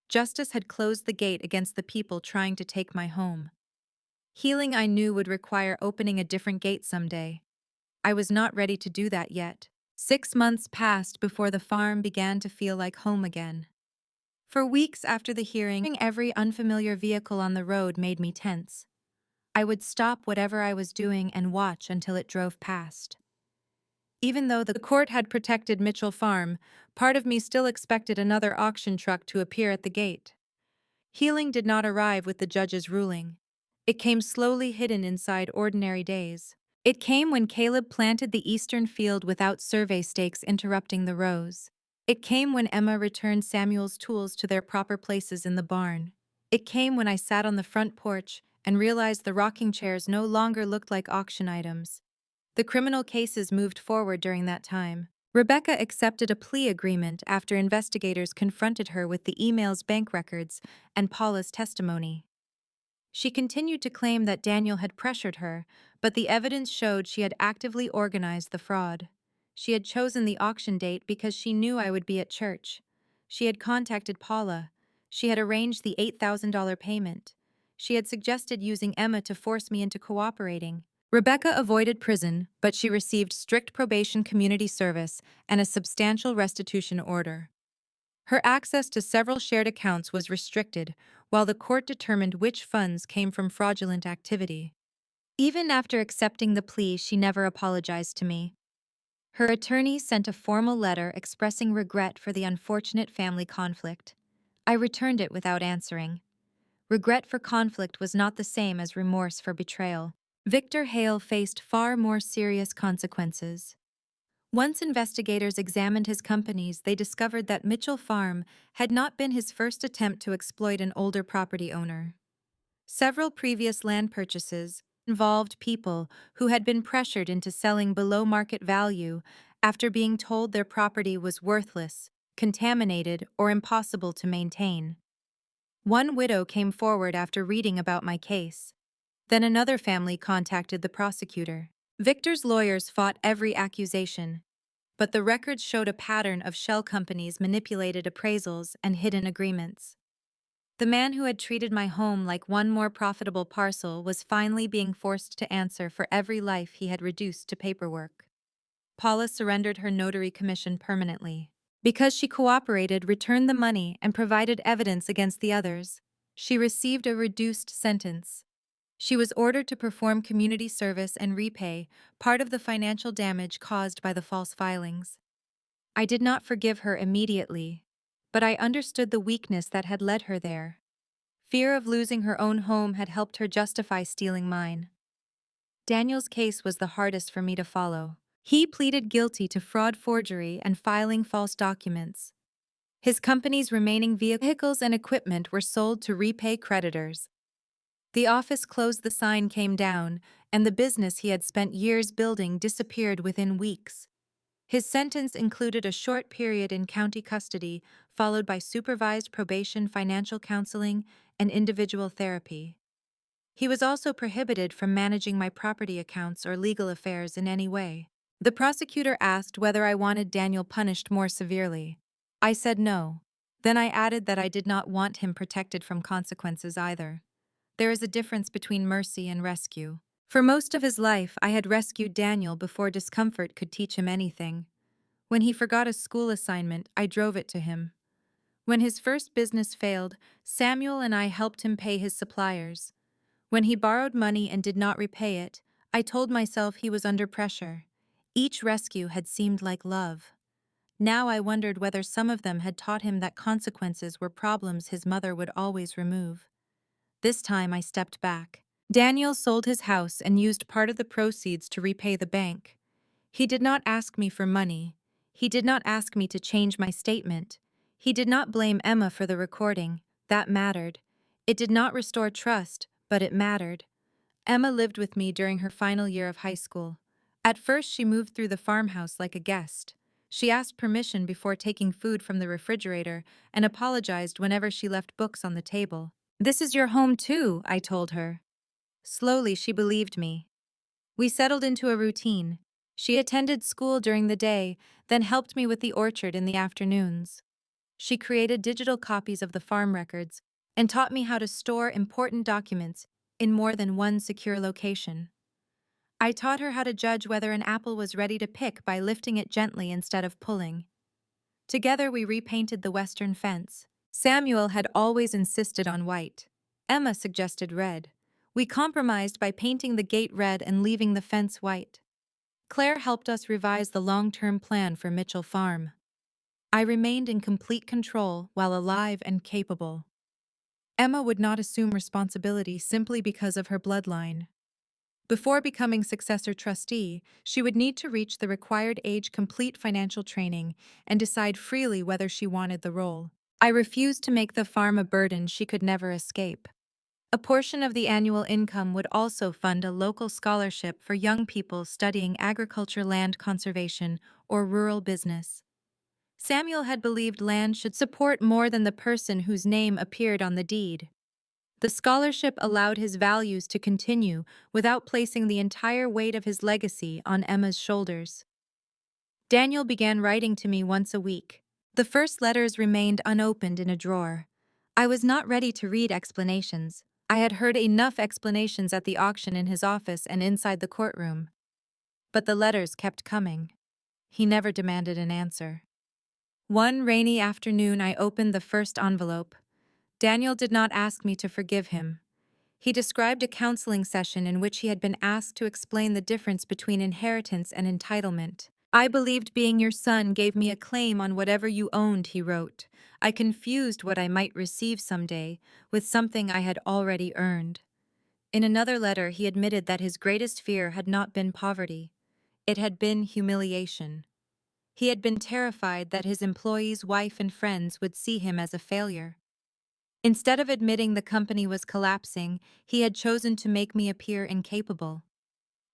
Justice had closed the gate against the people trying to take my home. Healing, I knew, would require opening a different gate someday. I was not ready to do that yet. 6 months passed before the farm began to feel like home again. For weeks after the hearing, every unfamiliar vehicle on the road made me tense. I would stop whatever I was doing and watch until it drove past. Even though the court had protected Mitchell Farm, part of me still expected another auction truck to appear at the gate. Healing did not arrive with the judge's ruling. It came slowly, hidden inside ordinary days. It came when Caleb planted the eastern field without survey stakes interrupting the rows. It came when Emma returned Samuel's tools to their proper places in the barn. It came when I sat on the front porch and realized the rocking chairs no longer looked like auction items. The criminal cases moved forward during that time. Rebecca accepted a plea agreement after investigators confronted her with the email's bank records and Paula's testimony. She continued to claim that Daniel had pressured her, but the evidence showed she had actively organized the fraud. She had chosen the auction date because she knew I would be at church. She had contacted Paula. She had arranged the $8,000 payment. She had suggested using Emma to force me into cooperating. Rebecca avoided prison, but she received strict probation community service and a substantial restitution order. Her access to several shared accounts was restricted, while the court determined which funds came from fraudulent activity. Even after accepting the plea, she never apologized to me. Her attorney sent a formal letter expressing regret for the unfortunate family conflict. I returned it without answering. Regret for conflict was not the same as remorse for betrayal. Victor Hale faced far more serious consequences. Once investigators examined his companies, they discovered that Mitchell Farm had not been his first attempt to exploit an older property owner. Several previous land purchases involved people who had been pressured into selling below market value after being told their property was worthless, contaminated, or impossible to maintain. One widow came forward after reading about my case. Then another family contacted the prosecutor. Victor's lawyers fought every accusation, but the records showed a pattern of shell companies manipulated appraisals and hidden agreements. The man who had treated my home like one more profitable parcel was finally being forced to answer for every life he had reduced to paperwork. Paula surrendered her notary commission permanently. Because she cooperated, returned the money, and provided evidence against the others, she received a reduced sentence. She was ordered to perform community service and repay part of the financial damage caused by the false filings. I did not forgive her immediately, but I understood the weakness that had led her there. Fear of losing her own home had helped her justify stealing mine. Daniel's case was the hardest for me to follow. He pleaded guilty to fraud, forgery, and filing false documents. His company's remaining vehicles and equipment were sold to repay creditors. The office closed, the sign came down, and the business he had spent years building disappeared within weeks. His sentence included a short period in county custody, followed by supervised probation, financial counseling, and individual therapy. He was also prohibited from managing my property accounts or legal affairs in any way. The prosecutor asked whether I wanted Daniel punished more severely. I said no. Then I added that I did not want him protected from consequences either. There is a difference between mercy and rescue. For most of his life, I had rescued Daniel before discomfort could teach him anything. When he forgot a school assignment, I drove it to him. When his first business failed, Samuel and I helped him pay his suppliers. When he borrowed money and did not repay it, I told myself he was under pressure. Each rescue had seemed like love. Now I wondered whether some of them had taught him that consequences were problems his mother would always remove. This time I stepped back. Daniel sold his house and used part of the proceeds to repay the bank. He did not ask me for money. He did not ask me to change my statement. He did not blame Emma for the recording. That mattered. It did not restore trust, but it mattered. Emma lived with me during her final year of high school. At first, she moved through the farmhouse like a guest. She asked permission before taking food from the refrigerator and apologized whenever she left books on the table. "This is your home too," I told her. Slowly, she believed me. We settled into a routine. She attended school during the day, then helped me with the orchard in the afternoons. She created digital copies of the farm records and taught me how to store important documents in more than one secure location. I taught her how to judge whether an apple was ready to pick by lifting it gently instead of pulling. Together, we repainted the western fence. Samuel had always insisted on white. Emma suggested red. We compromised by painting the gate red and leaving the fence white. Claire helped us revise the long-term plan for Mitchell Farm. I remained in complete control while alive and capable. Emma would not assume responsibility simply because of her bloodline. Before becoming successor trustee, she would need to reach the required age, complete financial training, and decide freely whether she wanted the role. I refused to make the farm a burden she could never escape. A portion of the annual income would also fund a local scholarship for young people studying agriculture, land conservation, or rural business. Samuel had believed land should support more than the person whose name appeared on the deed. The scholarship allowed his values to continue without placing the entire weight of his legacy on Emma's shoulders. Daniel began writing to me once a week. The first letters remained unopened in a drawer. I was not ready to read explanations. I had heard enough explanations at the auction in his office and inside the courtroom. But the letters kept coming. He never demanded an answer. One rainy afternoon, I opened the first envelope. Daniel did not ask me to forgive him. He described a counseling session in which he had been asked to explain the difference between inheritance and entitlement. I believed being your son gave me a claim on whatever you owned, he wrote. I confused what I might receive someday with something I had already earned. In another letter, he admitted that his greatest fear had not been poverty. It had been humiliation. He had been terrified that his employees' wife and friends would see him as a failure. Instead of admitting the company was collapsing, he had chosen to make me appear incapable.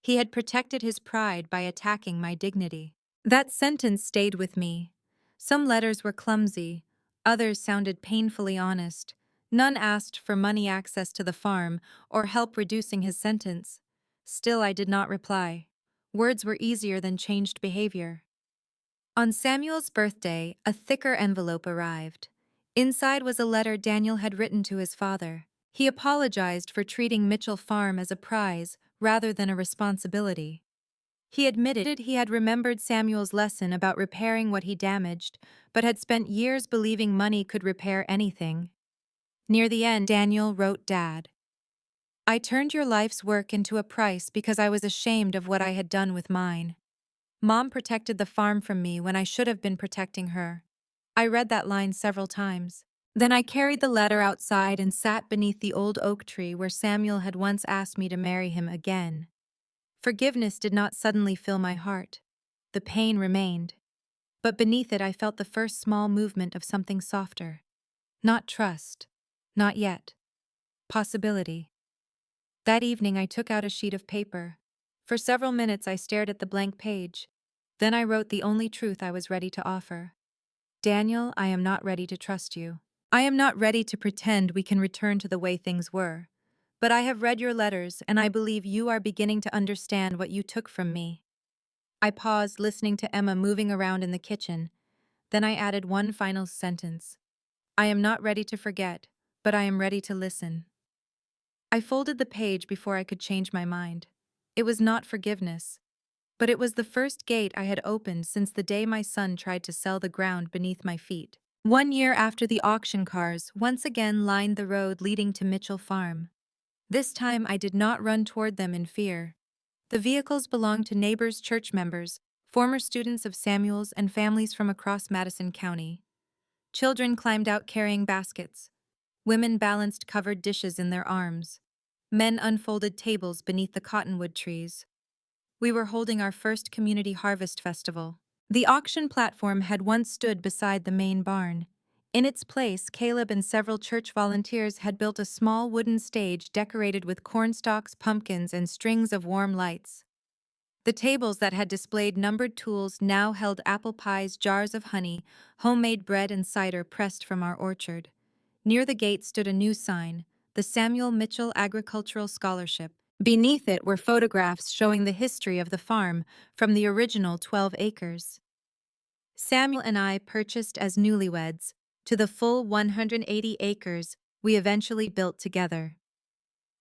He had protected his pride by attacking my dignity. That sentence stayed with me. Some letters were clumsy, others sounded painfully honest. None asked for money, access to the farm, or help reducing his sentence. Still, I did not reply. Words were easier than changed behavior. On Samuel's birthday, a thicker envelope arrived. Inside was a letter Daniel had written to his father. He apologized for treating Mitchell Farm as a prize rather than a responsibility. He admitted he had remembered Samuel's lesson about repairing what he damaged, but had spent years believing money could repair anything. Near the end, Daniel wrote Dad, "I turned your life's work into a price because I was ashamed of what I had done with mine. Mom protected the farm from me when I should have been protecting her." I read that line several times. Then I carried the letter outside and sat beneath the old oak tree where Samuel had once asked me to marry him again. Forgiveness did not suddenly fill my heart. The pain remained. But beneath it I felt the first small movement of something softer. Not trust. Not yet. Possibility. That evening I took out a sheet of paper. For several minutes I stared at the blank page. Then I wrote the only truth I was ready to offer. Daniel, I am not ready to trust you. I am not ready to pretend we can return to the way things were. But I have read your letters, and I believe you are beginning to understand what you took from me. I paused, listening to Emma moving around in the kitchen. Then I added one final sentence. I am not ready to forget, but I am ready to listen. I folded the page before I could change my mind. It was not forgiveness, but it was the first gate I had opened since the day my son tried to sell the ground beneath my feet. 1 year after, the auction cars once again lined the road leading to Mitchell Farm. This time I did not run toward them in fear. The vehicles belonged to neighbors, church members, former students of Samuel's, and families from across Madison County. Children climbed out carrying baskets. Women balanced covered dishes in their arms. Men unfolded tables beneath the cottonwood trees. We were holding our first community harvest festival. The auction platform had once stood beside the main barn. In its place, Caleb and several church volunteers had built a small wooden stage decorated with cornstalks, pumpkins, and strings of warm lights. The tables that had displayed numbered tools now held apple pies, jars of honey, homemade bread, and cider pressed from our orchard. Near the gate stood a new sign, the Samuel Mitchell Agricultural Scholarship. Beneath it were photographs showing the history of the farm from the original 12 acres. Samuel and I purchased as newlyweds to the full 180 acres we eventually built together.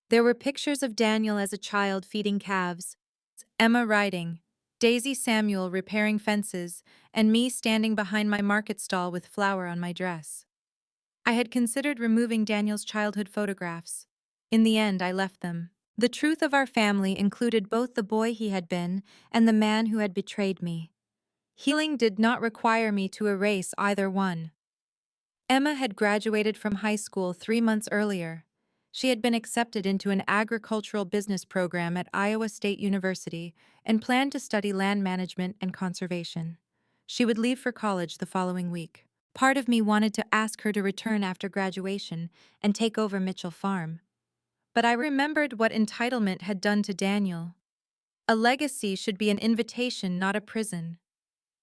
There were pictures of Daniel as a child feeding calves, Emma riding, Daisy Samuel repairing fences, and me standing behind my market stall with flour on my dress. I had considered removing Daniel's childhood photographs. In the end, I left them. The truth of our family included both the boy he had been and the man who had betrayed me. Healing did not require me to erase either one. Emma had graduated from high school 3 months earlier. She had been accepted into an agricultural business program at Iowa State University and planned to study land management and conservation. She would leave for college the following week. Part of me wanted to ask her to return after graduation and take over Mitchell Farm. But I remembered what entitlement had done to Daniel. A legacy should be an invitation, not a prison.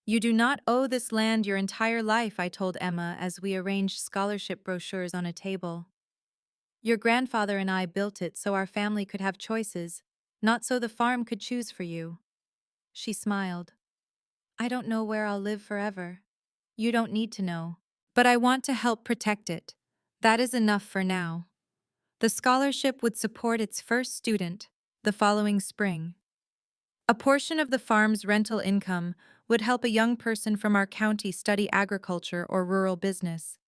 You do not owe this land your entire life, I told Emma as we arranged scholarship brochures on a table. Your grandfather and I built it so our family could have choices, not so the farm could choose for you. She smiled. I don't know where I'll live forever. You don't need to know. But I want to help protect it. That is enough for now. The scholarship would support its first student the following spring. A portion of the farm's rental income would help a young person from our county study agriculture or rural business.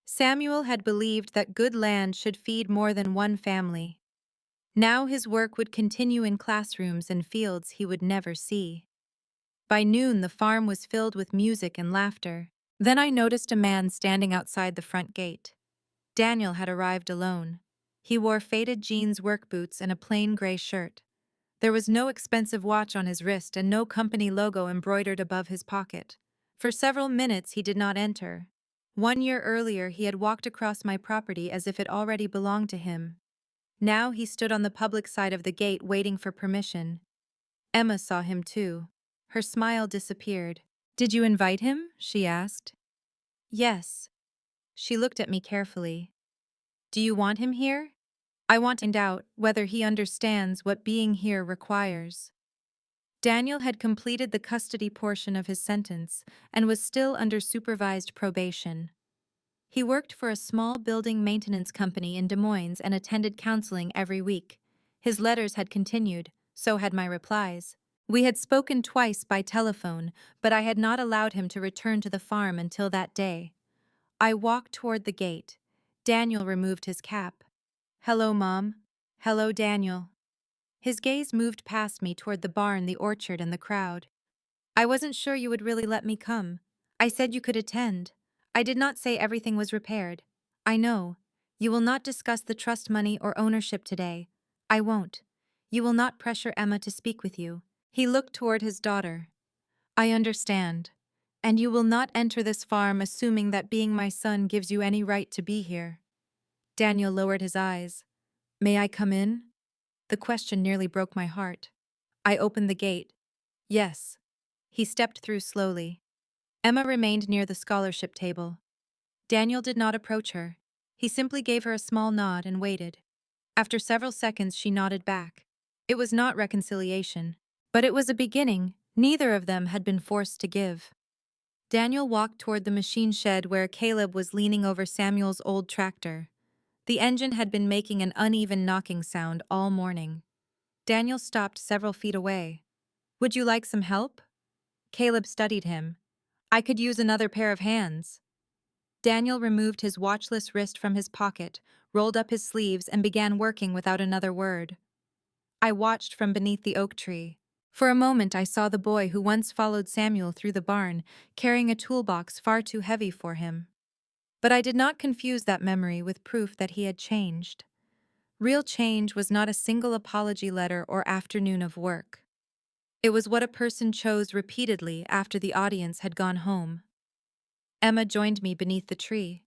Samuel had believed that good land should feed more than one family. Now his work would continue in classrooms and fields he would never see. By noon, the farm was filled with music and laughter. Then I noticed a man standing outside the front gate. Daniel had arrived alone. He wore faded jeans, work boots, and a plain gray shirt. There was no expensive watch on his wrist and no company logo embroidered above his pocket. For several minutes he did not enter. 1 year earlier he had walked across my property as if it already belonged to him. Now he stood on the public side of the gate waiting for permission. Emma saw him too. Her smile disappeared. Did you invite him? She asked. Yes. She looked at me carefully. Do you want him here? I want to find out whether he understands what being here requires. Daniel had completed the custody portion of his sentence and was still under supervised probation. He worked for a small building maintenance company in Des Moines and attended counseling every week. His letters had continued, so had my replies. We had spoken twice by telephone, but I had not allowed him to return to the farm until that day. I walked toward the gate. Daniel removed his cap. Hello, Mom. Hello, Daniel. His gaze moved past me toward the barn, the orchard, and the crowd. I wasn't sure you would really let me come. I said you could attend. I did not say everything was repaired. I know. You will not discuss the trust money or ownership today. I won't. You will not pressure Emma to speak with you. He looked toward his daughter. I understand. And you will not enter this farm assuming that being my son gives you any right to be here. Daniel lowered his eyes. May I come in? The question nearly broke my heart. I opened the gate. Yes. He stepped through slowly. Emma remained near the scholarship table. Daniel did not approach her. He simply gave her a small nod and waited. After several seconds, she nodded back. It was not reconciliation, but it was a beginning. Neither of them had been forced to give. Daniel walked toward the machine shed where Caleb was leaning over Samuel's old tractor. The engine had been making an uneven knocking sound all morning. Daniel stopped several feet away. Would you like some help? Caleb studied him. I could use another pair of hands. Daniel removed his watchless wrist from his pocket, rolled up his sleeves, and began working without another word. I watched from beneath the oak tree. For a moment I saw the boy who once followed Samuel through the barn, carrying a toolbox far too heavy for him. But I did not confuse that memory with proof that he had changed. Real change was not a single apology letter or afternoon of work. It was what a person chose repeatedly after the audience had gone home. Emma joined me beneath the tree.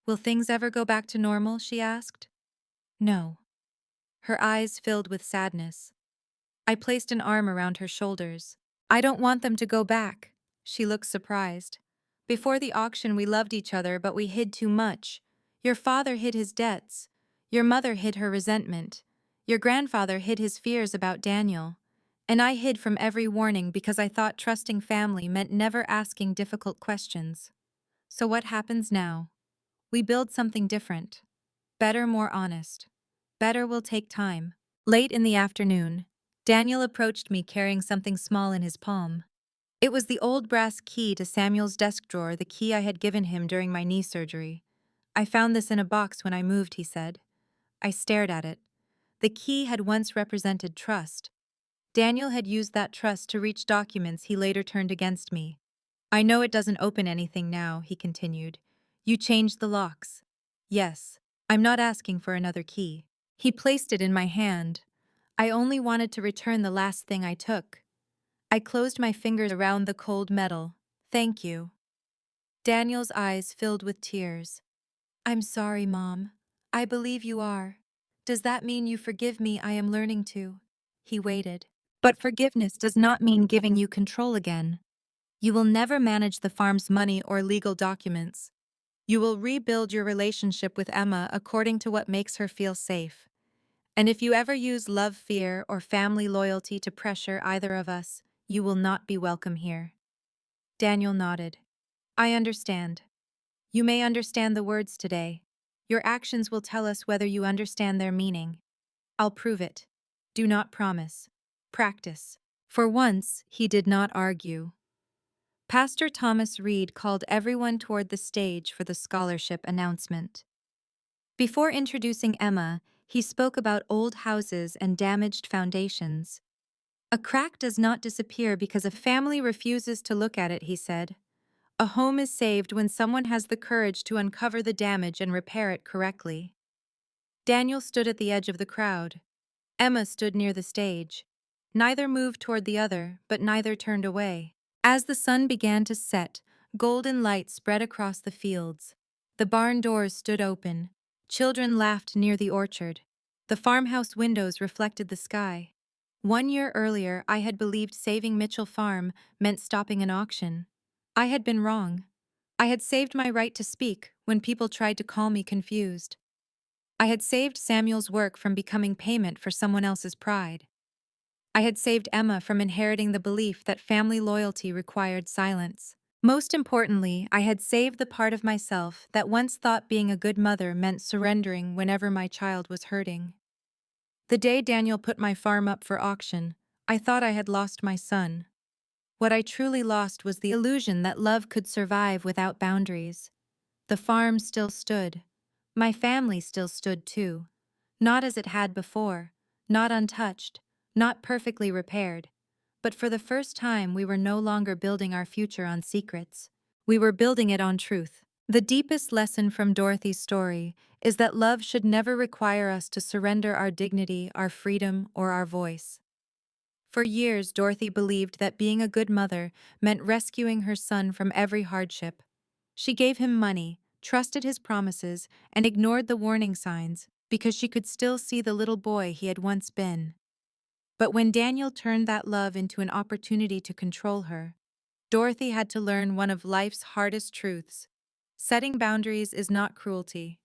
Will things ever go back to normal? She asked. No. Her eyes filled with sadness. I placed an arm around her shoulders. I don't want them to go back. She looked surprised. Before the auction we loved each other, but we hid too much. Your father hid his debts. Your mother hid her resentment. Your grandfather hid his fears about Daniel. And I hid from every warning because I thought trusting family meant never asking difficult questions. So what happens now? We build something different. Better, more honest. Better will take time. Late in the afternoon, Daniel approached me carrying something small in his palm. It was the old brass key to Samuel's desk drawer, the key I had given him during my knee surgery. I found this in a box when I moved, he said. I stared at it. The key had once represented trust. Daniel had used that trust to reach documents he later turned against me. I know it doesn't open anything now, he continued. You changed the locks. Yes, I'm not asking for another key. He placed it in my hand. I only wanted to return the last thing I took. I closed my fingers around the cold metal. Thank you. Daniel's eyes filled with tears. I'm sorry, Mom. I believe you are. Does that mean you forgive me? I am learning to. He waited. But forgiveness does not mean giving you control again. You will never manage the farm's money or legal documents. You will rebuild your relationship with Emma according to what makes her feel safe. And if you ever use love, fear, or family loyalty to pressure either of us, you will not be welcome here. Daniel nodded. I understand. You may understand the words today. Your actions will tell us whether you understand their meaning. I'll prove it. Do not promise. Practice. For once, he did not argue. Pastor Thomas Reed called everyone toward the stage for the scholarship announcement. Before introducing Emma, he spoke about old houses and damaged foundations. A crack does not disappear because a family refuses to look at it, he said. A home is saved when someone has the courage to uncover the damage and repair it correctly. Daniel stood at the edge of the crowd. Emma stood near the stage. Neither moved toward the other, but neither turned away. As the sun began to set, golden light spread across the fields. The barn doors stood open. Children laughed near the orchard. The farmhouse windows reflected the sky. 1 year earlier, I had believed saving Mitchell Farm meant stopping an auction. I had been wrong. I had saved my right to speak when people tried to call me confused. I had saved Samuel's work from becoming payment for someone else's pride. I had saved Emma from inheriting the belief that family loyalty required silence. Most importantly, I had saved the part of myself that once thought being a good mother meant surrendering whenever my child was hurting. The day Daniel put my farm up for auction, I thought I had lost my son. What I truly lost was the illusion that love could survive without boundaries. The farm still stood. My family still stood too. Not as it had before, not untouched, not perfectly repaired. But for the first time, we were no longer building our future on secrets. We were building it on truth. The deepest lesson from Dorothy's story is that love should never require us to surrender our dignity, our freedom, or our voice. For years, Dorothy believed that being a good mother meant rescuing her son from every hardship. She gave him money, trusted his promises, and ignored the warning signs because she could still see the little boy he had once been. But when Daniel turned that love into an opportunity to control her, Dorothy had to learn one of life's hardest truths. Setting boundaries is not cruelty.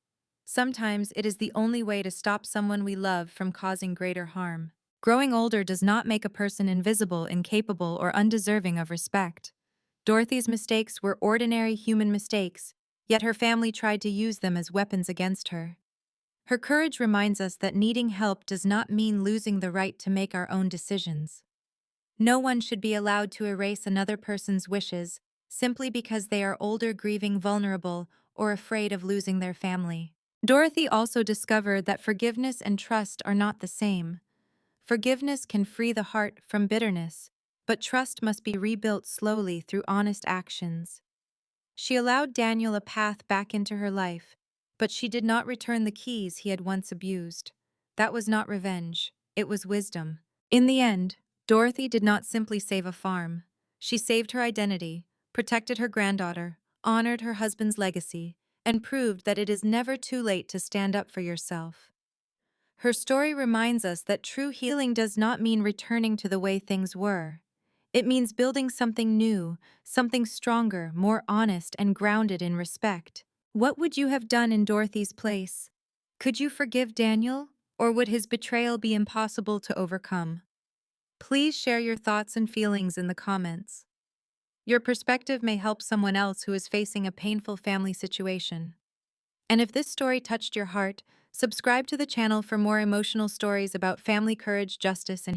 Sometimes it is the only way to stop someone we love from causing greater harm. Growing older does not make a person invisible, incapable, or undeserving of respect. Dorothy's mistakes were ordinary human mistakes, yet her family tried to use them as weapons against her. Her courage reminds us that needing help does not mean losing the right to make our own decisions. No one should be allowed to erase another person's wishes simply because they are older, grieving, vulnerable, or afraid of losing their family. Dorothy also discovered that forgiveness and trust are not the same. Forgiveness can free the heart from bitterness, but trust must be rebuilt slowly through honest actions. She allowed Daniel a path back into her life, but she did not return the keys he had once abused. That was not revenge, it was wisdom. In the end, Dorothy did not simply save a farm. She saved her identity, protected her granddaughter, honored her husband's legacy, and proved that it is never too late to stand up for yourself. Her story reminds us that true healing does not mean returning to the way things were. It means building something new, something stronger, more honest, and grounded in respect. What would you have done in Dorothy's place? Could you forgive Daniel, or would his betrayal be impossible to overcome? Please share your thoughts and feelings in the comments. Your perspective may help someone else who is facing a painful family situation. And if this story touched your heart, subscribe to the channel for more emotional stories about family courage, justice, and